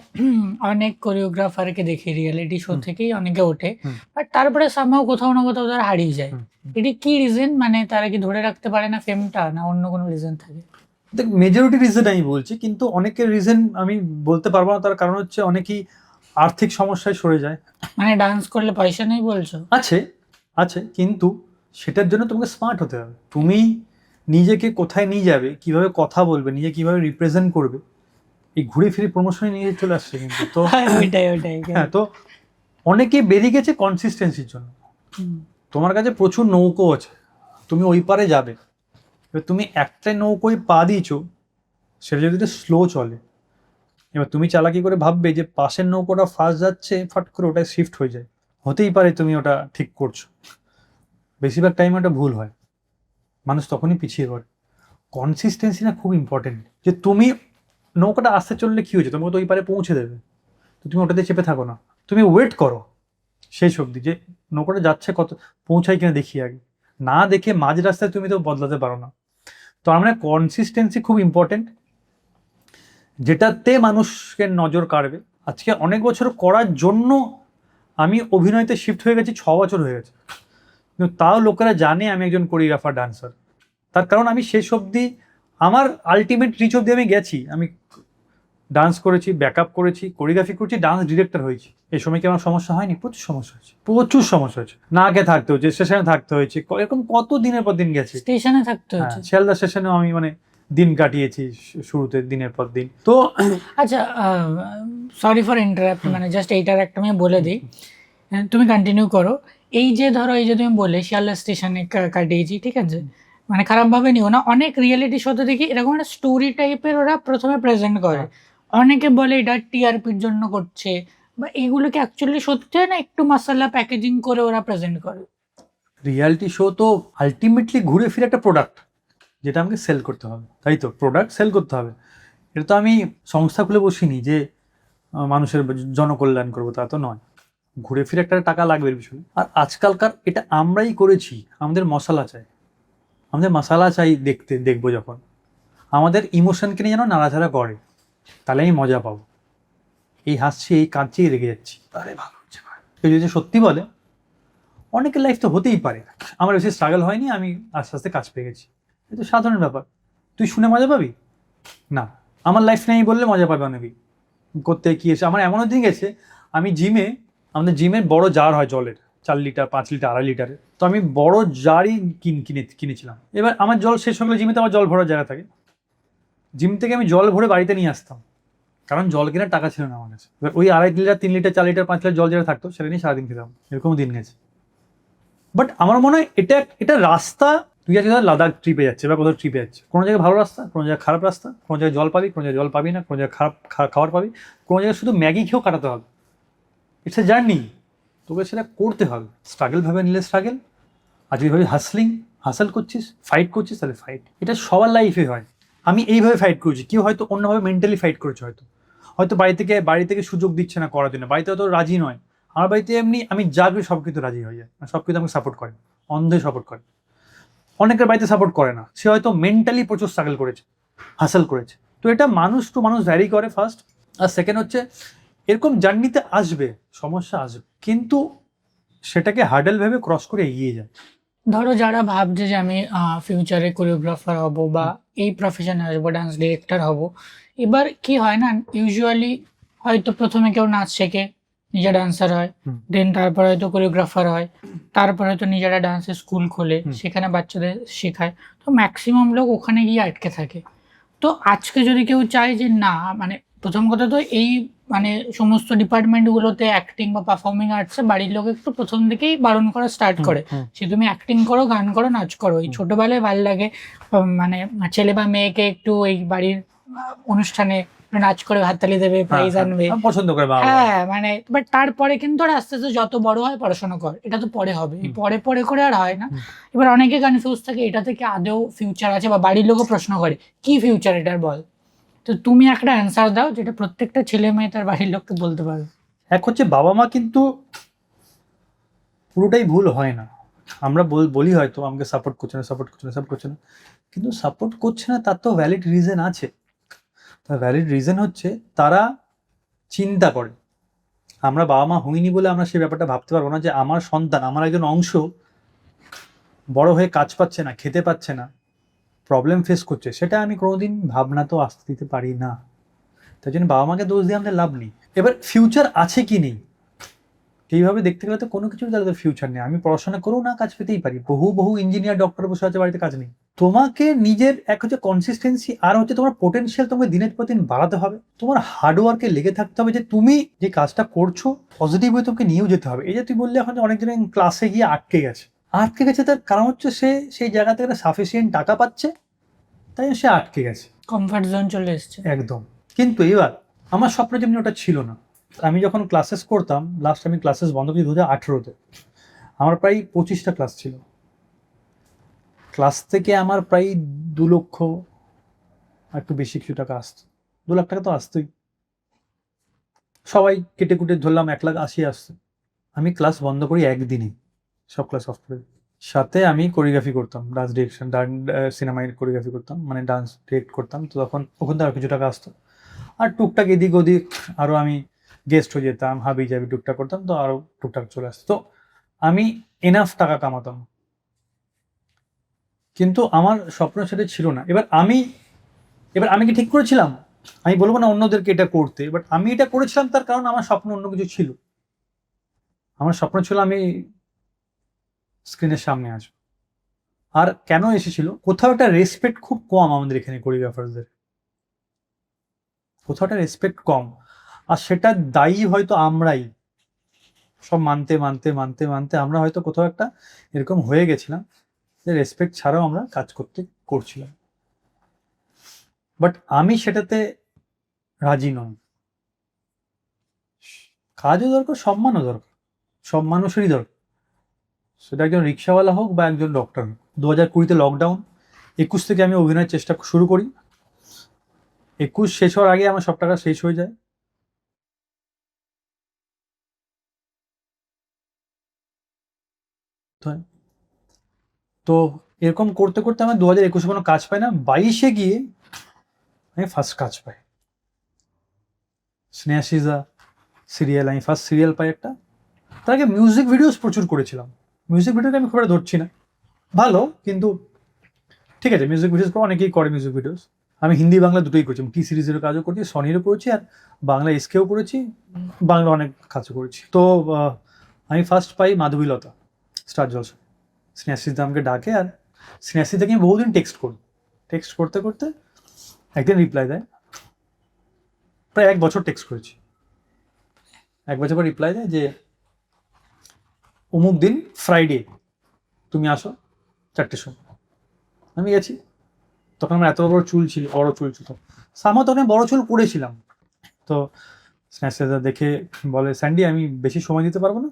অনেক কোরিওগ্রাফারকে দেখি রিয়েলিটি শো থেকেই অনেকে ওঠে, বাট তারপরে সামহাও কোথাও না কোথাও তারা হারিয়ে যায়। এটি কি রিজন, মানে তারা কি ধরে রাখতে পারে না ফেমটা, না অন্য কোনো রিজন থাকে? দেখ, মেজরিটি রিজন আমি বলছি, কিন্তু অনেকের রিজন আমি বলতে পারবো না। তার কারণ হচ্ছে অনেকেই আর্থিক সমস্যায় সরে যায়। মানে ডান্স করলে পয়সা নেই বলছো? আছে আছে, কিন্তু সেটার জন্য তোমাকে স্মার্ট হতে হবে। তুমি নিজেকে কোথায় নিয়ে যাবে, কিভাবে কথা বলবে, নিজে কিভাবে রিপ্রেজেন্ট করবে, এই ঘুরে ফিরে প্রমোশনে নিয়ে চলে আসছে কিন্তু। তো ওইটাই হ্যাঁ, তো অনেকে বেরিয়ে গেছে কনসিস্টেন্সির জন্য। তোমার কাছে প্রচুর নৌকো আছে, তুমি ওই পারে যাবে, এবার তুমি একটাই নৌকোয় পা দিয়েছো, সেটা যদি স্লো চলে, এবার তুমি চালাকি করে ভাববে যে পাশের নৌকোটা ফাস্ট যাচ্ছে, ফট করে ওটাই শিফট হয়ে যায়। হতেই পারে তুমি ওটা ঠিক করছো, বেশিরভাগ টাইম ওটা ভুল হয়, মানুষ তখনই পিছিয়ে পড়ে। কনসিস্টেন্সি না খুব ইম্পর্টেন্ট, যে তুমি নৌকাটা আসতে চললে কী হয়েছে, তোমাকে তো ওই পারে পৌঁছে দেবে, তো তুমি ওটাতে চেপে থাকো না, তুমি ওয়েট করো শেষ অবধি, যে নৌকাটা যাচ্ছে কত পৌঁছায় কিনা দেখি আগে। না দেখে মাঝ রাস্তায় তুমি তো বদলাতে পারো না। তো আমরা কনসিস্টেন্সি খুব ইম্পর্টেন্ট, যেটাতে মানুষকে নজর কাড়বে। আজকে অনেক বছর করার জন্য আমি অভিনয়তে শিফট হয়ে গেছি, 6 বছর হয়ে গেছে, কিন্তু তাও লোকেরা জানে আমি একজন কোরিওগ্রাফার ডান্সার। তার কারণ আমি শেষ অবধি আমার আলটিমেট রিচ অবধি আমি গেছি। আমি ডান্স করেছি, ব্যাকআপ করেছি, কোরিওগ্রাফি করেছি, ডান্স ডিরেক্টর হয়েছি। এই সময় কি আমার সমস্যা হয়নি? প্রচুর সমস্যা হয়েছে, প্রচুর সমস্যা হয়েছে। না আগে থাকতে হয়েছে, স্টেশনে থাকতে হয়েছে, এরকম কত দিনের পর দিন গেছে। স্টেশনে থাকতে হচ্ছে? শিয়ালদা স্টেশনেও আমি মানে দিন কাটিয়েছি, শুরুতে দিনের পর দিন। তো আচ্ছা, সরি ফর ইন্টারাপ্ট, মানে জাস্ট এইটার একটা আমি বলে দিই, তুমি কন্টিনিউ করো। এই যে ধরো, এই যে তুমি বলে শিয়ালদা স্টেশনে কাটিয়েছি, ঠিক আছে, মানে খারাপভাবে নিও না। অনেক রিয়েলিটি শোতে দেখি এরকম একটা স্টোরি টাইপের ওরা প্রথমে প্রেজেন্ট করে। অনেকে বলে এটা টিআরপির জন্য করছে, বা এগুলোকে অ্যাকচুয়ালি সত্যি হয় না একটু মশলা প্যাকেজিং করে ওরা প্রেজেন্ট করে? রিয়ালিটি শো তো আলটিমেটলি ঘুরে ফিরে একটা প্রোডাক্ট, যেটা আমাকে সেল করতে হবে, তাই তো? প্রোডাক্ট সেল করতে হবে। এটা তো আমি সংস্থা খুলে বসিনি যে মানুষের জনকল্যাণ করবো, তা তো নয়। ঘুরে ফিরে একটা টাকা লাগবে এর পিছনে। আর আজকালকার এটা আমরাই করেছি, আমাদের মশলা চাই, আমাদের মশলা চাই দেখবো যখন আমাদের ইমোশনকে নিয়ে যেন নাড়াচাড়া করে, তাহলে আমি মজা পাবো। এই হাসছি, এই কাঁদছি, রেগে যাচ্ছি, আরে ভালো হচ্ছে। কেউ যদি সত্যি বলে, অনেকের লাইফ তো হতেই পারে, আমার বেশি স্ট্রাগল হয়নি, আমি আস্তে আস্তে কাজ পেয়ে গেছি, এই তো সাধারণ ব্যাপার। তুই শুনে মজা পাবি না? আমার লাইফ নেই বললে মজা পাবে অনেকেই। করতে কি এসে আমার এমনও দিন গেছে, আমি জিমে, আমাদের জিমের বড় জার হয় জলের, 4 লিটার 5 লিটার 2.5 লিটারের, তো আমি বড় জারই কিনেছিলাম। এবার আমার জল শেষ হয়ে গেলে, জিমেতে আমার জল ভরার জায়গা থাকে, জিম থেকে আমি জল ভরে বাড়িতে নিয়ে আসতাম, কারণ জল কেনার টাকা ছিল না আমার কাছে। এবার ওই 2.5 লিটার 3 লিটার 4 লিটার 5 লিটার জল যেটা থাকতো, সেটা নিয়ে সারাদিন খেতাম, এরকম দিন গেছে। বাট আমার মনে হয় এটা রাস্তা, তুই আজকে লাদাখ ট্রিপে যাচ্ছে বা কোথাও ট্রিপে যাচ্ছে, কোনো জায়গায় ভালো রাস্তা, কোনো জায়গায় খারাপ রাস্তা, কোনো জায়গায় জল পাবি, কোনো জায়গায় জল পাবি না, কোনো জায়গায় খারাপ খাবার পাবি, কোনো জায়গায় শুধু ম্যাগি খেয়েও কাটাতে হবে। ইটস এ জার্নি, তোকে সেটা করতে হবে। স্ট্রাগল ভাবে নিলে স্ট্রাগল, আর যদি ভাবি হাসল করছিস, ফাইট করছিস, তাহলে ফাইট। এটা সবার লাইফে হয়। আমি এইভাবে ফাইট করছি, কেউ হয়তো অন্যভাবে মেন্টালি ফাইট করেছে, হয়তো বাড়ি থেকে সুযোগ দিচ্ছে না করার জন্য, বাড়িতে হয়তো রাজি নয়। আমার বাড়িতে এমনি আমি যা করি সব কিছু রাজি হয়ে যায়, সব কিছু আমাকে সাপোর্ট করে, অন্ধে সাপোর্ট করে। অনেকের বাড়িতে সাপোর্ট করে না, সে হয়তো মেন্টালি প্রচুর স্ট্রাগল করেছে, হাসল করেছে। তো এটা মানুষ টু মানুষ ভ্যারি করে ফার্স্ট। আর সেকেন্ড হচ্ছে, এরকম জার্নিতে আসবে, সমস্যা আসবে, কিন্তু সেটাকে হার্ডেল ভেবে ক্রস করে এগিয়ে যায়। ধরো যারা ভাবছে যে আমি ফিউচারে কোরিওগ্রাফার হব বা এই প্রফেশনে আসবো, ডান্স ডিরেক্টর হব, এবার কি হয় না, ইউজুয়ালি হয়তো প্রথমে কেউ নাচ শেখে, নিজে ডান্সার হয়, দেন তারপরে হয়তো কোরিওগ্রাফার হয়, তারপরে হয়তো নিজেরা ডান্সের স্কুল খোলে, সেখানে বাচ্চাদের শেখায়। তো ম্যাক্সিমাম লোক ওখানে গিয়ে আটকে থাকে। তো আজকে যদি কেউ চায় যে না, মানে প্রথম কথা তো এই মানে সমস্ত ডিপার্টমেন্টগুলোতে অ্যাক্টিং বা পারফর্মিং আর্টসে বাড়ির লোক একটু প্রথম থেকেই বারণ করা স্টার্ট করে, সে তুমি অ্যাক্টিং করো, গান করো, নাচ করো। এই ছোটবেলায় ভালো লাগে, মানে ছেলে বা মেয়েকে একটু এই বাড়ির অনুষ্ঠানে নাচ করে হাততালি দেবে, প্রাইজ আনবে, পছন্দ করে। হ্যাঁ, মানে বাট তারপরে কিন্তু আর আস্তে আস্তে যত বড় হয় পড়াশোনা কর, এটা তো পরে হবে, পরে করে আর হয় না। এবার অনেকে কনফিউজ থাকে, এটা থেকে আদৌ ফিউচার আছে, বা বাড়ির লোকও প্রশ্ন করে কি ফিউচার এটার বল। তো তুমি একটা অ্যান্সার দাও যেটা প্রত্যেকটা ছেলে মেয়ে তার বাড়ির লোককে বলতে পারবে। এক হচ্ছে বাবা মা কিন্তু পুরোটাই ভুল হয় না। আমরা বলি হয়তো আমাকে সাপোর্ট করছে না, সাপোর্ট করছে না, সাপোর্ট করছে না, কিন্তু সাপোর্ট করছে না তার তো ভ্যালিড রিজন আছে। তার ভ্যালিড রিজন হচ্ছে তারা চিন্তা করে। আমরা বাবা মা হইনি বলে আমরা সেই ব্যাপারটা ভাবতে পারবো না যে আমার সন্তান, আমার একজন অংশ বড় হয়ে কাজ পাচ্ছে না, খেতে পাচ্ছে না, প্রবলেম ফেস করছে, সেটা আমি কোনোদিন ভাবনা তো আসতে দিতে পারি না। তাই জন্য বাবা মাকে দোষ দিয়ে আমাদের লাভ নেই। এবার ফিউচার আছে কি নেই, এইভাবে দেখতে গেলে তো কোনো কিছু তাদের ফিউচার নেই। আমি পড়াশোনা করেও না কাজ পেতেই পারি, বহু ইঞ্জিনিয়ার ডক্টর বসে আছে বাড়িতে, কাজ নেই। তোমাকে নিজের এক হচ্ছে কনসিস্টেন্সি, আর হচ্ছে তোমার পোটেনশিয়াল তোমাকে দিনের পর দিন বাড়াতে হবে। তোমার হার্ডওয়ার্কে লেগে থাকতে হবে যে তুমি যে কাজটা করছো পজিটিভ হয়ে তোমাকে নিয়েও যেতে হবে। এই যে তুই বললে এখন অনেকজন ক্লাসে গিয়ে আটকে গেছে, তার কারণ হচ্ছে সে সেই জায়গা থেকে সাফিসিয়েন্ট টাকা পাচ্ছে, তাই সে আটকে গেছে, কমফর্ট জোন চলে এসছে একদম। কিন্তু এবার আমার স্বপ্ন যেমনি ওটা ছিল না। আমি যখন ক্লাসেস করতাম, লাস্ট আমি ক্লাসেস বন্ধ করি 2018-তে, আমার প্রায় 25টা ক্লাস ছিল। ক্লাস থেকে আমার প্রায় 2 লক্ষ একটু বেশি কিছু টাকা আসতো, 2 লাখ টাকা তো আসতোই। সবাই কেটে কুটে ধরলাম 1,80,000 আসতো। আমি ক্লাস বন্ধ করি একদিনই, সব ক্লাস অফ করে। সাথে আমি কোরিওগ্রাফি করতাম, ডান্স ডিরেকশন, সিনেমায় কোরিওগ্রাফি করতাম, মানে ডান্স ডিরেক্ট করতাম। তো তখন ওখান থেকে আর কিছু টাকা আসতো, আর টুকটাক এদিক ওদিক আরও আমি গেস্ট হয়ে যেতাম, হাবি জাবি টুকটাক করতাম, তো আরও টুকটাক চলে আসতো। তো আমি এনাফ টাকা কামাতাম, কিন্তু আমার স্বপ্ন সেটা ছিল না। এবার আমি কি ঠিক করেছিলাম? আমি বলবো না অন্যদেরকে এটা করতে, বাট আমি এটা করেছিলাম তার কারণ আমার স্বপ্ন অন্য কিছু ছিল। আমার স্বপ্ন ছিল আমি স্ক্রিনের সামনে আসবো। আর কেন এসেছিল, কোথাও একটা রেসপেক্ট খুব কম আমাদের এখানে কোরিওগ্রাফারদের, কোথাও একটা রেসপেক্ট কম। আর সেটা দায়ী হয়তো আমরাই, সব মানতে মানতে মানতে মানতে আমরা হয়তো কোথাও একটা এরকম হয়ে গেছিলাম যে রেসপেক্ট ছাড়াও আমরা কাজ করছিলাম। বাট আমি সেটাতে রাজি নই। কাজও দরকার, সম্মানও দরকার, সব মানুষেরই দরকার, সেটা একজন রিক্সাওয়ালা হোক বা একজন ডক্টর হোক। 2020-তে লকডাউন, 21 থেকে আমি অভিনয়ের চেষ্টা শুরু করি। 21 শেষ হওয়ার আগে আমার সব টাকা শেষ হয়ে যায়। তো এরকম করতে করতে আমার 2021-এ কোনো কাজ পাই না। 22-এ গিয়ে আমি ফার্স্ট কাজ পাই, স্নেহাশিজা সিরিয়াল। আমি ফার্স্ট সিরিয়াল পাই একটা। তার আগে মিউজিক ভিডিওস প্রচুর করেছিলাম। মিউজিক ভিডিওকে আমি খুব একটা ধরছি না, ভালো, কিন্তু ঠিক আছে, মিউজিক ভিডিওস অনেকেই করে মিউজিক ভিডিওস। আমি হিন্দি বাংলা দুটোই করেছি, টি সিরিজেরও কাজও করেছি, সনিরও করেছি, আর বাংলা এসকেও করেছি, বাংলা অনেক কাজও করেছি। তো আমি ফার্স্ট পাই মাধবীলতা স্টার জলসা। স্নেহাশিসদা আমাকে ডাকে, আর স্নেহাশিসদাকে আমি বহুদিন টেক্সট করতে করতে একদিন রিপ্লাই দেয়। প্রায় 1 বছর টেক্সট করেছি, 1 বছর পর রিপ্লাই দেয় যে অমুক দিন ফ্রাইডে তুমি আসো 4টের সময়। আমি গেছি। তখন আমার এত বড় চুল ছিল, সামা তখন বড় চুল করেছিলাম। তো স্ন্যাচটা দেখে বলে, স্যান্ডি আমি বেশি সময় দিতে পারবো না,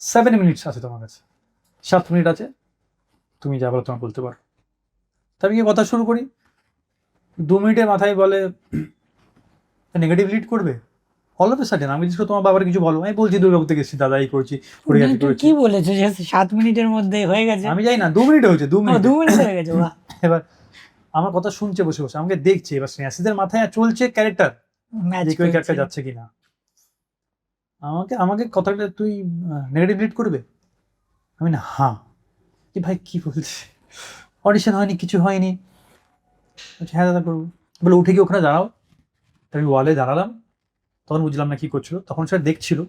7 মিনিটস আছে তোমার কাছে, 7 মিনিট আছে, তুমি যা বলো তোমার বলতে পারো। তা আমি গিয়ে কথা শুরু করি। 2 মিনিটের মাথায় বলে নেগেটিভ লিড করবে। অল অফ এ সাডেন আমি জিজ্ঞেস, তোমার বাবার কিছু বলো। আমি বলছি দুর্গাপুর থেকে এসেছি দাদা, এই করছি, কি বলেছো যে 7 মিনিটের মধ্যে হয়ে গেছে? আমি যাই না, 2 মিনিট হয়েছে, 2 মিনিট হয়ে গেছে। বাহ। এবার আমার কথা শুনছে বসে বসে, আমাকে দেখছে। এবার স্নেহাশিসের মাথায় চলছে ক্যারেক্টার, দেখি ওই ক্যারেক্টার যাচ্ছে কিনা। আমাকে কথাটা, তুই নেগেটিভ লিড করবে? আমি না, হ্যাঁ। কি ভাই কি বলছিস, অডিশন হয়নি, কিছু হয়নি? হ্যাঁ দাদা করবো। বলে উঠে গিয়ে ওখানে দাঁড়াও। আমি ওয়ালে দাঁড়ালাম। তখন বুঝলাম না কি করছিল। তখন স্যার দেখছিল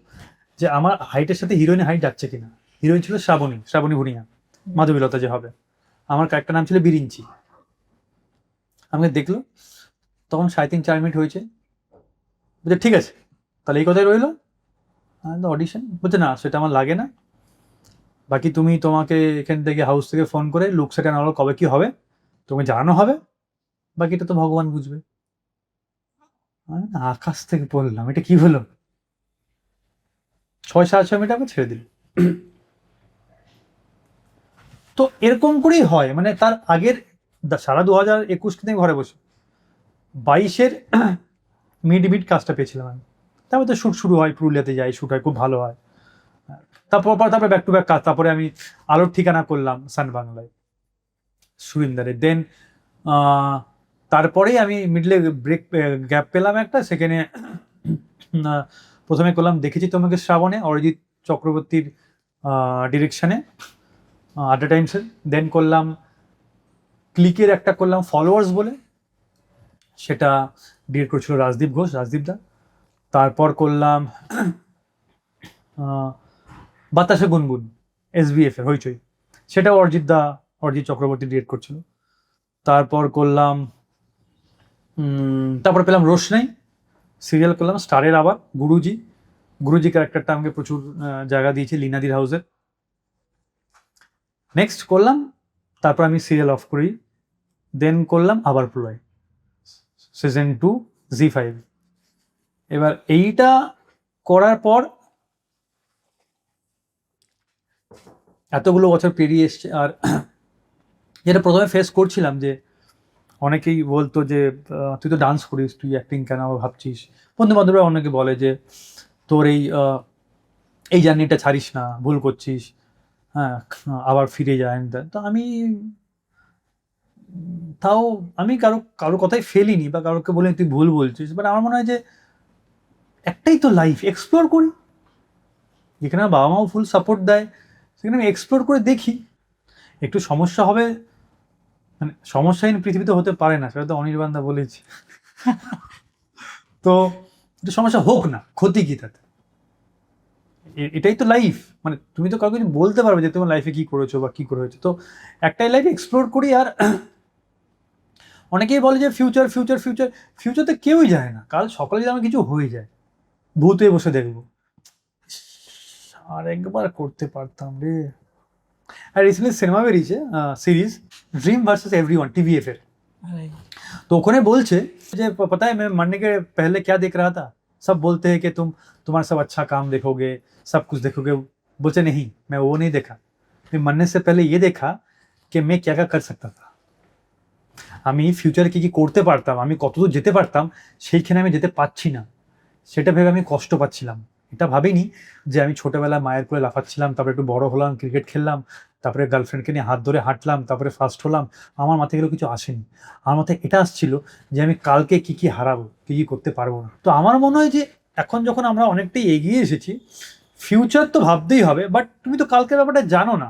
যে আমার হাইটের সাথে হিরোইনের হাইট যাচ্ছে কিনা। হিরোইন ছিল শ্রাবণী ভুনিয়া, মাধবীলতা যে হবে। আমার ক্যারেক্টার নাম ছিল বিরিঞ্চি। আমাকে দেখলো, তখন 3.5-4 মিনিট হয়েছে। বলছে ঠিক আছে, তাহলে এই কথাই রইলো, অডিশন। বলছে না, সেটা আমার লাগে না, বাকি তোমাকে এখান থেকে হাউস থেকে ফোন করে লুক সেট আনালো, কবে কি হবে তোমাকে জানানো হবে, বাকিটা তো ভগবান বুঝবে। আকাশ থেকে বললাম, এটা কি হলো? 6-6.5 মিনিট আমাকে ছেড়ে দিল। তো এরকম করেই হয়, মানে তার আগের সারা 2021 কিন্তু ঘরে বসে 22-এর মিড কাজটা পেয়েছিলাম আমি। তারপরে তো শ্যুট শুরু হয়, পুরুলিয়াতে যাই, শ্যুট হয়, খুব ভালো হয়। তারপরে ব্যাক টু ব্যাক কাজ। তারপরে আমি আলোর ঠিকানা করলাম সান বাংলায়, সুরিন্দারে। দেন তারপরেই আমি মিডলে গ্যাপ পেলাম একটা, সেখানে প্রথমে করলাম দেখেছি তোমাকে শ্রাবণে, অরিজিৎ চক্রবর্তীর ডিরেকশনে, আড্ডা টাইমসের। দেন করলাম ক্লিকের একটা করলাম ফলোয়ার্স বলে, সেটা ডিরেক্ট করেছিল রাজদীপ ঘোষ, রাজদীপদা। তারপর করলাম বাতাসে গুনগুন, SBF এর হইচই, সেটাও অরিজিৎ চক্রবর্তী ডিরেক্ট করছিল। তারপর করলাম তারপর পেলাম রোশনাই, সিরিয়াল করলাম স্টারের, আবার গুরুজি ক্যারেক্টারটা আমাকে প্রচুর জায়গা দিয়েছে লীনাদির হাউসের। নেক্সট করলাম, তারপর আমি সিরিয়াল অফ করি। দেন করলাম আবার প্রলয় সিজন 2 ZEE5। এবার এইটা করার পর এতগুলো বছর পেরিয়ে এসছে, আর যেটা প্রথমে ফেস করছিলাম যে অনেকেই বলতো যে তুই তো ডান্স করিস, তুই অ্যাক্টিং কেন ভাবছিস। বন্ধু বান্ধবরা অনেকে বলে যে তোর এই জার্নিটা ছাড়িস না, ভুল করছিস, হ্যাঁ আবার ফিরে যায়। তো আমি কারো কথাই ফেলিনি বা কারোকে বলিনি তুই ভুল বলছিস, বাট আমার মনে হয় যে একটাই তো লাইফ, এক্সপ্লোর করি। যেখানে আমার বাবা মাও ফুল সাপোর্ট দেয়, সেখানে আমি এক্সপ্লোর করে দেখি। একটু সমস্যা হবে, মানে সমস্যাহীন পৃথিবীতে হতে পারে না, সেটা তো অনির্বাণদা বলেছি। তো একটু সমস্যা হোক না, ক্ষতি কি তাতে? এটাই তো লাইফ। মানে তুমি তো কাউকে বলতে পারবে যে তোমার লাইফে কি করেছো বা কি করে হয়েছে। তো একটাই লাইফ, এক্সপ্লোর করি। আর অনেকেই বলে যে ফিউচারতে কেউই যায় না। কাল সকালে যদি আমার কিছু হয়ে যায়, ভূত হয়ে বসে দেখবো, আর একবার করতে পারতাম রে। আর রিসেন্টলি সিনেমা বেরিয়েছে, series dream versus everyone, TVF এর। तो ওখানে বলছে যে पता है मैं मरने के पहले क्या देख रहा था, सब बोलते हैं कि तुम्हारा सब अच्छा काम देखोगे, सब कुछ देखोगे। बोलते नहीं, मैं वो नहीं देखा, मैं मरने से पहले ये देखा कि मैं क्या क्या कर सकता था। আমি ফিউচারে কি কি করতে পারতাম, আমি কতদূর যেতে পারতাম, সেইখানে আমি যেতে পারছি না, সেটা ভেবে আমি কষ্ট পাচ্ছিলাম। এটা ভাবিনি যে আমি ছোটবেলায় মায়ের কোলে লাফাচ্ছিলাম, তারপরে একটু বড় হলাম, ক্রিকেট খেললাম, তারপরে গার্লফ্রেন্ডকে নিয়ে হাত ধরে হাঁটলাম, তারপরে ফার্স্ট হলাম। আমার মাথায় এগুলো কিছু আসেনি। আমার মাথায় এটা আসছিল যে আমি কালকে কি কি হারাবো, কি কি করতে পারবো না। তো আমার মনে হয় যে এখন যখন আমরা অনেকটাই এগিয়ে এসেছি, ফিউচার তো ভাবতেই হবে, বাট তুমি তো কালকের ব্যাপারটা জানো না।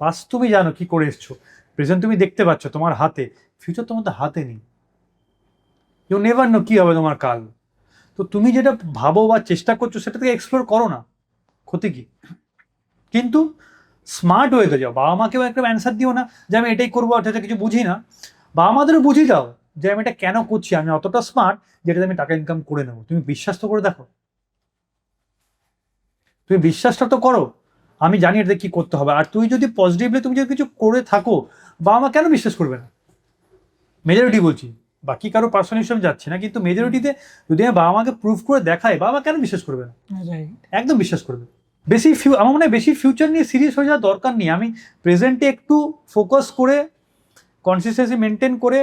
পাস্ট তুমি জানো কি করে এসছো, প্রেজেন্ট তুমি দেখতে পাচ্ছ তোমার হাতে, ফিউচার তোমার তো হাতে নেই। ইউ নেভার নো কি হবে তোমার কাল। তো তুমি যেটা ভাবো বা চেষ্টা করছো সেটা থেকে এক্সপ্লোর করো না, ক্ষতি কি? কিন্তু স্মার্ট হয়ে যাও, বাবা মাকেও একটা অ্যান্সার দিও না যে আমি এটাই করবো, অর্থাৎ কিছু বুঝি না। বাবা মাদেরও বুঝিয়ে দাও যে আমি এটা কেন করছি, আমি অতটা স্মার্ট যেটাতে আমি টাকা ইনকাম করে নেবো। তুমি বিশ্বাস তো করে দেখো, তুমি বিশ্বাসটা তো করো, আমি জানি এটা কি করতে হবে। আর তুই যদি পজিটিভলি তুমি যদি কিছু করে থাকো, বাবা মা কেন বিশ্বাস করবে না? মেজরিটি বলছি, বাকি কারো পার্সোনাল হিসেবে যাচ্ছে না, কিন্তু মেজরিটিতে যদি আমি বাবা মাকে প্রুফ করে দেখাই, বাবা মা কেন বিশ্বাস করবে না? একদম বিশ্বাস করবে। আমার মনে হয় বেশি ফিউচার নিয়ে সিরিয়াস হয়ে যাওয়ার দরকার নেই। আমি প্রেজেন্টে একটু ফোকাস করে, কনসিস্টেন্সি মেনটেন করে,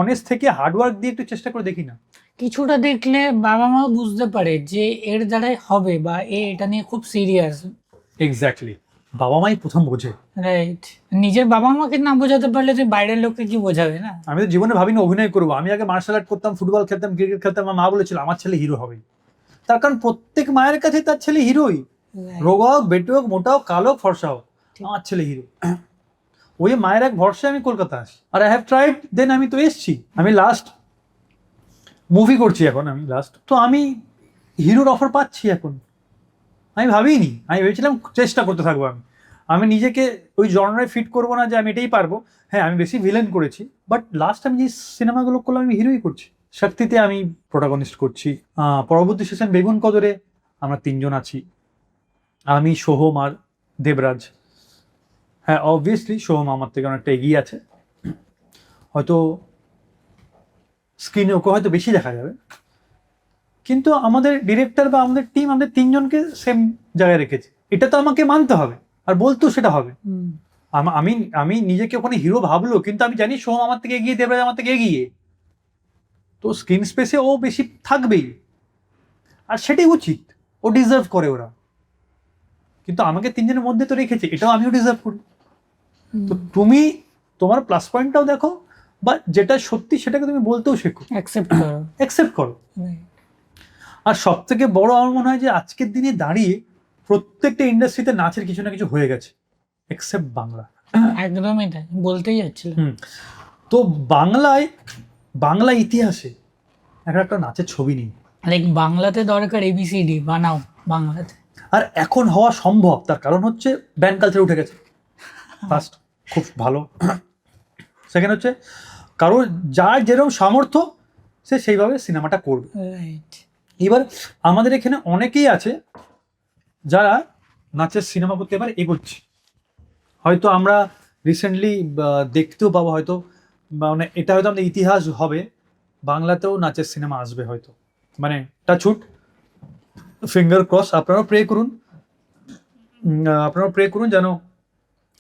অনেস্ট থেকে হার্ডওয়ার্ক দিয়ে একটু চেষ্টা করে দেখি না। কিছুটা দেখলে বাবা মা বুঝতে পারে যে এর দ্বারাই হবে, বা এটা নিয়ে খুব সিরিয়াস। এক্স্যাক্টলি, বাবা মাই প্রথম বোঝে। রাইট, নিজের বাবা মাকে না বোঝাতে পারলে তুই বাইরের লোককে কি বোঝাবে না? আমি তো জীবনে ভাবিনি অভিনয় করবো। আমি আগে মার্শাল আর্ট করতাম, ফুটবল খেলতাম, ক্রিকেট খেলতাম। আমার মা বলেছিল আমার ছেলে হিরো হবে। তার কারণ প্রত্যেক মায়ের কাছে তার ছেলে হিরোই, রোগা হোক, বেটে হোক, মোটা হোক, কালো হোক, ফর্সা হোক, আমার ছেলে হিরো। ওই মায়ের এক ভরসায় আমি কলকাতা আসি, আর আই হ্যাভ ট্রাইড। দেন আমি তো এসছি, আমি লাস্ট মুভি করছি এখন, আমি লাস্ট তো আমি হিরোর অফার পাচ্ছি এখন। আমি ভাবিনি, আমি ভেবেছিলাম চেষ্টা করতে থাকবো। আমি নিজেকে ওই জনরায় ফিট করবো না যে আমি এটাই পারবো। হ্যাঁ, আমি বেশি ভিলেন করেছি, বাট লাস্ট আমি যে সিনেমাগুলো করলাম আমি হিরোই করছি। শক্তিতে আমি প্রোটাগনিস্ট করছি। পরবর্তী সেশন বেগুন কদরে আমরা 3 জন আছি, আমি, সোহম আর দেবরাজ। হ্যাঁ, অবভিয়াসলি সোহম আমার থেকে অনেকটা এগিয়ে আছে, হয়তো স্ক্রিনে ওকে হয়তো বেশি দেখা যাবে, কিন্তু আমাদের ডিরেক্টর বা আমাদের টিম আমাদের 3 জনকে সেম জায়গায় রেখেছে। এটা তো আমাকে মানতে হবে, আর বলতেও সেটা হবে। আমি নিজেকে ওখানে হিরো ভাবলো, কিন্তু আমি জানি সোহম আমার থেকে এগিয়ে, দেবরাজ আমার থেকে এগিয়ে, তো স্ক্রিন স্পেসে ও বেশি থাকবেই। আর সেটাই উচিত, ও ডিজার্ভ করে ওরা। কিন্তু আমাকে তিনজনের মধ্যে তো রেখেছে, এটাও আমিও ডিজার্ভ করি। তো তুমি তোমার প্লাস পয়েন্টটাও দেখো, বা যেটা সত্যি সেটাকে তুমি বলতেও শেখো, অ্যাকসেপ্ট করো। অ্যাকসেপ্ট করো। Right. আর সব থেকে বড় আমার মনে হয় যে আজকের দিনে দাঁড়িয়ে প্রত্যেকটা ইন্ডাস্ট্রিতে নাচের কিছু না কিছু হয়ে গেছে, এক্সেপ্ট বাংলা। একদমই তাই, বলতেই যাচ্ছিলাম। তো বাংলা ইতিহাসে একটা নাচের ছবি নেই। লাইক বাংলাতে দরকার ABCD বানাও বাংলাতে। আর এখন হওয়া সম্ভব, তার কারণ হচ্ছে ব্যান্ড কালচার উঠে গেছে। ফার্স্ট, খুব ভালো। সেকেন্ড হচ্ছে কারো যার যেরকম সামর্থ্য সে সেইভাবে সিনেমাটা করবে। রাইট। এবার আমাদের এখানে অনেকেই আছে যারা নাচের সিনেমা করতে এবার এগোচ্ছে। হয়তো আমরা রিসেন্টলি দেখতেও পাবো, হয়তো মানে এটা হয়তো আমাদের ইতিহাস হবে, বাংলাতেও নাচের সিনেমা আসবে হয়তো। মানে টাচউড, ফিঙ্গার ক্রস, আপনারাও প্রে করুন যেন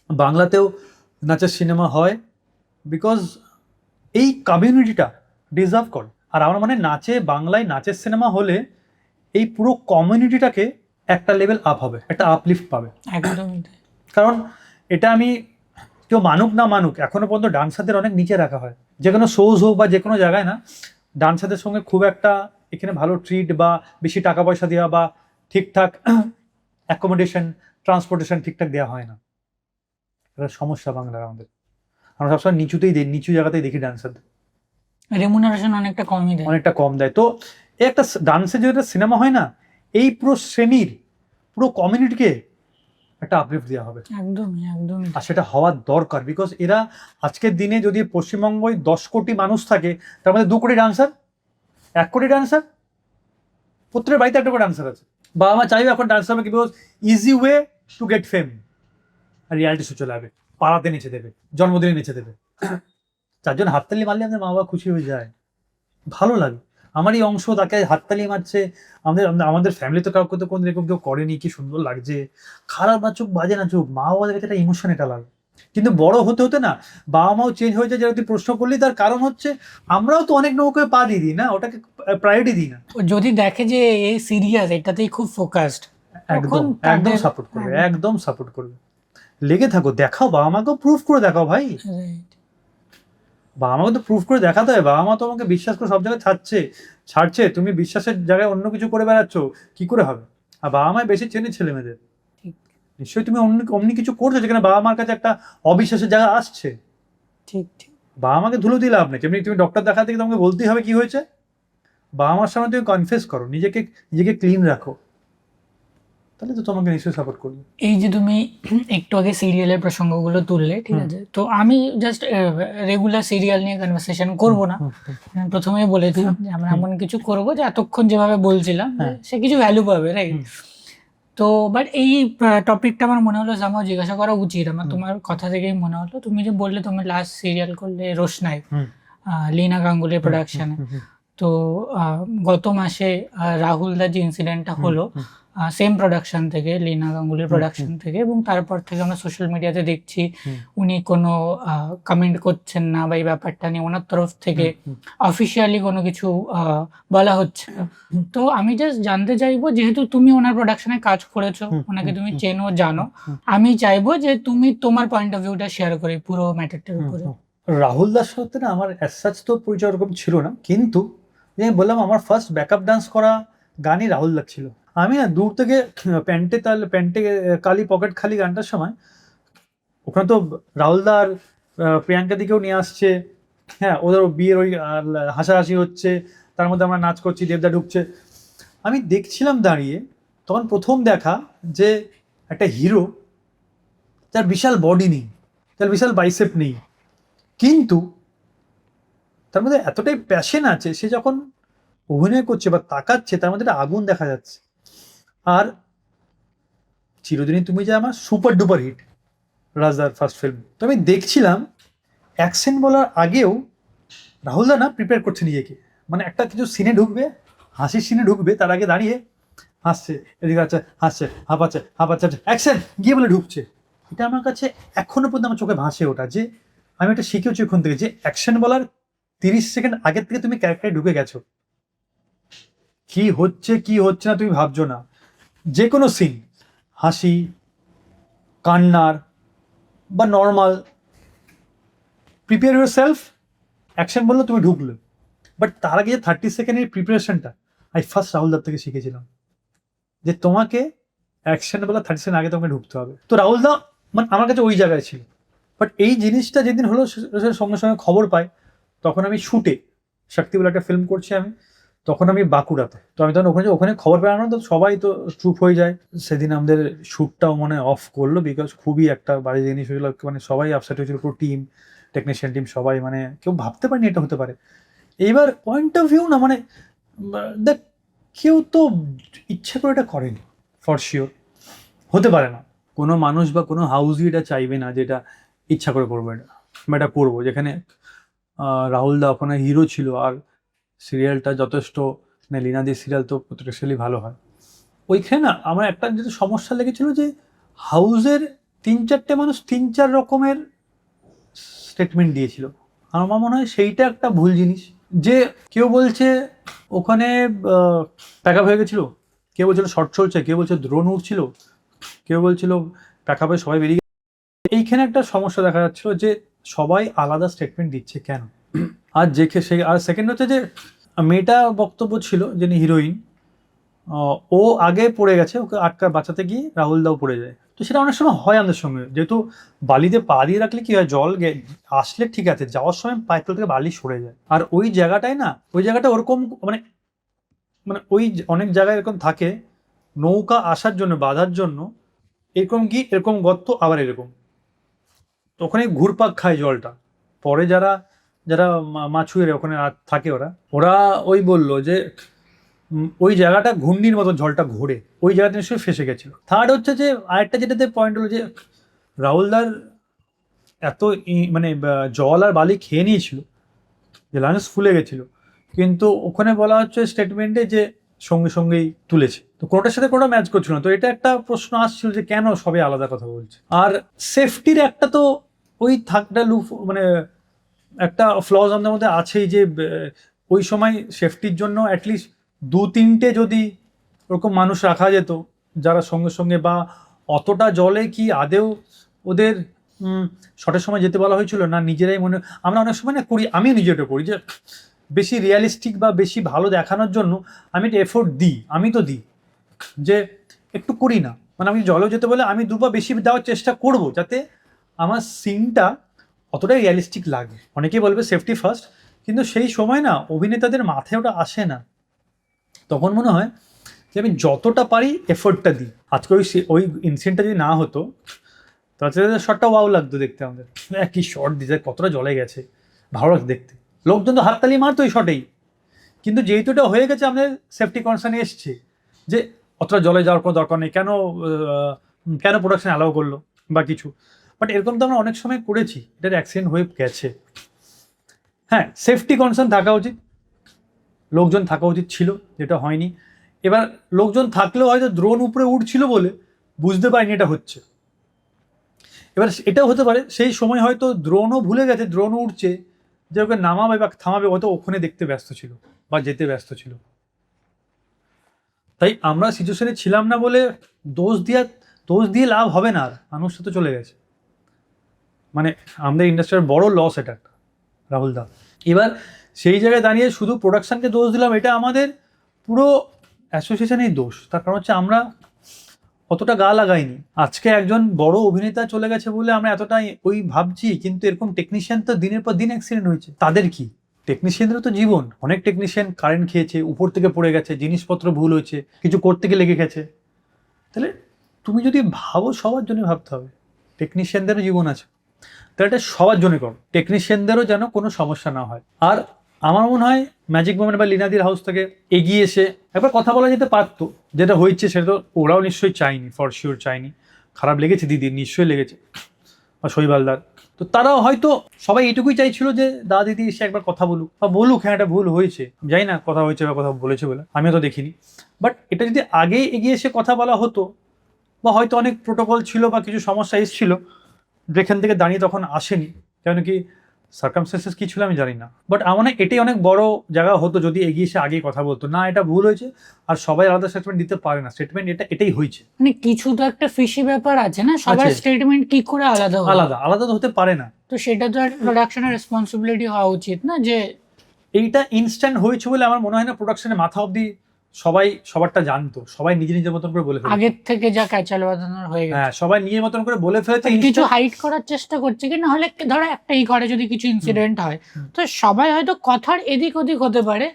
বাংলাতেও নাচের সিনেমা হয়, বিকজ এই কমিউনিটিটা ডিজার্ভ করে। আর আমার মানে বাংলায় নাচের সিনেমা হলে এই পুরো কমিউনিটিটাকে একটা লেভেল আপ হবে, একটা আপলিফট পাবে। একদমই তাই। কারণ এটা আমি কেউ মানুক না মানুক, এখনো পর্যন্ত ডান্সারদের অনেক নিচে রাখা হয়। যে কোনো শোজ হোক বা যে কোনো জায়গায় না, ডান্সারদের সঙ্গে খুব একটা এখানে ভালো ট্রিট বা বেশি টাকা পয়সা দেওয়া বা ঠিকঠাক অ্যাকোমোডেশন, ট্রান্সপোর্টেশন ঠিকঠাক দেওয়া হয় না। এটা সমস্যা বাংলার আমাদের। আমরা সবসময় নিচু জায়গাতেই দেখি ডান্সারদের, রেমুনারেশন অনেকটা কমই দেয়। অনেকটা কম দেয়। তো এই একটা ডান্সের যে একটা সিনেমা হয় না, এই পুরো শ্রেণীর পুরো কমিউনিটিকে একটা আপলিফট দেওয়া হবে। একদমই। আর সেটা হওয়ার দরকার, বিকজ এরা আজকের দিনে যদি পশ্চিমবঙ্গে 10 কোটি মানুষ থাকে, তার মধ্যে 2 কোটি ডান্সার, 1 কোটি ডান্সার, প্রত্যেকের বাড়িতে একটা করে ডান্সার আছে। বাবা মা চাইবে এখন ডান্সার হবে, because easy way to get fame. আর রিয়ালিটি শো চলে যাবে, পাড়াতে নেচে দেবে, জন্মদিনে নেচে দেবে। 4 জন হাততালি মারলে আমাদের মা বাবা খুশি হয়ে যায়, ভালো লাগে। আমার এই অংশ তাকে হাততালি মারছে, আমাদের ফ্যামিলিতে কাউকে তো কোনো এরকম কেউ করেনি, কি সুন্দর লাগছে। খারাপ নাচুক বাজে নাচুক, মা বাবাদের কাছে একটা ইমোশন এটা লাগে। কিন্তু বড় হতে হতে না বাবা মাও চেঞ্জ হয়ে যায়। যারা তুই প্রশ্ন করলি তার কারণ হচ্ছে আমরাও তো অনেক নৌকায় পা দিয়ে দিই না, ওটাকে প্রায়োরিটি দিই না। যদি দেখে যে এই সিরিয়াস, এটাতেই খুব ফোকাসড, একদম সাপোর্ট করবে। লেগে থাকো, দেখাও, বাবা মাকেও প্রুফ করে দেখাও ভাই। বাবা মাকে তো প্রুফ করে দেখাতে হয়। বাবা মা তোমাকে বিশ্বাস করে সব জায়গায় ছাড়ছে, তুমি বিশ্বাসের জায়গায় অন্য কিছু করে বেড়াচ্ছ, কি করে হবে? আর বাবা মায় বেশি চেনে ছেলে মেয়েদের, নিশ্চয়ই তুমি অমনি কিছু করছো যেখানে বাবা মার কাছে একটা অবিশ্বাসের জায়গা আসছে। ঠিক। বাবা মাকে ধুলো দিয়ে লাভ নেই। তেমনি তুমি ডক্টর দেখাতে গিয়ে তোমাকে বলতেই হবে কি হয়েছে। বাবা মার সামনে তুমি কনফেস করো, নিজেকে ক্লিন রাখো, তাহলে তো তোমাকে নিশ্চয়ই সাপোর্ট করবে। এই যে তুমি একটু আগে সিরিয়ালের প্রসঙ্গগুলো তুললে, ঠিক আছে, তো আমি জাস্ট রেগুলার সিরিয়াল নিয়ে কনভারসেশন করব না। প্রথমেই বলেছিলাম যে আমরা এমন কিছু করব যে এতক্ষণ যেভাবে বলছিলাম সে কিছু ভ্যালু পাবে, রাইট? তো বাট এই টপিকটা আমার মনে হলো আমার জিজ্ঞাসা করা উচিত। আমার তোমার কথা থেকেই মনে হলো, তুমি যে বললে তুমি লাস্ট সিরিয়াল করলে রোশনাই, লীনা গাঙ্গুলির প্রোডাকশনে। তো গত মাসে রাহুল দা যে ইনসিডেন্টটা হলো সেম প্রোডাকশন থেকে, লীনা গাঙ্গুলির প্রোডাকশন থেকে, এবং তারপর থেকে আমরা সোশ্যাল মিডিয়াতে দেখছি উনি কোনো কমেন্ট করছেন না, বা এই ব্যাপারটা নিয়ে ওনার তরফ থেকে অফিসিয়ালি কোনো কিছু বলা হচ্ছে। তো আমি জাস্ট জানতে চাইবো, যেহেতু তুমি ওনার প্রোডাকশনে কাজ করেছো, ওনাকে তুমি চেনো জানো, আমি চাইবো যে তুমি তোমার পয়েন্ট অফ ভিউটা শেয়ার করে পুরো ম্যাটারটার উপরে। রাহুল দাস সাথে না আমার অ্যাজ সাচ তো পরিচয় ওরকম ছিল না, কিন্তু যে বললাম আমার ফার্স্ট ব্যাকআপ ডান্স করা গানই রাহুল দাস ছিল। আমি না দূর থেকে প্যান্টে কালি পকেট খালি গানটার সময় ওখানে তো রাহুল দা আর প্রিয়াঙ্কা দিকেও নিয়ে আসছে, হ্যাঁ, ওদের বিয়ের ওই হাসাহাসি হচ্ছে, তার মধ্যে আমরা নাচ করছি, দেবদা ঢুকছে। আমি দেখছিলাম দাঁড়িয়ে, তখন প্রথম দেখা যে একটা হিরো, তার বিশাল বডি নেই, তার বিশাল বাইসেপ নেই, কিন্তু তার মধ্যে এতটাই প্যাশন আছে, সে যখন অভিনয় করছে বা তাকাচ্ছে তার মধ্যে একটা আগুন দেখা যাচ্ছে। আর চিরদিনই তুমি যে আমার সুপার ডুপার হিট, রাজার ফার্স্ট ফিল্ম। তো আমি দেখছিলাম অ্যাকশন বলার আগেও রাহুল দা না প্রিপেয়ার করছে নিজেকে, মানে একটা কিছু সিনে ঢুকবে, হাসির সিনে ঢুকবে, তার আগে দাঁড়িয়ে হাসছে, এদিকে আছে, হাসছে, হাঁপাচ্ছে, অ্যাকশন গিয়ে বলে ঢুকছে। এটা আমার কাছে এখনো পর্যন্ত আমার চোখে ভাসে ওটা, যে আমি এটা শিখেছি ওখান থেকে, যে অ্যাকশন বলার 30 সেকেন্ড আগের থেকে তুমি ক্যারেক্টারে ঢুকে গেছো। কি হচ্ছে না তুমি ভাবছো না, যে কোনো সিন, হাসি, কান্নার বা normal, prepare your self, action বললো তুমি ঢুকলো, বাট তার আগে যে 30 সেকেন্ডের প্রিপারেশনটা আমি ফার্স্ট রাহুল দার থেকে শিখেছিলাম, যে তোমাকে অ্যাকশন বলা 30 সেকেন্ড আগে তোমাকে ঢুকতে হবে। তো রাহুল দা মানে আমার কাছে ওই জায়গায় ছিল। বাট এই জিনিসটা যেদিন হলো সঙ্গে সঙ্গে খবর পাই, তখন আমি শুটে শক্তি বলে একটা ফিল্ম করছি আমি, তখন আমি বাঁকুড়াতে। তো আমি তখন ওখানে খবর পেলাম, তো সবাই তো চুপ হয়ে যায়। সেদিন আমাদের শ্যুটটাও মনে অফ করলো, বিকজ খুবই একটা বাজে জিনিস হয়েছিল, মানে সবাই আপসেট হয়েছিল, পুরো টিম, টেকনিশিয়ান টিম সবাই, মানে কেউ ভাবতে পারেনি এটা হতে পারে। এইবার পয়েন্ট অফ ভিউ না, মানে দেখ, কেউ তো ইচ্ছে করে এটা করেনি, ফর শিওর হতে পারে না। কোনো মানুষ বা কোনো হাউসই এটা চাইবে না যে এটা ইচ্ছা করে করবো, এটা বা এটা করবো। যেখানে রাহুল দা ওখানে হিরো ছিল, আর সিরিয়ালটা যথেষ্ট, মানে লীনাদির সিরিয়াল তো প্রত্যেকটা ভালো হয়। ওইখানে না আমার একটা যেটা সমস্যা লেগেছিল, যে হাউসের 3-4টে মানুষ 3-4 রকমের স্টেটমেন্ট দিয়েছিল। আমার মনে হয় সেইটা একটা ভুল জিনিস, যে কেউ বলছে ওখানে প্যাকআপ হয়ে গেছিলো, কেউ বলছিল শর্ট চলছে, কেউ বলছে দ্রোণ উঠছিল, কেউ বলছিল প্যাকআপ হয়ে সবাই বেরিয়ে। এইখানে একটা সমস্যা দেখা যাচ্ছিল, যে সবাই আলাদা স্টেটমেন্ট দিচ্ছে কেন। আর আর সেকেন্ড হচ্ছে যে মেয়েটা বক্তব্য ছিল, যিনি হিরোইন, ও আগে পড়ে গেছে, ওকে বাঁচাতে গিয়ে রাহুল দাও পড়ে যায়। তো সেটা অনেক সময় হয় আমাদের সঙ্গে, যেহেতু বালিতে পা দিয়ে রাখলে কি হয়, জল আসলে ঠিক আছে, যাওয়ার সময় পায়ের তল থেকে বালি সরে যায়। আর ওই জায়গাটায় না, ওই জায়গাটা ওরকম মানে মানে ওই অনেক জায়গায় এরকম থাকে, নৌকা আসার জন্য, বাঁধার জন্য এরকম কি এরকম গর্ত, আবার এরকম, ওখানে ঘুরপাক খায় জলটা। পরে যারা যারা মাছুয়ের ওখানে থাকে, ওরা ওই বললো যে ওই জায়গাটা ঘূর্ণির মতো জলটা ঘোরে, ওই জায়গাটা নিশ্চয়ই ফেসে গেছিল। থার্ড হচ্ছে যে আরেকটা যেটাতে পয়েন্ট হলো, যে রাহুলদার এত মানে জল আর বালি খেয়ে নিয়েছিল যে লাঞ্চ ফুলে গেছিল, কিন্তু ওখানে বলা হচ্ছে স্টেটমেন্টে যে সঙ্গে সঙ্গেই তুলেছে। তো কোনোটার সাথে কোনো ম্যাচ করছিল না। তো এটা একটা প্রশ্ন আসছিল, যে কেন সবাই আলাদা কথা বলছে। আর সেফটির একটা তো ওই থাকটা মানে একটা ফ্লজ আমাদের মধ্যে আছেই, যে ওই সময় সেফটির জন্য অ্যাটলিস্ট 2-3টে যদি ওরকম মানুষ রাখা যেত, যারা সঙ্গে সঙ্গে, বা অতটা জলে কি আদেও ওদের শটের সময় যেতে বলা হয়েছিল না, নিজেরাই আমরা অনেক সময় না করি, আমিও নিজেটা করি, যে বেশি রিয়ালিস্টিক বা বেশি ভালো দেখানোর জন্য আমি একটা এফোর্ট দিই, আমি তো দিই, যে একটু করি না, মানে আমি জলেও যেতে বলে আমি দুবার বেশি দেওয়ার চেষ্টা করব, যাতে আমার সিনটা অতটাই রিয়ালিস্টিক লাগে। অনেকেই বলবে সেফটি ফার্স্ট, কিন্তু সেই সময় না অভিনেতাদের মাথায় ওটা আসে না। তখন মনে হয় যে আমি যতটা পারি এফোর্টটা দিই। আজকে ওই ইনসিডেন্টটা যদি না হতো, তাহলে শটটা ওয়াও লাগতো দেখতে আমাদের, কি শট দিতে, কতটা জলে গেছে, ভালো লাগতো দেখতে, লোকজন তো হাততালি মারতো ওই শটেই। কিন্তু যেহেতু এটা হয়ে গেছে, আমাদের সেফটি কনসার্ন এসছে, যে অতটা জলে যাওয়ার কোনো দরকার নেই, কেন প্রোডাকশন অ্যালাউ করলো বা কিছু। বাট এরকম তো আমরা অনেক সময় করেছি, এটার অ্যাক্সিডেন্ট হয়ে গেছে। হ্যাঁ, সেফটি কনসার্ন থাকা উচিত, লোকজন থাকা উচিত ছিল, যেটা হয়নি। এবার লোকজন থাকলেও হয়তো দ্রোণ উপরে উঠছিল বলে বুঝতে পারিনি এটা হচ্ছে। এবার এটাও হতে পারে সেই সময় হয়তো দ্রোণও ভুলে গেছে দ্রোণ উঠছে, যে ওকে নামাবে বা থামাবে, হয়তো ওখানে দেখতে ব্যস্ত ছিল বা যেতে ব্যস্ত ছিল। তাই আমরা সিচুয়েশনে ছিলাম না বলে দোষ দিয়ে লাভ হবে না, আর মানুষটা তো চলে গেছে। মানে আমাদের ইন্ডাস্ট্রির বড় লস এটা একটা, রাহুল দা। এবার সেই জায়গায় দাঁড়িয়ে শুধু প্রোডাকশনকে দোষ দিলাম, এটা আমাদের পুরো অ্যাসোসিয়েশনেই দোষ। তার কারণ হচ্ছে আমরা অতটা গা লাগাইনি। আজকে একজন বড় অভিনেতা চলে গেছে বলে আমরা এতটাই ওই ভাবছি, কিন্তু এরকম টেকনিশিয়ান তো দিনের পর দিন অ্যাক্সিডেন্ট হয়েছে। তাদের কি, টেকনিশিয়ানদেরও তো জীবন। অনেক টেকনিশিয়ান কারেন্ট খেয়েছে, উপর থেকে পড়ে গেছে, জিনিসপত্র ভুল হয়েছে, কিছু করতে গিয়ে লেগে গেছে। তাহলে তুমি যদি ভাবো, সবার জন্য ভাবতে হবে, টেকনিশিয়ানদেরও জীবন আছে, তাহলে এটা সবার জন্য করো, টেকনিশিয়ানদেরও যেন কোনো সমস্যা না হয়। আর আমার মনে হয় ম্যাজিক মোমেন্ট বা লীনাদির হাউস থেকে এগিয়ে এসে একবার কথা বলা যেতে পারতো। যেটা হয়েছে সেটা তো ওরাও নিশ্চয়ই চায়নি, ফর শিওর চায়নি। খারাপ লেগেছে দিদির, নিশ্চয়ই লেগেছে, বা শৈবালদার। তো তারাও হয়তো সবাই এটুকুই চাইছিল, যে দাদা দিদি এসে একবার কথা বলুক, বা বলুক হ্যাঁ এটা ভুল হয়েছে, জানি না কথা হয়েছে বা কথা বলেছে বলে, আমিও তো দেখিনি। বাট এটা যদি আগেই এগিয়ে এসে কথা বলা হতো, বা হয়তো অনেক প্রোটোকল ছিল বা কিছু সমস্যা এসেছিল যেখান থেকে দাঁড়িয়ে তখন আসেনি, কেন কি সার্কামস্টেন্সেস কি ছিল আমি জানি না, বাট আমার এটাই অনেক বড় জায়গা হতো যদি এগিয়ে এসে আগে কথা বলতো না এটা ভুল হয়েছে, আর সবাই আলাদা স্টেটমেন্ট দিতে পারে না, স্টেটমেন্ট এটাই হয়েছে। মানে কিছু তো একটা ফিশি ব্যাপার আছে না, সবার আছে। স্টেটমেন্ট কি করে আলাদা হবে? আলাদা তো হতে পারে না। তো সেটা তো একটা প্রোডাকশনের রেসপন্সিবিলিটি হওয়া উচিত না, যে এইটা ইনস্ট্যান্ট হয়েছে বলে আমার মনে হয় না প্রোডাকশনের মাথা অবধি সবাই সবারটা জানতো, সবাই নিজের মতন করে বলে ফেলেছে। আগের থেকে যা ক্যাচাল বাঁধানোর হয়ে গেছে, হ্যাঁ সবাই নিজের মতন করে বলে ফেলেছে, কিছু instant- হাইড করার চেষ্টা করছে কি, না হলে ধরো একটা এই ঘরে যদি কিছু ইনসিডেন্ট হয় তো সবাই হয়তো কথার এদিক ওদিক হতে পারে,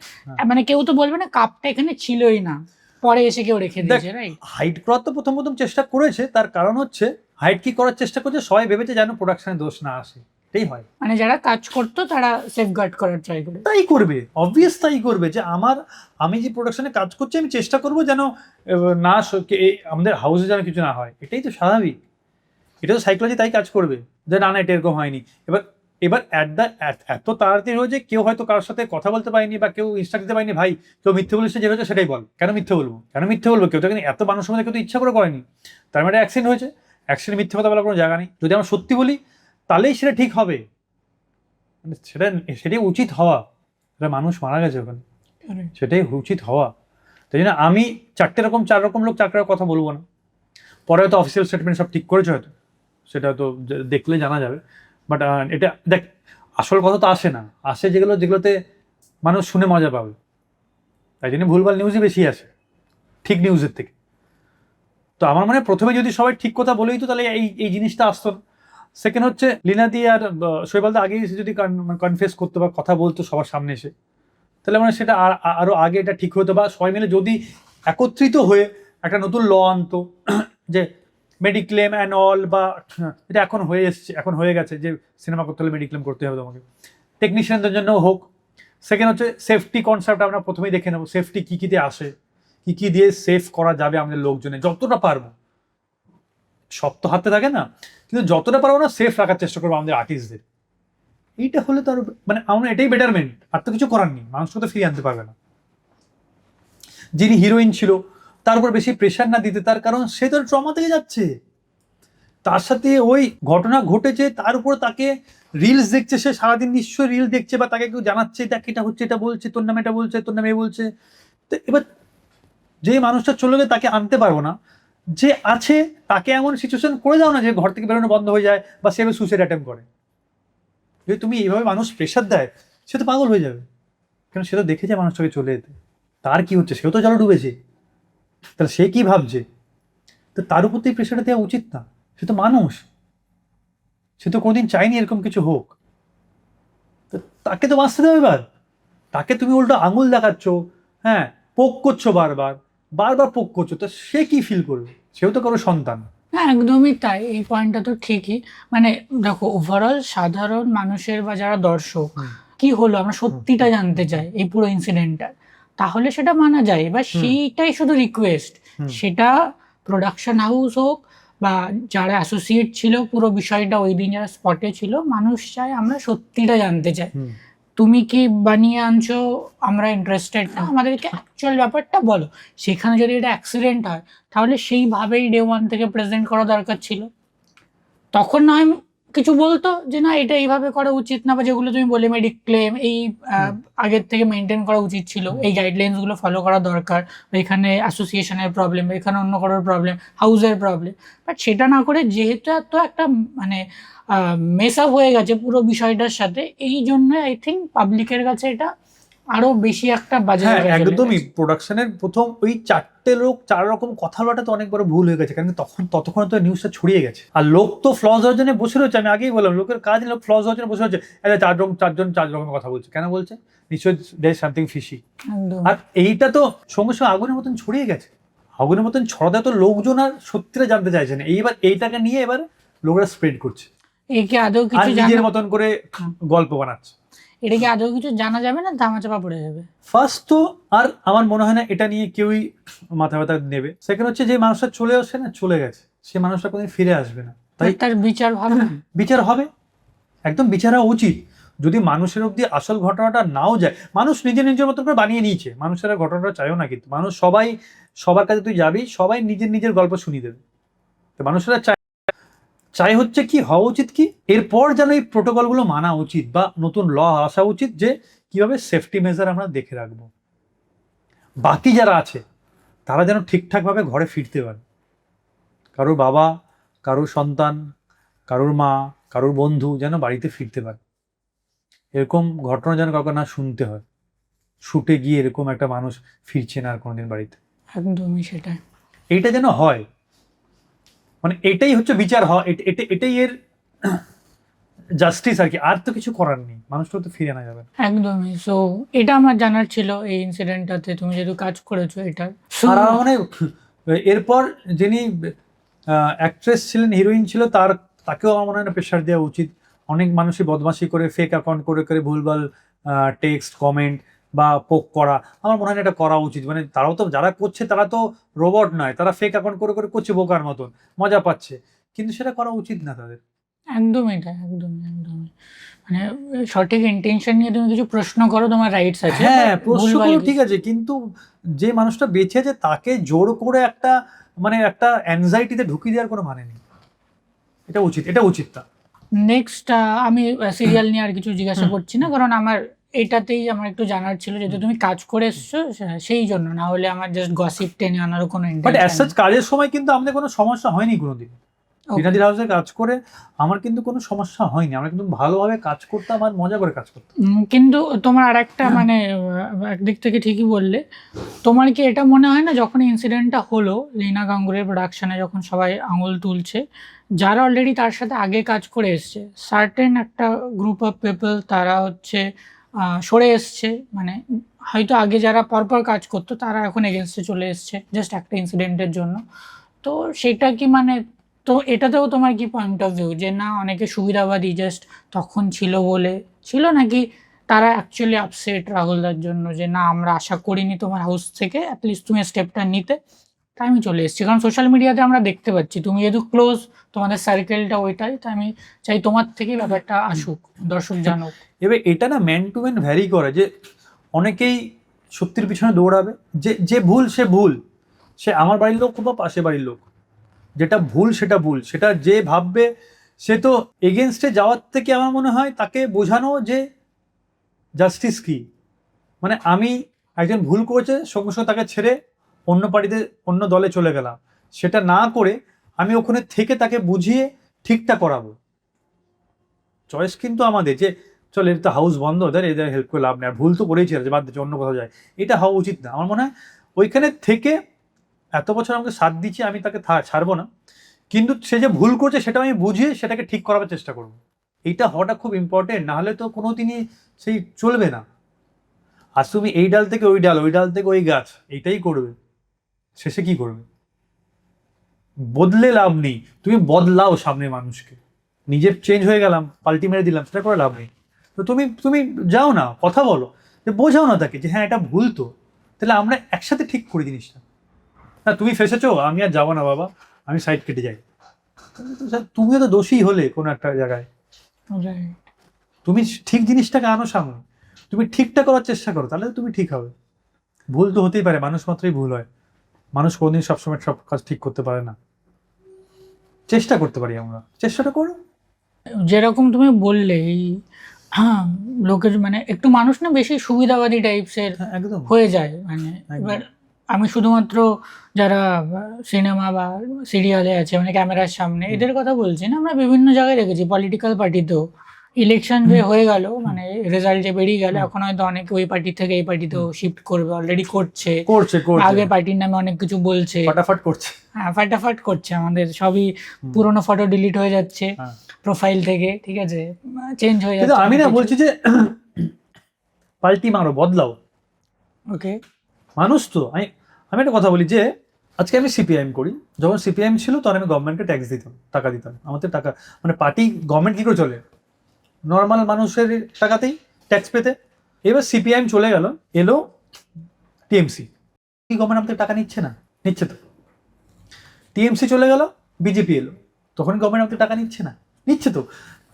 মানে কেউ তো বলবে না কাপটা এখানে ছিলই না, পরে এসে কেউ রেখে দিয়েছে, রাইট? হাইড করার তো প্রথম চেষ্টা করেছে, তার কারণ হচ্ছে হাইড কি করার চেষ্টা করছে, সবাই ভেবেছে যেন প্রোডাকশনের দোষ না আসে, এটাই হয়। মানে যারা কাজ করতো তারা সেফগার্ড করার ট্রাই করে। তাই করবে, অবভিয়াস তাই করবে, যে আমি যে প্রোডাকশনে কাজ করছি আমি চেষ্টা করবো যেন না আমাদের হাউসে যেন কিছু না হয়, এটাই তো স্বাভাবিক, এটা তো সাইকোলজি তাই কাজ করবে, যে না এটা এরকম হয়নি। এবার এত তাড়াতাড়ি হয়েছে, কেউ হয়তো কারোর সাথে কথা বলতে পারেনি বা কেউ ইনস্ট্রাক্ট দিতে পারেনি, ভাই কেউ মিথ্যে বলেছে, যে হয়েছে সেটাই বল, কেন মিথ্যে বলবো, কেউ তো কিন্তু এত মানুষের মধ্যে কেউ তো ইচ্ছা করে করেনি, তার মানে অ্যাক্সিডেন্ট হয়েছে, অ্যাক্সিডেন্ট মিথ্যে কথা বলার কোনো জায়গা নেই, যদি আমরা সত্যি বলি তাহলেই সেটা ঠিক হবে, মানে সেটাই উচিত হওয়া, এটা মানুষ মারা গেছে ওখানে, সেটাই উচিত হওয়া। তাই জন্য আমি চার রকম লোক চারটে কথা বলবো না, পরে হয়তো অফিসিয়াল স্টেটমেন্ট সব ঠিক করেছে হয়তো, সেটা তো দেখলে জানা যাবে, বাট এটা দেখ আসল কথা তো আসে না, আসে যেগুলোতে মানুষ শুনে মজা পাবে, তাই জন্য ভুলভাল নিউজই বেশি আসে ঠিক নিউজের থেকে। তো আমার মনে হয় প্রথমে যদি সবাই ঠিক কথা বলেই তো তাহলে এই জিনিসটা আসতো না। সেকেন্ড হচ্ছে লীনাদি আর শৈবালদা আগে এসে যদি কনফেস করতো বা কথা বলতো সবার সামনে এসে, তাহলে মানে সেটা আরো আগে এটা ঠিক হতো, বা সবাই মিলে যদি একত্রিত হয়ে একটা নতুন ল আনতো যে মেডিক্লেম অ্যান্ড অল, বা এটা এখন হয়ে গেছে যে সিনেমা করতে হলে মেডিক্লেম করতে হবে তোমাকে, টেকনিশিয়ানদের জন্য হোক। সেকেন্ড হচ্ছে সেফটি কনসেপ্ট আমরা প্রথমেই দেখে নেবো, সেফটি কী কীতে আসে, কী দিয়ে সেফ করা যাবে আমাদের লোকজনের, যতটা পারবো, সব তো হাতে থাকে না, কিন্তু যতটা পারবো না সেফ রাখার চেষ্টা করবো আমাদের আর্টিস্টদের। এইটা হলে তো আরো মানে আমরা এটাই বেটারমেন্ট, আর তো কিছু করার নেই, মানুষকে তো ফিরিয়ে আনতে পারবে না। যিনি হিরোইন ছিল তার উপর বেশি প্রেশার না দিতে, তার কারণ সে তো ট্রমা থেকে যাচ্ছে, তার সাথে ওই ঘটনা ঘটেছে, তার উপর তাকে রিলস দেখছে, সে সারাদিন নিশ্চয়ই রিল দেখছে, বা তাকে কেউ জানাচ্ছে দেখ এটা হচ্ছে, এটা বলছে, তোর নামে এটা বলছে, তোর নামে এ বলছে। তো এবার যে মানুষটা চলে গেলে তাকে আনতে পারবো না, যে আছে তাকে এমন সিচুয়েশন করে দাও না যে ঘর থেকে বেরোনো বন্ধ হয়ে যায় বা সে সুইসাইড অ্যাটেম্প করে। যদি তুমি এইভাবে মানুষ প্রেশার দেয়, সে তো পাগল হয়ে যাবে, কারণ সে তো দেখেছে মানুষটাকে চলে যেতে, তার কি হচ্ছে, সেও তো জলে ডুবেছে, তাহলে সে কি ভাবছে, তো তার উপর তো এই প্রেশারটা দেওয়া উচিত না, সে তো মানুষ, সে তো কোনোদিন চায়নি এরকম কিছু হোক, তো তাকে তো বাঁচতে দেবে। এবার তাকে তুমি উল্টো আঙুল দেখাচ্ছ, হ্যাঁ পোক করছো, বারবার পোক করছো, তো সে কি ফিল করবে, সেও তো কারো সন্তান। হ্যাঁ একদমই তাই, এই পয়েন্টটা তো ঠিকই। মানে দেখো ওভারঅল সাধারণ মানুষের বা যারা দর্শক কি হলো আমরা সত্যিটা জানতে চাই এই পুরো ইনসিডেন্টটার, তাহলে সেটা মানা যায়, এবার সেইটাই শুধু রিকোয়েস্ট, সেটা প্রোডাকশন হাউস হোক বা যারা অ্যাসোসিয়েট ছিল পুরো বিষয়টা ওই দিন যারা স্পটে ছিল, মানুষ চায় আমরা সত্যিটা জানতে চাই, তুমি কি বানিয়ে আনছো আমরা ইন্টারেস্টেড না, আমাদেরকে অ্যাকচুয়াল ব্যাপারটা বলো। সেখানে যদি এটা অ্যাক্সিডেন্ট হয় তাহলে সেইভাবেই ডে ওয়ান থেকে প্রেজেন্ট করা দরকার ছিল, তখন নয় কিছু বলতো যে না এটা এইভাবে করা উচিত না, বা যেগুলো তুমি বলে মেডিক্লেম এই আগের থেকে মেনটেন করা উচিত ছিল, এই গাইডলাইন্সগুলো ফলো করা দরকার, এখানে অ্যাসোসিয়েশনের প্রবলেম, এখানে অন্য কারোর প্রবলেম, হাউসের প্রবলেম, বাট সেটা না করে যেহেতু তো একটা মানে মেস আপ হয়ে গেছে পুরো বিষয়টার সাথে, এই জন্য আই থিঙ্ক পাবলিকের কাছে এটা আরো বেশি একটা বাজে। একদমই প্রোডাকশনের প্রথম ওই চারটে লোক চার রকম কথা বলাটা তো অনেক বড় ভুল হয়ে গেছে, কারণ ততক্ষণ তো নিউজটা ছড়িয়ে গেছে, আর লোক তো ফ্লজ হওয়ার জন্য বসে রয়েছে, আমি আগেই বললাম লোকের কাজ লোক ফ্লজ হওয়ার জন্য বসে রয়েছে, চারজন চার রকমের কথা বলছে, কেন বলছে, নিশ্চয়ই দেয়ার ইজ সামথিং ফিশি। আর এইটা তো সঙ্গে সঙ্গে আগুনের মতন ছড়িয়ে গেছে, আগুনের মতন ছড়াতে তো লোকজন আর সত্যিটা জানতে চাইছে না, এইবার এইটাকে নিয়ে এবার লোকরা স্প্রেড করছে, একে আদৌ আর কিছু নিজের মতন করে গল্প বানাচ্ছে, এটা কি আদৌ কিছু জানা যাবে না, ধামাচাপা পড়ে যাবে। ফার্স্ট তো আর আমার মনে হয় না এটা নিয়ে কেউই মাথা ব্যথা নেবে। সেকেন্ড হচ্ছে যে মানুষটা চলে আসছে না, চলে গেছে, সে মানুষটা কোনোদিন ফিরে আসবে না, তাই তার বিচার হবে না, বিচার হবে, একদম বিচার হওয়া উচিত। যদি মানুষের অব্দি আসল ঘটনাটা নাও যায়, মানুষ নিজের মতো করে বানিয়ে নিয়েছে, মানুষের ঘটনাটা চাইও না, কিন্তু মানুষ সবার কাছে তুই যাবি, সবাই নিজের গল্প শুনিয়ে দেবে, তো মানুষেরা চাই হচ্ছে কি হওয়া উচিত কি এরপর যেন এই প্রোটোকলগুলো মানা উচিত বা নতুন ল আসা উচিত যে কিভাবে সেফটি মেজার আমরা দেখে রাখবো, বাকি যারা আছে তারা যেন ঠিকঠাকভাবে ঘরে ফিরতে পারে, কারোর বাবা, কারোর সন্তান, কারোর মা, কারোর বন্ধু যেন বাড়িতে ফিরতে পারে। এরকম ঘটনা যেন কাউকে না শুনতে হয়, শুটে গিয়ে এরকম একটা মানুষ ফিরছে না আর কোনোদিন বাড়িতে। একদমই সেটাই। এইটা যেন হয়, মানে এটাই হচ্ছে বিচার হয়, এটাই এর জাস্টিস আর কি, আর তো কিছু করার নেই, মানুষটা তো ফিরে আনা যাবে না। একদমই। সো এটা আমার জানার ছিল এই ইনসিডেন্টটাতে, তুমি যেহেতু কাজ করেছো এটার। So, আর আমার মানে এরপর যিনি অ্যাক্ট্রেস ছিলেন, হিরোইন ছিল, তাকেও আমার মনে হয় প্রেশার দেওয়া উচিত। অনেক মানুষই বদমাশি করে, ফেক অ্যাকাউন্ট করে করে ভুলভাল টেক্সট কমেন্ট বা পোক করা, আমার মনে হয় না এটা করা উচিত। মানে তারাও তো, যারা করছে তারা তো রোবট নয়, তারা ফেক অ্যাকাউন্ট করে করে করছে বোকার মতন, মজা পাচ্ছে, কিন্তু সেটা করা উচিত না তাদের। একদমই এটা, একদমই একদমই। মানে সঠিক ইন্টেনশন নিয়ে তুমি কিছু প্রশ্ন করো, তোমার রাইটস আছে। হ্যাঁ, but প্রশ্ন ভুলভাল করো, কিছু- ঠিক আছে, কিন্তু যে মানুষটা বেঁচে আছে তাকে জোর করে একটা মানে একটা অ্যাংজাইটিতে ঢুকিয়ে দেওয়ার কোনো মানে নেই। এটা উচিত, এটা উচিত না। নেক্সট আমি সিরিয়াল নিয়ে আর কিছু জিজ্ঞাসা করছি না, কারণ আমার এটাতেই আমার একটু জানার ছিল, যেহেতু তুমি কাজ করে এসছো সেই জন্য, না হলে আমার জাস্ট গসিপ টেনে আনারও কোনো বাট ইন্টেনশন অ্যাজ সাচ কাজের সময় কিন্তু আমাদের কোনো সমস্যা হয়নি কোনোদিন। বিনাদির হাউসে কাজ করে আমার কিন্তু কোনো সমস্যা হয়নি, আমরা কিন্তু ভালোভাবে কাজ করতাম আর মজা করে কাজ করতাম। কিন্তু তোমার আর একটা মানে একদিক থেকে ঠিকই বললে, তোমার কি এটা মনে হয় না যখন ইনসিডেন্টটা হলো লীনা গাঙ্গুলির প্রোডাকশনে, যখন সবাই আঙুল তুলছে, যারা অলরেডি তার সাথে আগে কাজ করে এসছে, সার্টেন একটা গ্রুপ অফ পিপল তারা হচ্ছে সরে এসছে, মানে হয়তো আগে যারা পরপর কাজ করতো তারা এখন এগেনস্টে চলে এসছে জাস্ট একটা ইনসিডেন্টের জন্য। তো সেটা কি মানে, তো এটাতেও তোমার কি পয়েন্ট অফ ভিউ, যে না অনেকে সুবিধাবাদী জাস্ট তখন ছিল বলে ছিল, নাকি তারা অ্যাকচুয়ালি আপসেট রাহুলদার জন্য, যে না আমরা আশা করিনি তোমার হাউস থেকে অ্যাটলিস্ট তুমি স্টেপটা নিতে, তাই আমি চলে এসেছি। কারণ সোশ্যাল মিডিয়াতে আমরা দেখতে পাচ্ছি তুমি যেহেতু ক্লোজ, তোমাদের সার্কেলটা ওইটাই, তাই আমি চাই তোমার থেকেই ব্যাপারটা আসুক, দর্শক জানুক। এবার এটা না ম্যান টু ম্যান ভ্যারি করে, যে অনেকেই সত্যির পিছনে দৌড়াবে, যে যে ভুল সে ভুল, সে আমার বাড়ির লোক বা পাশে বাড়ির লোক, যেটা ভুল সেটা ভুল, সেটা যে ভাববে সে তো এগেনস্টে যাওয়ার থেকে আমার মনে হয় তাকে বোঝানো যে জাস্টিস কি। মানে আমি একজন ভুল করেছে, সঙ্গে সঙ্গে তাকে ছেড়ে অন্য পার্টিতে অন্য দলে চলে গেলাম, সেটা না করে আমি ওখানে থেকে তাকে বুঝিয়ে ঠিকটা করাবো। চয়েস কিন্তু আমাদের, যে চল এর তো হাউস বন্ধ, ওদের এদের হেল্প করে লাভ নেই, আর ভুল তো করেই ছিল, যে বাদ দিচ্ছে অন্য কোথাও যায়, এটা হওয়া উচিত না। আমার মনে হয় ওইখানে থেকে এত বছর আমাকে সাথ দিচ্ছে, আমি তাকে ছাড়বো না, কিন্তু সে যে ভুল করছে সেটা আমি বুঝিয়ে সেটাকে ঠিক করাবার চেষ্টা করবো। এইটা হওয়াটা খুব ইম্পর্টেন্ট, নাহলে তো কোনো দিনই সেই চলবে না। আর তুমি এই ডাল থেকে ওই ডাল, ওই ডাল থেকে ওই গাছ, এইটাই করবে, শেষে কি করবে? বদলে লাভ নেই, তুমি বদলাও সামনের মানুষকে। নিজে চেঞ্জ হয়ে গেলাম, পাল্টি মেরে দিলাম, সেটা করে লাভ নেই। তো তুমি তুমি যাও না, কথা বলো, যে বোঝাও না তাকে যে হ্যাঁ এটা ভুল, তো তাহলে আমরা একসাথে ঠিক করি জিনিসটা। না তুমি ফেসেছো, আমি আর যাবো না বাবা, আমি সাইড কেটে যাই, তুমিও তো দোষী হলে কোনো একটা জায়গায়। Right. তুমি ঠিক জিনিসটাকে আনো সামনে, তুমি ঠিকটা করার চেষ্টা করো, তাহলে তুমি ঠিক হবে। ভুল তো হতেই পারে, মানুষ মাত্রই ভুল হয়, মানুষ কোনোদিন সবসময় সব কাজ ঠিক করতে পারে না। চেষ্টা করতে পারি আমরা, চেষ্টাটা করো। যেরকম তুমি বললে এই হ্যাঁ লোকের মানে একটু মানুষ না বেশি সুবিধাবাদী টাইপসের হ্যাঁ, একদম। হয়ে যায়, মানে এবার আমি শুধুমাত্র যারা সিনেমা বা সিরিয়ালে আছে মানে ক্যামেরার সামনে এদের কথা বলছি না, আমরা বিভিন্ন জায়গায় দেখেছি পলিটিক্যাল পার্টিতেও ইলেকশন যে হয়ে গেল, মানে রেজাল্ট যে বেরিয়ে গেল, এখন হয়তো অনেকে ওই পার্টি থেকে এই পার্টিতেও শিফট করবে, অলরেডি করছে, করছে আগের পার্টির নামে অনেক কিছু বলছে, ফাটাফাট করছে। হ্যাঁ ফাটাফাট করছে, আমাদের সবই পুরোনো ফটো ডিলিট হয়ে যাচ্ছে হ্যাঁ। প্রোফাইল থেকে, ঠিক আছে, চেঞ্জ হয়ে কিন্তু যাচ্ছে। আমি না বলছি যে পাল্টি মারো, বদলাও। ওকে, মানুষ তো আমি একটা কথা বলি, যে আজকে আমি সিপিআইএম করি, যখন সিপিআইএম ছিল তখন আমি গভর্নমেন্টকে ট্যাক্স দিতাম, টাকা দিতাম, আমাদের টাকা মানে পার্টি গভর্নমেন্ট কী করে চলে, নর্মাল মানুষের টাকাতেই ট্যাক্স পেতে। এবার সিপিআইএম চলে গেল, এলো টিএমসি, গভর্নমেন্ট আমাদের টাকা নিচ্ছে না, নিচ্ছে তো। টিএমসি চলে গেল, বিজেপি এলো, তখন গভর্নমেন্ট আমাদের টাকা নিচ্ছে না, নিচ্ছে তো।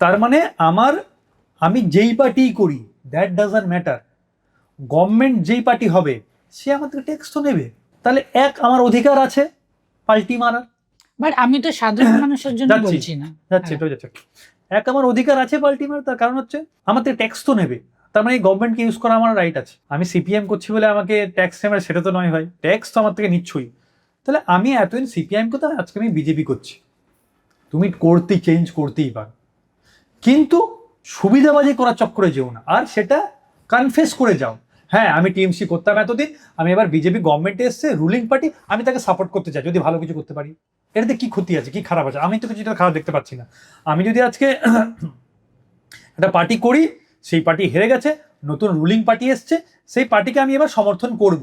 তার মানে আমি যেই পার্টি করি দ্যাট ডাজন্ট ম্যাটার, গভর্নমেন্ট যেই পার্টি হবে সে আমাদের ট্যাক্স তো নেবে। তাহলে আমার অধিকার আছে পাল্টি মারার, বাট আমি তো সাধারণ মানুষের জন্য যাচ্ছি। বলছি না। যাচ্ছে এটাও যাচ্ছে। এক আমার অধিকার আছে পাল্টি মার, তার কারণ হচ্ছে আমার থেকে ট্যাক্স তো নেবে, তার মানে গভর্নমেন্টকে ইউজ করা আমার রাইট আছে। আমি সিপিএম করছি বলে আমাকে ট্যাক্স নেবে সেটা তো নয় ভাই, ট্যাক্স তো আমার থেকে নিচ্ছই। তাহলে আমি এতদিন সিপিএম করতাম, আজকে আমি বিজেপি করছি। তুমি করতেই চেঞ্জ করতেই পারো, কিন্তু সুবিধাবাজি করার চক্করে যেও না, আর সেটা কনফেস করে যাও। হ্যাঁ আমি টিএমসি করতাম এতদিন, আমি এবার বিজেপি গভর্নমেন্টে এসছে, রুলিং পার্টি, আমি তাকে সাপোর্ট করতে চাই যদি ভালো কিছু করতে পারি। এটাতে কি ক্ষতি আছে, কি খারাপ আছে? আমি তো কিছুটা খারাপ দেখতে পাচ্ছি না। আমি যদি আজকে একটা পার্টি করি, সেই পার্টি হেরে গেছে, নতুন রুলিং পার্টি এসছে, সেই পার্টিকে আমি এবার সমর্থন করব,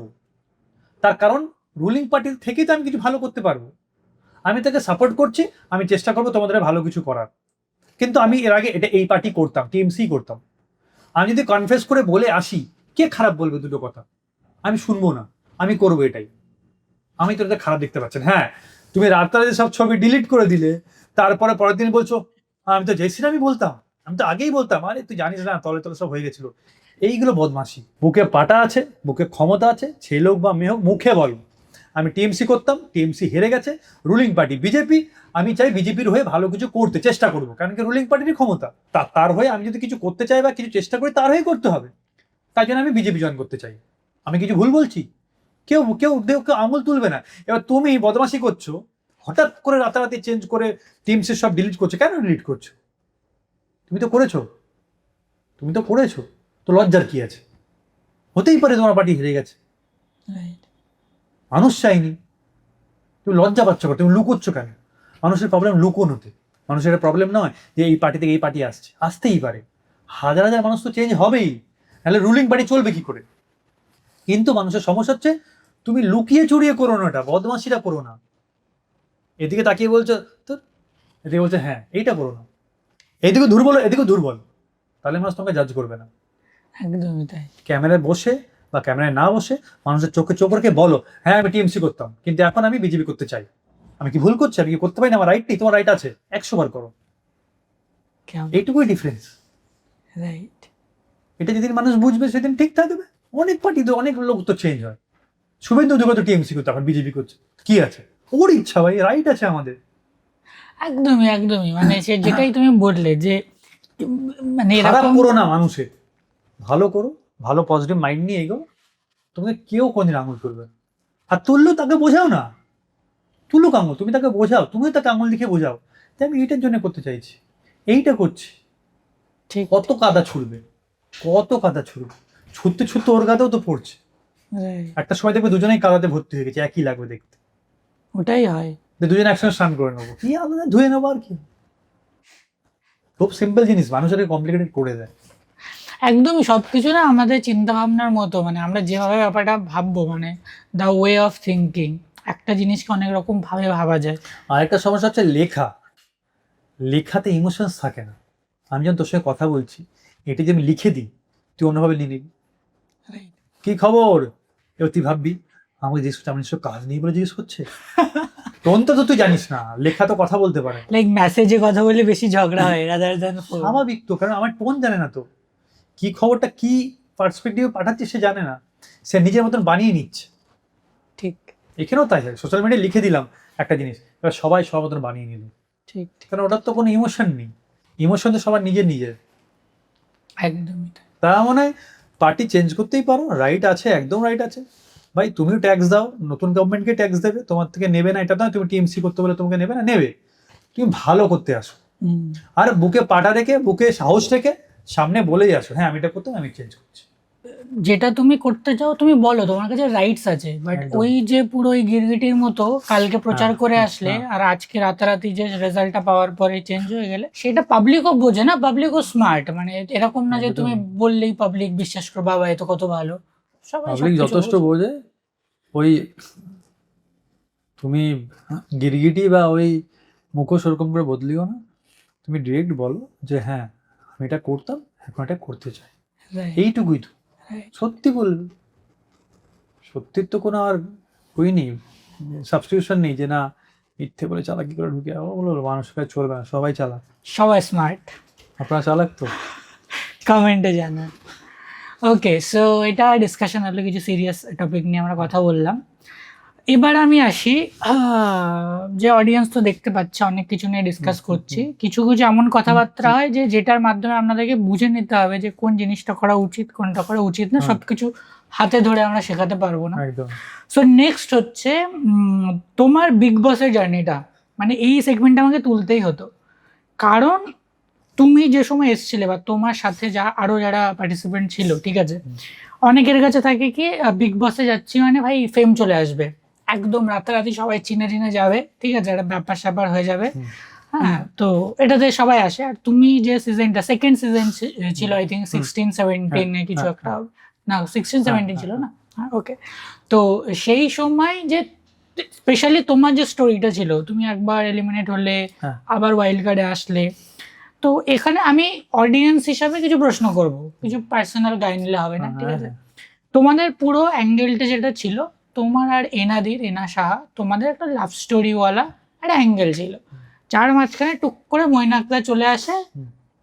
তার কারণ রুলিং পার্টির থেকেই তো আমি কিছু ভালো করতে পারবো। আমি তাকে সাপোর্ট করছি, আমি চেষ্টা করবো তোমাদের ভালো কিছু করার। কিন্তু আমি এর আগে এই পার্টি করতাম, টিএমসি করতাম। আমি যদি কনফেস করে বলে আসি, কে খারাপ বলবে দুটো কথা? আমি শুনবো না, আমি করবো এটাই। আমি তো এটা খারাপ দেখতে পাচ্ছেন। হ্যাঁ তুমি রাতারাতি সব ছবি ডিলিট করে দিলে, তারপরে পরের দিন বলছো আমি তো জেসিন, আমি বলতাম, আমি তো আগেই বলতাম, আরে তুই জানিস না তলে তলে সব হয়ে গেছিল। এইগুলো বদমাশি। বুকে পাটা আছে, বুকে ক্ষমতা আছে, ছেলে হোক বা মেয়ে হোক, মুখে বলো আমি টিএমসি করতাম, টিএমসি হেরে গেছে, রুলিং পার্টি বিজেপি, আমি চাই বিজেপির হয়ে ভালো কিছু করতে চেষ্টা করবো, কারণ কি রুলিং পার্টিরই ক্ষমতা। তার হয়ে আমি যদি কিছু করতে চাই বা কিছু চেষ্টা করি, তার হয়ে করতে হবে। তাই জন্য আমি বিজেপি জয়েন করতে চাই। আমি কিছু ভুল বলছি? কেউ কেউ কেউ কেউ আঙুল তুলবে না। এবার তুমি বদমাশি করছো, হঠাৎ করে রাতারাতি চেঞ্জ করে টিমসের সব ডিলিট করছো। কেন ডিলিট করছো? তুমি তো করেছো, তুমি তো করেছো, তো লজ্জার কি আছে? হতেই পারে তোমার পার্টি হেরে গেছে, Right. মানুষ চাইনি, তুমি লজ্জা পাচ্ছ কেন? তুমি লুকোচ্ছ কেন? মানুষের প্রবলেম লুকোনোতে, মানুষের প্রবলেম নয় যে এই পার্টি থেকে এই পার্টি আসছে। আসতেই পারে, হাজার হাজার মানুষ তো চেঞ্জ হবেই, নাহলে রুলিং পার্টি চলবে কি করে? কিন্তু মানুষের সমস্যা হচ্ছে তুমি লুকিয়ে চুরিয়ে করো না, এটা বদমাশিটা করো না। এদিকে তাকিয়ে বলছো তো, এদিকে বলছে হ্যাঁ এইটা করো না, এইদিকে দুর্বল, এদিকে দুর্বল, তাহলে মানুষ তোমাকে জাজ করবে না। একদমই তাই। ক্যামেরায় বসে বা ক্যামেরায় না বসে মানুষের চোখে চোখ রেখে বলো হ্যাঁ আমি টিএমসি করতাম, কিন্তু এখন আমি বিজেপি করতে চাই। আমি কি ভুল করছি? আমি কি করতে পারি না? আমার রাইট নেই? তোমার রাইট আছে, 100 বার করো। এইটুকুই ডিফারেন্স। রাইট। এটা যেদিন মানুষ বুঝবে সেদিন ঠিক থাকবে। অনেক পার্টি তো, অনেক লোক তো চেঞ্জ হয়। শুভেন্দু অধিকারী তো টিএমসি করতে, এখন বিজেপি করছে, কি আছে? ওর ইচ্ছা ভাই, রাইট আছে আমাদের। একদমই একদমই, মানে সে যেটাই তুমি বললে যে মানে খারাপ এরকম করো না মানুষের, ভালো করো, ভালো পজিটিভ মাইন্ড নিয়ে এগো, তোমাকে কেউ কোনদিন আঙুল তুলবে না। আর তুললেও তাকে বোঝাও না, তুলুক আঙুল, তুমি তাকে বোঝাও, তুমিও তাকে আঙুল লিখে বোঝাও যে আমি এইটার জন্য করতে চাইছি, এইটা করছি। ঠিক। কত কাদা ছুড়বে, কত কাদা ছুড়বে, ছুটতে ছুটতে ওর কাদাও তো পড়ছে। Right. একটা সময় দেখবে দুজনেই কাদাতে ভর্তি হয়ে গেছে, একই লাগবে দেখতে, ওটাই হয়। দুজনে একসঙ্গে স্নান করে নেবো, কি আলাদা ধুয়ে নেবো আর কি। খুব সিম্পল জিনিস মানুষের কমপ্লিকেটেড করে দেয়। একদমই সবকিছু না আমাদের চিন্তা ভাবনার মতো, মানে আমরা যেভাবে ব্যাপারটা ভাববো, মানে দ্য ওয়ে অফ থিঙ্কিং, একটা জিনিসকে অনেক রকম ভাবে ভাবা যায়। আরেকটা সমস্যা হচ্ছে লেখা, লেখাতে ইমোশনস থাকে না। আমি যখন তোর সঙ্গে কথা বলছি, এটি যে আমি লিখে দিই, তুই অন্যভাবে নিয়ে নিবি। Right. কি খবর, এবার তুই ভাববি আমাকে জিজ্ঞেস করছে, আমি নিশ্চয় কাজ নেই বলে জিজ্ঞেস করছে। টোনটা তো তুই জানিস না, লেখা তো কথা বলতে পারে। লাইক মেসেজে কথা বলে বেশি ঝগড়া হয় রাদার দ্যান ফোন। স্বাভাবিক তো, কারণ আমার টোন জানে না তো, কি খবরটা কি পার্সপেক্টিভে পাঠাচ্ছে সে জানে না, সে নিজের মতন বানিয়ে নিচ্ছে। ঠিক এখানেও তাই হয়, সোশ্যাল মিডিয়ায় লিখে দিলাম একটা জিনিস, এবার সবাই সবার মতন বানিয়ে নিল, ঠিক ঠিক। কারণ ওটার তো কোনো ইমোশন নেই। ইমোশন তো সবার নিজের নিজের। একদমই তাই। তা মনে হয় পার্টি চেঞ্জ করতেই পারো, রাইট আছে, একদম রাইট আছে ভাই। তুমিও ট্যাক্স দাও, নতুন গভর্নমেন্টকে ট্যাক্স দেবে, তোমার থেকে নেবে না এটা নয়। তুমি টিএমসি করতে বলে তোমাকে নেবে না, নেবে। তুমি ভালো করতে আসো, হুম। আর বুকে পাটা রেখে, বুকে সাহস রেখে সামনে বলেই আসো হ্যাঁ আমি এটা করতাম, আমি চেঞ্জ করছি। যেটা তুমি করতে চাও তুমি বলো, তোমার কাছে রাইটস আছে। বাট একদম। ওই যে পুরো ওই গিরগিটির মতো কালকে প্রচার হ্যাঁ, করে হ্যাঁ, আসলে হ্যাঁ। আর আজকে রাতারাতি যে রেজাল্টটা পাওয়ার পরে চেঞ্জ হয়ে গেলে, সেটা পাবলিকও বোঝে না, পাবলিকও স্মার্ট। মানে এরকম না যে একদম। তুমি বললেই পাবলিক বিশ্বাস করো, বাবা এ তো কত ভালো। সবাই পাবলিক সবকিছু যথেষ্ট বোঝে। বোঝে। ওই তুমি গিরগিটি বা ওই মুখোশ ওরকম করে বদলিও না, তুমি ডিরেক্ট বলো যে হ্যাঁ আমি এটা করতাম, এখন এটা করতে চাই, Right, এইটুকুই তো। right. সত্যি বলবে, সত্যির তো কোনো আর ওই নেই, সাবস্টিটিউশন নেই যে না মিথ্যে বলে চালাকি করে ঢুকে ওগুলো মানুষের কাছে চলবে না। সবাই চালাক, সবাই স্মার্ট। আপনারা চালাক তো। কমেন্টে জানান। ওকে, সো এটা ডিসকাশন হলো, কিছু সিরিয়াস টপিক নিয়ে আমরা কথা বললাম। এবার আমি আসি যে অডিয়েন্স তো দেখতে পাচ্ছে অনেক কিছু নিয়ে ডিসকাস করছি, কিছু কিছু এমন কথাবার্তা হয় যে যেটার মাধ্যমে আপনাদেরকে বুঝে নিতে হবে যে কোন জিনিসটা করা উচিত কোনটা করা উচিত না, সবকিছু হাতে ধরে আমরা শেখাতে পারবো না। একদম। সো নেক্সট হচ্ছে তোমার বিগ বসের জার্নিটা, মানে এই সেগমেন্টটা আমাকে তুলতেই হতো, কারণ তুমি যে সময় এসেছিলে বা তোমার সাথে আরো যারা পার্টিসিপেন্ট ছিল, ঠিক আছে, অনেকের কাছে থাকে কি বিগ বসে যাচ্ছি মানে ভাই ফেম চলে আসবে, একদম রাতারাতি সবাই চিনে চিনে যাবে, ঠিক আছে, একটা ব্যাপার স্যাপার হয়ে যাবে। হ্যাঁ, তো এটাতে সবাই আসে। আর তুমি যে সিজনটা সেকেন্ড সিজন ছিল, আই থিঙ্ক 16-17 কিছু একটা, না 16-17 ছিল না, হ্যাঁ ওকে। তো সেই সময় যে স্পেশালি তোমার যে স্টোরিটা ছিল, তুমি একবার এলিমিনেট হলে আবার ওয়াইল্ড কার্ডে আসলে, তো এখানে আমি অডিয়েন্স হিসাবে কিছু প্রশ্ন করব, কিছু পার্সোনাল গায়ে নিলে হবে না, ঠিক আছে। তোমাদের পুরো অ্যাঙ্গেলটা যেটা ছিল, তোমার আর এনা সাহা, তোমাদের একটা লাভ স্টোরিওয়ালা একটা অ্যাঙ্গেল ছিল, যার মাঝখানে টুক করে মৈনাকদা চলে আসে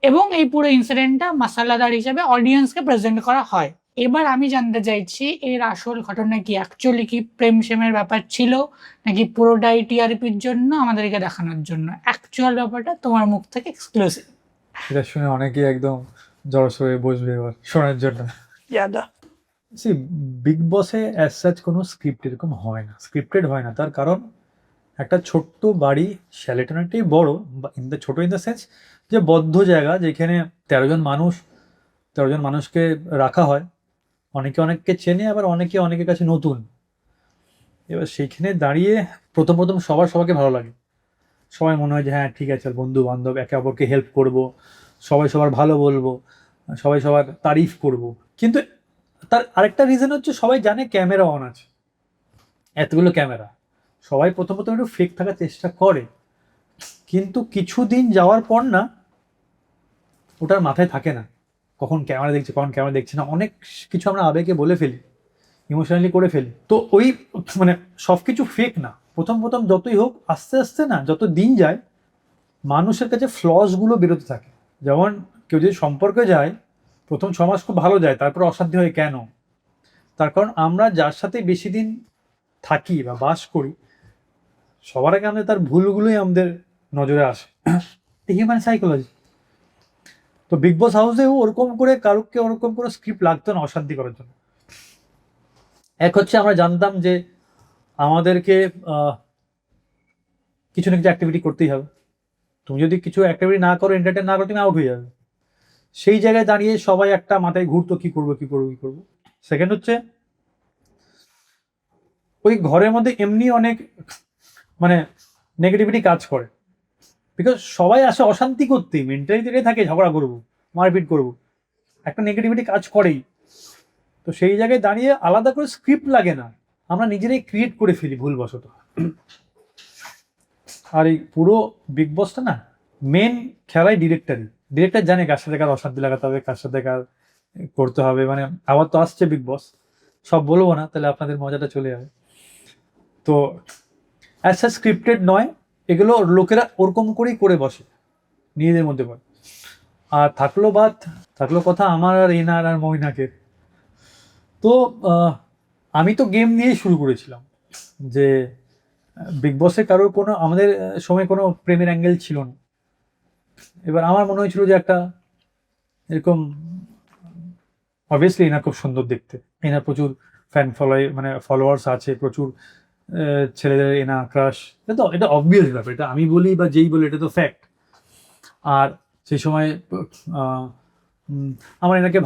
এবং এই পুরো ইনসিডেন্টটা মাসালাদার হিসেবে অডিয়েন্সকে প্রেজেন্ট করা হয়। এবার আমি জানতে চাইছি এর আসল ঘটনা কি, অ্যাকচুয়ালি কি প্রেম সেমের ব্যাপার ছিল নাকি পুরোটাই টিআরপির জন্য আমাদেরকে দেখানোর জন্য, অ্যাকচুয়াল ব্যাপারটা তোমার মুখ থেকে এক্সক্লুসিভ। এটা শুনে অনেকেই একদম জড়স হয়ে বসবে এবার শোনার জন্য। সি, বিগ বসে অ্যাজ সাচ কোনো স্ক্রিপ্ট এরকম হয় না, স্ক্রিপ্টেড হয় না। তার কারণ একটা ছোট্ট বাড়ি, শ্যালেটনটাই বড়, ছোট ইন দ্য সেন্স যে বদ্ধ জায়গা, যেখানে 13 জন মানুষকে রাখা হয়, অনেকে অনেককে চেনে, আবার অনেকে অনেকের কাছে নতুন। এবার সেইখানে দাঁড়িয়ে প্রথম সবাইকে ভালো লাগে, সবাই মনে হয় যে হ্যাঁ ঠিক আছে, বন্ধু বান্ধব, একে অপরকে হেল্প করব, সবাই সবার ভালো বলবো, সবাই সবার তারিফ করব। কিন্তু তার আরেকটা রিজন হচ্ছে সবাই জানে ক্যামেরা অন আছে, এতগুলো ক্যামেরা, সবাই প্রথম একটু ফেক থাকার চেষ্টা করে, কিন্তু কিছুদিন যাওয়ার পর না ওটার মাথায় থাকে না কখন ক্যামেরা দেখছে কখন ক্যামেরা দেখছে না, অনেক কিছু আমরা আবেগে বলে ফেলি, ইমোশনালি করে ফেলি। তো ওই মানে সব কিছু ফেক না, প্রথম যতই হোক, আস্তে আস্তে না যত দিন যায় মানুষের কাছে ফ্লসগুলো বেরোতে থাকে। যেমন কেউ যদি সম্পর্কে যায়, প্রথম 6 মাস খুব ভালো যায়, তারপর অশান্তি হয় কেন? তার কারণ আমরা যার সাথে বেশি দিন থাকি বা বাস করি, সবার আগে আমাদের তার ভুলগুলোই আমাদের নজরে আসে, হিউম্যান সাইকোলজি। তো বিগ বস হাউসেও ওরকম করে কারুকে ওরকম করে স্ক্রিপ্ট লাগতো না অশান্তি করার জন্য। এক হচ্ছে আমরা জানতাম যে আমাদেরকে কিছু না কিছু অ্যাক্টিভিটি করতেই হবে, তুমি যদি কিছু অ্যাক্টিভিটি না করো, এন্টারটেন না করো, তুমি আউট হয়ে যাবে। সেই জায়গায় দাঁড়িয়ে সবাই একটা মাথায় ঘুরতো কি করবো। সেকেন্ড হচ্ছে ওই ঘরের মধ্যে এমনি অনেক মানে নেগেটিভিটি কাজ করে, বিকজ সবাই আসে অশান্তি করতেই, মেন্টালিটি থাকে ঝগড়া করবো, মারপিট করবো, একটা নেগেটিভিটি কাজ করেই। তো সেই জায়গায় দাঁড়িয়ে আলাদা করে স্ক্রিপ্ট লাগে না, আমরা নিজেরাই ক্রিয়েট করে ফেলি ভুলবশত। আর এই পুরো বিগ বসটা না মেন খেলাই ডিরেক্টর জানে কার সাথে কার অশান্তি লাগাতে হবে, কার সাথে কার করতে হবে। মানে আবার তো আসছে বিগ বস, সব বলবো না, তাহলে আপনাদের মজাটা চলে যাবে। তো অ্যাজ আ স্ক্রিপ্টেড নয়, এগুলো লোকেরা ওরকম করেই করে বসে নিজেদের মধ্যে করে। আর থাকলো কথা আমার আর এনার আর মৈনাকের। তো আমি তো গেম নিয়েই শুরু করেছিলাম, যে বিগ বসে কারোর কোনো আমাদের সময় কোনো প্রেমের অ্যাঙ্গেল ছিল না। এবার আমার মনে হয়েছিল যে একটা এরকম, অবভিয়াসলি এনার খুব সুন্দর দেখতে, এনার প্রচুর ফলোয়ার্স আছে, প্রচুর ছেলেদের এনা ক্রাশ, এটা অবভিয়াস ব্যাপার, এটা আমি বলি বা যেই বলি এটা তো ফ্যাক্ট। আর সেই সময় আমার এনাকে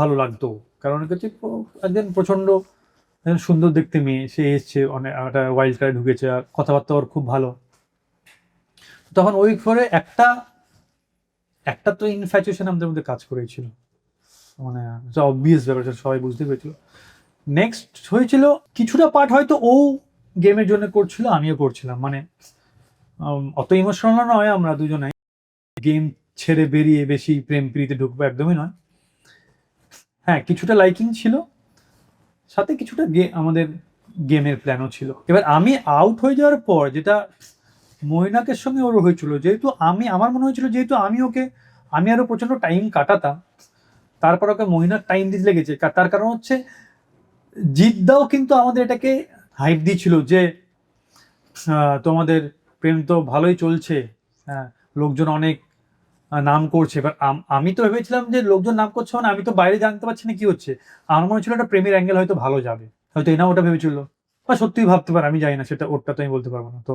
ভালো লাগতো, কারণ হচ্ছে একজন প্রচণ্ড সুন্দর দেখতে মেয়ে, সে এসছে অনেক একটা ওয়াইল্ড কার্ডে ঢুকেছে, আর কথাবার্তা ওর খুব ভালো। তখন ওই করে একটা তো ইনফ্যাচুয়েশন আমাদের মধ্যে কাজ করেছিল, মানে অবভিয়াস ব্যাপার, সবাই বুঝতে পেরেছিল। নেক্সট হয়েছিল কিছুটা পার্ট হয়তো ও গেমের জন্য করছিল, আমিও করছিলাম, মানে অত ইমোশনাল নয়, আমরা দুজনাই গেম ছেড়ে বেরিয়ে বেশি প্রেম প্রীতিতে ঢুকবো একদমই নয়। হ্যাঁ, কিছুটা লাইকিং ছিল, সাথে কিছুটা আমাদের গেমের প্ল্যানও ছিল। এবার আমি আউট হয়ে যাওয়ার পর যেটা মৈনাকের সঙ্গে ওর হয়েছিল, যেহেতু আমার মনে হয়েছিল যেহেতু আমি আরো প্রচন্ড টাইম কাটাতাম, তারপর ওকে মৈনাক টাইম দিতে লেগেছে। তার কারণ হচ্ছে জিদ্দাও কিন্তু আমাদের এটাকে হাইপ দিচ্ছিল যে তোমাদের প্রেম তো ভালোই চলছে, হ্যাঁ লোকজন অনেক নাম করছে। এবার আমি তো ভেবেছিলাম যে লোকজন নাম করছে মানে আমি তো বাইরে জানতে পারছি না কি হচ্ছে, আমার মনে ছিল একটা প্রেমের অ্যাঙ্গেল হয়তো ভালো যাবে, হয়তো এনা ওটা ভেবেছিল বা সত্যিই ভাবতে পারে, আমি জানি না, সেটা ওরটা তো আমি বলতে পারবো না। তো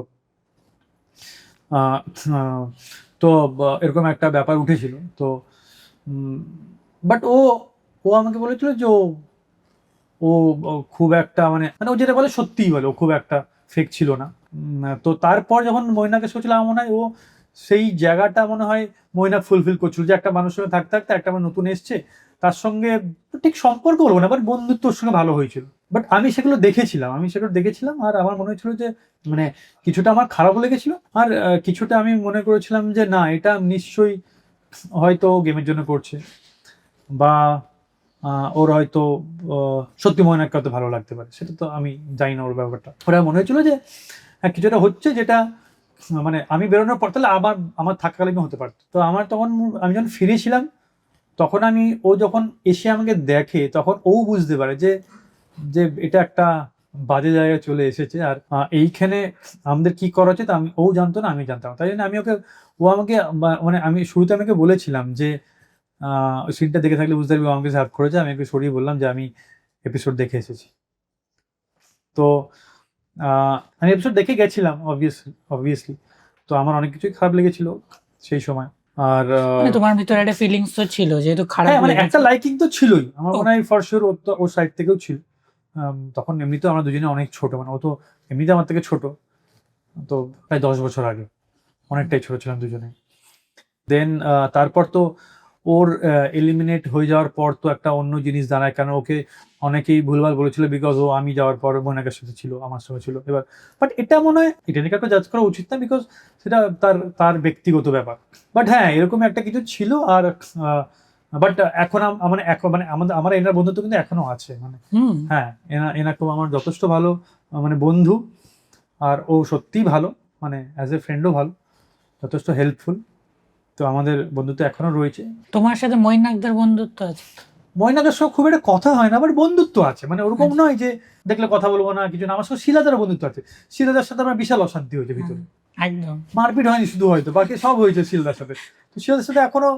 আহ, আহ, তো এরকম একটা ব্যাপার উঠেছিল। তো বাট ও ও আমাকে বলেছিল যে ও ও খুব একটা মানে মানে ও যেটা বলে সত্যিই বলে, ও খুব একটা ফেক ছিল না। তো তারপর যখন মৈনাকে শুনছিলাম আমার মনে হয় ও সেই জায়গাটা মনে হয় মৈনাক ফুলফিল করছিল, যে একটা মানুষের সঙ্গে থাকতে থাকতে একটা আমার নতুন এসছে, তার সঙ্গে ঠিক সম্পর্ক বলবো না, বাট বন্ধুত্ব ওর সঙ্গে ভালো হয়েছিল। বাট আমি সেগুলো দেখেছিলাম আর আমার মনে হয়েছিল যে মানে কিছুটা আমার খারাপ লেগেছিল, আর কিছুটা আমি মনে করেছিলাম যে না এটা নিশ্চয়ই হয়তো গেমের জন্য করছে, বা ওর হয়তো সত্যি ময়নাককে হয়তো ভালো লাগতে পারে, সেটা তো আমি জানি না ওর ব্যাপারটা। ওরা মনে হয়েছিল যে হ্যাঁ কিছুটা হচ্ছে, যেটা মানে আমি বেরোনোর পর তাহলে আবার আমার থাকাকালীন হতে পারতো। তো আমার তখন আমি যখন ফিরেছিলাম তখন ও যখন এসে আমাকে দেখে তখন ও বুঝতে পারে যে যে এটা একটা বাজে জায়গায় চলে এসেছে, আর এইখানে আমাদের কি করা উচিত ও জানতো না, আমি জানতাম। তাই জন্য ও আমাকে মানে আমি শুরুতে আমাকে বলেছিলাম যে ওই সিনটা দেখে থাকলে বুঝতে পারবি ও আমাকে হেল্প করেছে। আমি ওকে সরিয়ে বললাম যে আমি এপিসোড দেখে এসেছি। তো আমি এপিসোড দেখে গেছিলাম অবভিয়াসলি। তো আমার অনেক কিছুই খারাপ লেগেছিল সেই সময়। আর মানে তোমার ভিতরে একটা ফিলিংস তো ছিল যেহেতু খারাপ হ্যাঁ মানে লেগেছে। একটা লাইকিং তো ছিলই আমার মনে হয় ফর শিওর, ওর সাইড থেকেও ছিল। তখন এমনিতেও আমরা দুজনে অনেক ছোট, মানে ও তো এমনিতে আমার থেকে ছোট, তো প্রায় 10 বছর আগে, অনেকটাই ছোট ছিলাম দুজনে। দেন তারপর তো ওর এলিমিনেট হয়ে যাওয়ার পর তো একটা অন্য জিনিস দাঁড়ায়, কারণ ওকে অনেকেই ভুলভাল বলেছিল বিকজ ও আমি যাওয়ার পর মৈনাকের সাথে ছিল, আমার সঙ্গে ছিল। এবার বাট এটা মনে হয় এটা নিয়ে কাউকে জাজ করা উচিত না, বিকজ সেটা তার ব্যক্তিগত ব্যাপার। বাট হ্যাঁ এরকম একটা কিছু ছিল। আর বাট এখন মানে এখন মানে আমার এনার বন্ধুত্ব কিন্তু এখনো আছে, মানে হ্যাঁ এনা খুব আমার যথেষ্ট ভালো মানে বন্ধু, আর ও সত্যিই ভালো, মানে অ্যাজ এ ফ্রেন্ডও ভালো, যথেষ্ট হেল্পফুল। তো আমাদের বন্ধুত্ব এখনো রয়েছে। তোমার সাথে মৈনাকদার বন্ধুত্ব আছে? ময়নাকের সঙ্গে খুব একটা কথা হয় না, বাট বন্ধুত্ব আছে, মানে ওরকম নয় যে দেখলে কথা বলবো না কিছু না। আমার সঙ্গে শিলাদার বন্ধুত্ব আছে, শিলাদার সাথে আমার বিশাল অশান্তি হয়েছে ভিতরে, একদম মারপিট হয়নি শুধু, হয়তো বাকি সব হয়েছে শিলাদার সাথে। তো শিলাদার সাথে এখনো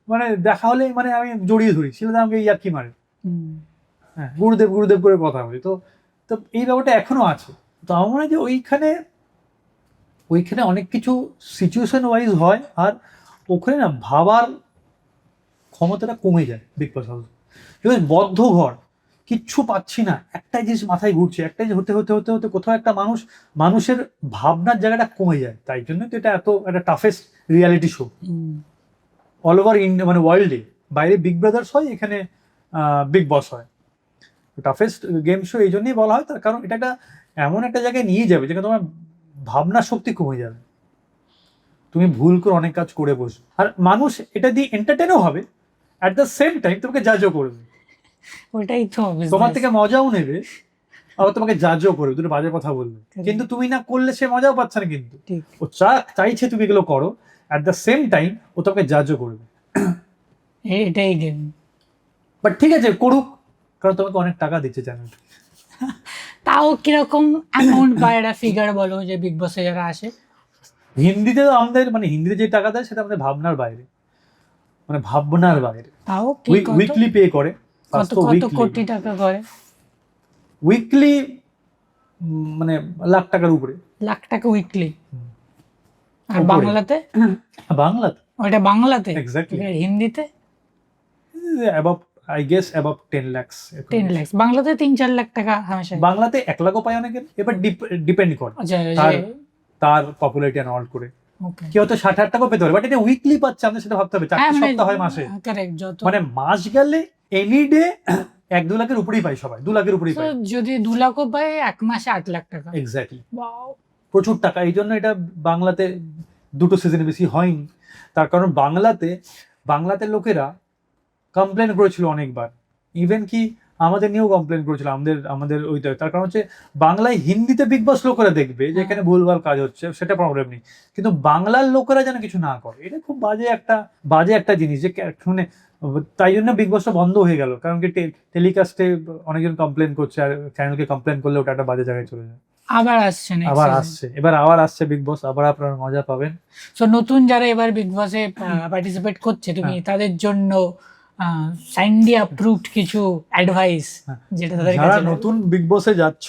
মানে দেখা হলে মানে আমি জড়িয়ে ধরি, শিলাদা আমাকে ইয়ার্কি মারে, হ্যাঁ গুরুদেব গুরুদেব করে কথা বলি। তো তো এই ব্যাপারটা এখনো আছে। তো আমার মনে হয় যে ওইখানে অনেক কিছু সিচুয়েশন ওয়াইজ হয়, আর ওখানে না ভাবার ক্ষমতাটা কমে যায় বিগ বস হাউস। বিকজ বদ্ধ ঘর, কিচ্ছু পাচ্ছি না, একটাই জিনিস মাথায় ঘুরছে, একটাই হতে হতে হতে হতে কোথাও একটা মানুষের ভাবনার জায়গাটা কমে যায়। তাই জন্য তো এটা এত একটা toughest reality show all over India, মানে ওয়ার্ল্ডে। বাইরে বিগ ব্রাদার্স হয়, এখানে বিগ বস হয়। টাফেস্ট গেম শো এই জন্যই বলা হয়, তার কারণ এটা একটা এমন একটা জায়গায় নিয়ে যাবে যেখানে তোমার ভাবনার শক্তি কমে যাবে, তুমি ভুল করে অনেক কাজ করে বসো, আর মানুষ এটা দিয়ে এন্টারটেনও হবে, অ্যাট দ্য সেম টাইম তোমাকে জাজও করবে, ওটাই তো তোমার থেকে মজাও নেবে, আবার তোমাকে জাজও করবে, দুটো বাজে কথা বলবে, কিন্তু তুমি না করলে সে মজাও পাচ্ছে না। কিন্তু ও চাইছে তুমি এগুলো করো, অ্যাট দ্য সেম টাইম ও তোমাকে জাজও করবে। এটাই গেম। বাট ঠিক আছে করুক, কারণ তোমাকে অনেক টাকা দিচ্ছে চ্যানেল। তাও কিরকম অ্যামাউন্ট বা একটা ফিগার বলো যে বিগ বসে যারা আসে? হিন্দিতে তো আমাদের মানে হিন্দিতে যে টাকা দেয় সেটা আমাদের ভাবনার বাইরে, মানে ভাবনার বাইরে। তাও উইকলি পে করে, কত কোটি টাকা করে উইকলি, মানে লাখ টাকার উপরে। লাখ টাকা উইকলি। আর বাংলাতে? বাংলাতে ওটা বাংলাতে এক্স্যাক্টলি। হিন্দিতে above I guess above 10 lakh. 10 lakh. বাংলাতে 3-4 লাখ টাকা হামেশা। বাংলাতে 1 লাখও পায় অনেকে, এবার ডিপেন্ড করে তার পপুলারিটি অ্যান্ড অল করে। কি হয়তো 60,000 টাকাও পেতে পারে, বাট এটা উইকলি পাচ্ছে, আমাদের সেটা ভাবতে হবে। 4 সপ্তাহ হয় মাসে, মানে মাস গেলে এনি ডে 1-2 লাখের উপরেই পাই সবাই, 2 লাখের উপরেই পাই। যদি 2 লাখও পায় এক মাসে 8 লাখ টাকা। এক্স্যাক্টলি, প্রচুর টাকা। এই জন্য এটা বাংলাতে দুটো সিজনে বেশি হয়নি, তার কারণ বাংলাতে লোকেরা কমপ্লেন করেছিল অনেকবার, ইভেন কি আমাদের নিয়েও কমপ্লেন করেছিল, আমাদের ওইটা। তার কারণ হচ্ছে বাংলায় হিন্দিতে বিগ বস লোকেরা দেখবে যেখানে ভুলভাল কাজ হচ্ছে, সেটা প্রবলেম নেই, কিন্তু বাংলার লোকেরা যেন কিছু না করে, এটা খুব বাজে একটা জিনিস। যে মানে তাই জন্য বিগ বসটা বন্ধ হয়ে গেল, কারণ কি টেলিকাস্টে অনেকজন কমপ্লেন করছে, আর চ্যানেলকে কমপ্লেন করলে ওটা একটা বাজে জায়গায় চলে যায়। আবার আসছে next আবার season। আসছে, এবার আবার আসছে বিগ বস, আবার আপনারা মজা পাবেন। সো নতুন যারা এবার বিগ বসে পার্টিসিপেট করছে, তুমি তাদের জন্য স্যান্ডি অ্যাপ্রুভড কিছু অ্যাডভাইস যেটা তাদের যারা কাছে নতুন বিগ বসে যাচ্ছ,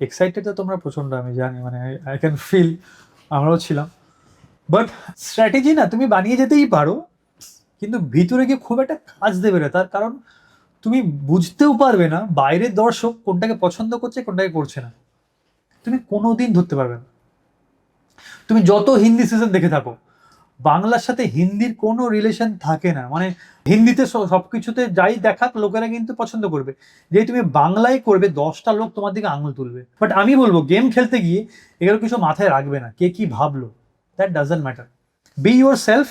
এক্সাইটেড তো তোমরা প্রচন্ড, আমি জানি, মানে আই ক্যান ফিল, আমরাও ছিলাম। বাট স্ট্র্যাটেজি না তুমি বানিয়ে যেতেই পারো, কিন্তু ভিতরে গিয়ে খুব একটা কাজ দেবে না, তার কারণ তুমি বুঝতেও পারবে না বাইরের দর্শক কোনটাকে পছন্দ করছে কোনটাকে করছে না, তুমি কোনোদিন ধরতে পারবে না। তুমি যত হিন্দি সিজন দেখে থাকো, বাংলার সাথে হিন্দির কোনো রিলেশন থাকে না, মানে হিন্দিতে সবকিছুতে যাই দেখাক লোকেরা কিন্তু পছন্দ করবে, যে তুমি বাংলায় করবে 10টা লোক তোমার দিকে আঙুল তুলবে। বাট আমি বলবো গেম খেলতে গিয়ে এগুলো কিছু মাথায় রাখবে না, কে কি ভাবলো, that doesn't matter, be yourself.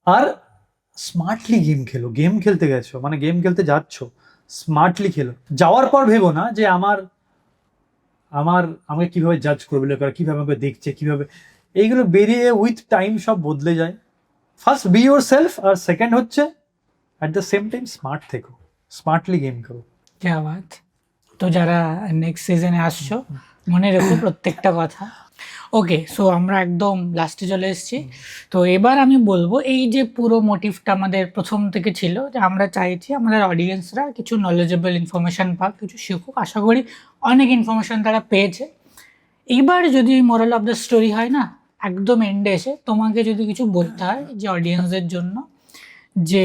আর স্মার্টলি গেম খেলো, গেম খেলতে গেছো মানে গেম খেলতে যাচ্ছ, স্মার্টলি খেলো। যাওয়ার পর ভেবো না যে আমাকে কিভাবে জাজ করবে লোকেরা, কিভাবে আমাকে দেখছে, কিভাবে, এইগুলো বেরিয়ে উইথ টাইম সব বদলে যায়। ফার্স্ট বি ইউর সেলফ, আর সেকেন্ড হচ্ছে at the same time smart থেকো, স্মার্টলি গেম করো। क्या बात। তো যারা নেক্সট সিজনে আসছো মনে রেখো প্রত্যেকটা কথা। ওকে, সো আমরা একদম লাস্টে চলে এসেছি। তো এবার আমি বলবো এই যে পুরো মোটিভটা আমাদের প্রথম থেকে ছিল, যে আমরা চাইছি আমাদের অডিয়েন্সরা কিছু নলেজেবল ইনফরমেশন পাক, কিছু শিখুক। আশা করি অনেক ইনফরমেশন তারা পেয়েছে। এইবার যদি মোরাল অফ দ্য স্টোরি হয় না, একদম এন্ডে এসে তোমাকে যদি কিছু বলতে হয় যে অডিয়েন্সদের জন্য, যে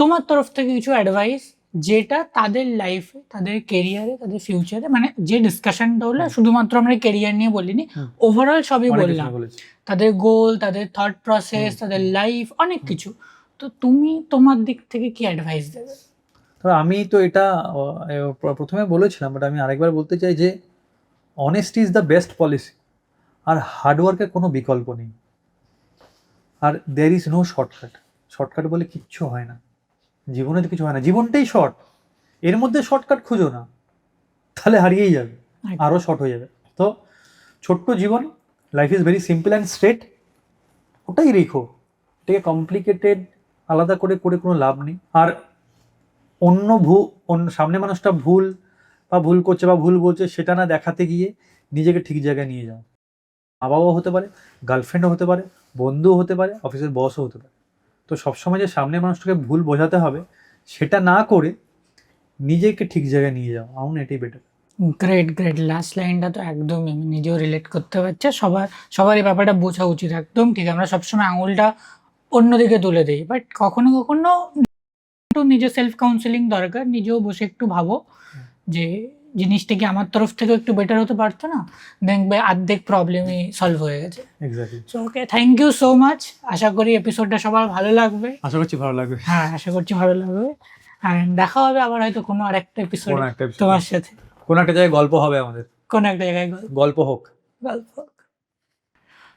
তোমার তরফ থেকে কিছু অ্যাডভাইস যেটা তাদের লাইফে, তাদের কেরিয়ারে, তাদের ফিউচারে, মানে যে ডিসকাশনটা হলো শুধুমাত্র আমরা কেরিয়ার নিয়ে বলিনি, ওভারঅল সবই অনেক কিছু বললাম, বলেছি। তাদের গোল, তাদের থট প্রসেস, তাদের লাইফ, অনেক কিছু। তো তুমি তোমার দিক থেকে কি অ্যাডভাইস দেবে? তো আমি তো এটা প্রথমে বলেছিলাম, বাট আমি আরেকবার বলতে চাই যে honesty is the best policy, আর হার্ডওয়ার্কের কোনো বিকল্প নেই, আর there is no shortcut. Shortcut বলে কিচ্ছু হয় না, জীবনে তো কিছু হয় না, জীবনটাই শর্ট, এর মধ্যে শর্টকাট খুঁজো না, তাহলে হারিয়েই যাবে, আরও শর্ট হয়ে যাবে। তো ছোট্ট জীবন, life is very simple and straight, ওটাই রেখো, এটাকে কমপ্লিকেটেড আলাদা করে করে কোনো লাভ নেই। আর অন্য সামনে মানুষটা ভুল করছে বা ভুল বলছে সেটা না দেখাতে গিয়ে নিজেকে ঠিক জায়গায় নিয়ে যাও। মা বাবাও হতে পারে, গার্লফ্রেন্ডও হতে পারে, বন্ধুও হতে পারে, অফিসের বসও হতে পারে। তো সবসময় যে সামনে মানুষটাকে ভুল বোঝাতে হবে সেটা না করে নিজেকে ঠিক জায়গায় নিয়ে যাও, আমার এটাই বেটার। গ্রেট গ্রেট, লাস্ট লাইনটা তো একদমই আমি নিজেও রিলেট করতে পারছি। সবার এই ব্যাপারটা বোঝা উচিত, একদম ঠিক। আমরা সবসময় আঙুলটা অন্যদিকে তুলে দিই, বাট কখনো কখনো একটু নিজের সেলফ কাউন্সেলিং দরকার, নিজেও বসে একটু ভাবো যে জিনিসটা কি আমার তরফ থেকে একটু বেটার হতে পারতো না, দেখবে অর্ধেক প্রবলেমই সলভ হয়ে গেছে। Exactly. So okay, thank you so much. আশা করি এপিসোডটা সবার ভালো লাগবে। আশা করছি ভালো লাগবে। হ্যাঁ, আশা করছি ভালো লাগবে। অ্যান্ড দেখা হবে আবার হয়তো কোনো আরেকটা এপিসোড কোনো একটা episode। তোমার সাথে, কোনো একটা জায়গায় গল্প হবে আমাদের, কোনো একটা জায়গায় গল্প হোক। গল্প।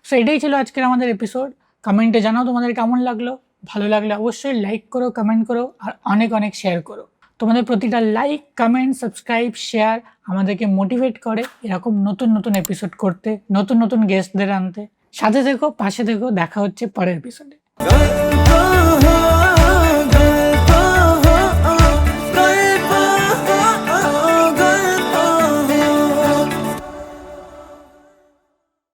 সো এটাই ছিল আজকের আমাদের এপিসোড। কমেন্টে জানাও তোমাদের কেমন লাগলো। ভালো লাগলে অবশ্যই লাইক করো, কমেন্ট করো, আর অনেক অনেক শেয়ার করো। তোমাদের প্রতিটা লাইক, কমেন্ট, সাবস্ক্রাইব, শেয়ার আমাদেরকে মোটিভেট করে এরকম নতুন নতুন এপিসোড করতে, নতুন নতুন গেস্টদের আনতে। সাথে থেকো, পাশে থেকো। দেখা হচ্ছে পরের এপিসোডে।